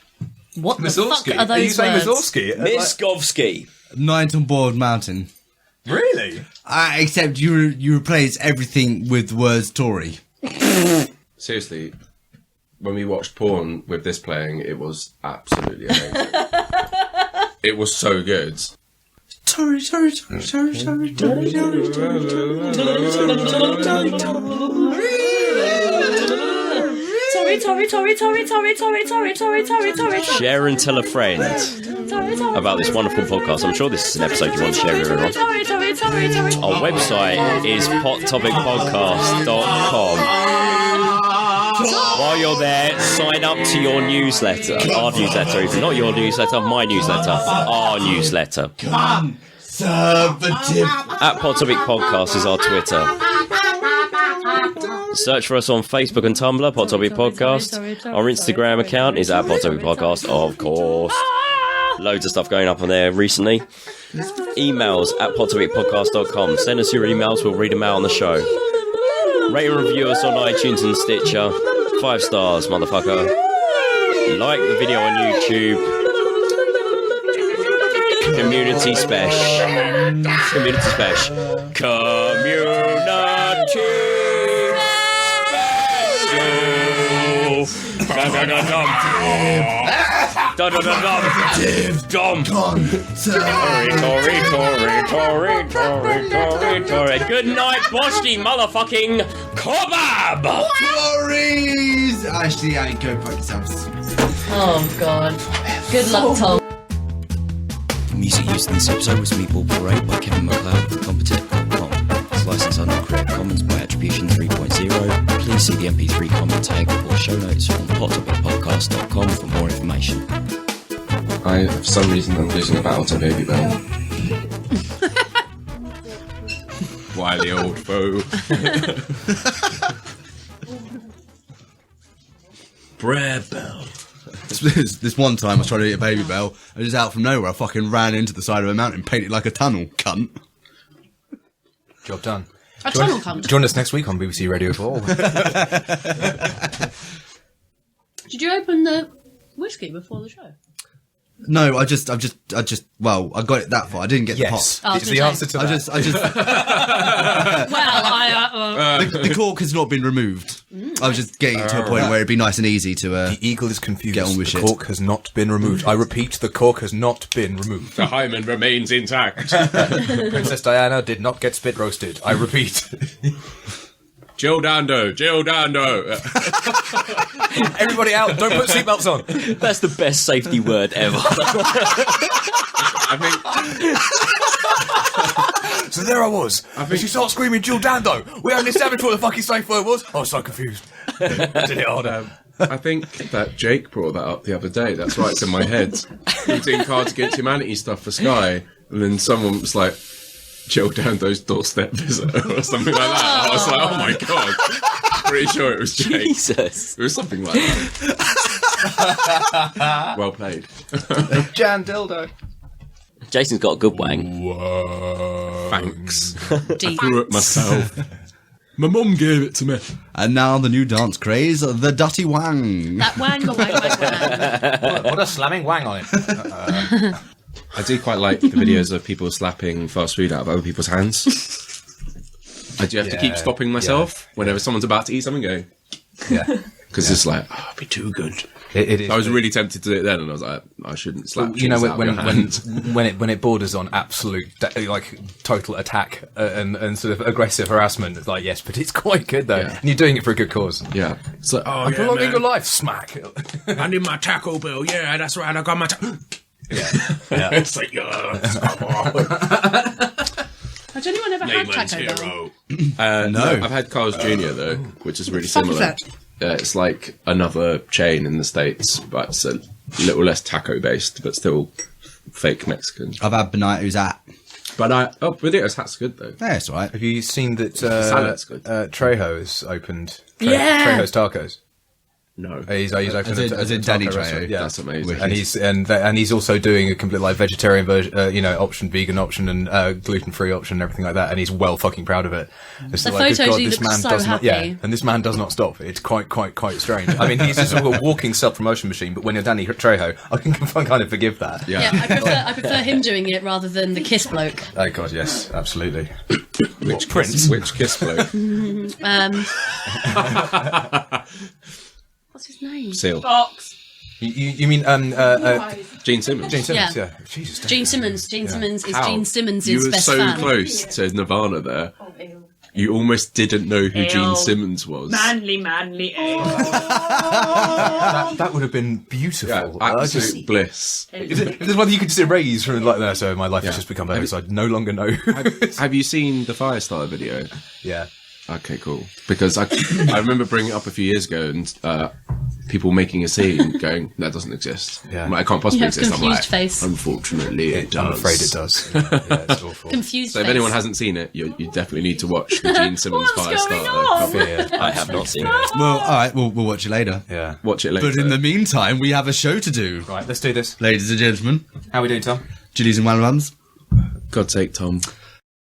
What the Mussorgsky. fuck are Are you those saying words? Mussorgsky? Miskovsky. Night on Board Mountain. Really? Except you replace everything with the words Tory. Seriously, when we watched porn with this playing, it was absolutely amazing. It was so good. Tory. Share and tell a friend about this wonderful podcast. I'm sure this is an episode you want to share with everyone. Our website is pottopicpodcast.com. While you're there, sign up to your newsletter. Our newsletter, even not your newsletter, my newsletter. Our newsletter. Conservative. At Pod Topic Podcast is our Twitter. Search for us on Facebook and Tumblr, Pod Topic Podcast. Our Instagram account is at Pod Topic Podcast, of course. Loads of stuff going up on there recently. Emails at podtopicpodcast.com. Send us your emails, we'll read them out on the show. Rate and review us on iTunes and Stitcher. 5 stars, motherfucker. Like the video on YouTube. Community special. Community special. Tory. Good night, Boschy motherfucking kebab! Tories! Actually, go fuck yourselves. Oh god. Good luck, Tom. Music used in this episode was Meatball Parade by Kevin MacLeod from Competech.com. It's licensed under Creative Commons by Attribution 3.0. Please see the MP3 comment tag or show notes on pottopicpodcast.com for more information. For some reason, I'm losing a battle to Baby Bell. Wily old foe. Brad Bell. This one time I was trying to eat a Baby Bell, and just out from nowhere I fucking ran into the side of a mountain, painted like a tunnel, cunt. Job done. A tunnel cunt. Join us next week on BBC Radio 4. Did you open the whiskey before the show? No, I just, well, I got it that far. I didn't get Yes. the pot. It's the answer to that. The cork has not been removed. I was just getting to a point where it'd be nice and easy to, The eagle is confused. Get on with the shit. cork has not been removed. I repeat, the cork has not been removed. The hymen remains intact. Princess Diana did not get spit roasted. I repeat. Jill Dando. Everybody out, don't put seatbelts on. That's the best safety word ever. I think So there I was. And she starts screaming, Jill Dando. We only established what the fucking safe word was. I was so confused. Did it hard. I think that Jake brought that up the other day. That's right, it's in my head. He was doing Cards Against Humanity stuff for Sky, and then someone was like, Jill Dando's doorstep visitor, or something like that. I was like, oh my god. Pretty sure it was Jake. Jesus. It was something like that. Well played. Jan Dildo. Jason's got a good wang. Thanks. Deep. Grew it myself. My mum gave it to me. And now the new dance craze, the Dutty Wang. That wang, wang, wang. What a slamming wang on it. I do quite like the videos of people slapping fast food out of other people's hands. I do have to keep stopping myself whenever someone's about to eat something, going, because it's like, oh, it'd be too good. It is. I was really tempted to do it then, and I was like, I shouldn't slap. You know, cheese out of your hand. when it borders on absolute like total attack and sort of aggressive harassment, it's like, yes, but it's quite good though, and you're doing it for a good cause. Yeah, it's like, oh, I'm prolonging your life, smack. I need my taco bill. Yeah, that's right. I got my. It's like, come on. Has anyone ever had Layman's Taco Bell? hero. No. I've had Carl's Jr. though, which is really Fuck is similar. that? It's like another chain in the States, but it's a little less taco based, but still fake Mexican. I've had Benito's at. But Benito's hat's good though. Yeah, it's all right. Have you seen that salad's good. Trejo's opened? Yeah. Trejo's Tacos. No, He's opened As in a Danny taco Trejo. restaurant. Yeah. that's amazing. And he's also doing a complete like vegetarian version, option, vegan option, and gluten free option, and everything like that. And he's well fucking proud of it. It's The like, photos, he this looks man so does not, happy. and this man does not stop. It's quite strange. I mean, he's just a walking self promotion machine. But when you're Danny Trejo, I can kind of forgive that. Yeah, I prefer him doing it rather than the Kiss bloke. Oh god, yes, absolutely. Which Prince? Which kiss bloke? What's his name? Seal. Fox. You mean Gene Simmons. Gene Simmons? Yeah. Jesus. Gene Simmons. Gene Simmons is How? Gene Simmons' You were best so fan. close to Nirvana there. You almost didn't know who Gene Ew. Simmons was. Manly, ale. That would have been beautiful. Yeah, absolute bliss. If there's one you could just erase from like that, so my life has just become better, so I no longer know. Have you seen the Firestarter video? Yeah. Okay, cool. Because I remember bringing it up a few years ago and people making a scene going, that doesn't exist. Yeah. I'm like, it can't possibly You have exist. I'm confused like, face. unfortunately it does. I'm afraid it does. Yeah, it's awful. Confused So if face. anyone hasn't seen it, you definitely need to watch the Gene Simmons What's going Firestarter. on? I have not seen it. Well, all right, we'll watch it later. Yeah. Watch it later. But in the meantime, we have a show to do. Right, let's do this. Ladies and gentlemen, How are we doing, Tom? Julies and Wallabums. God's sake, Tom.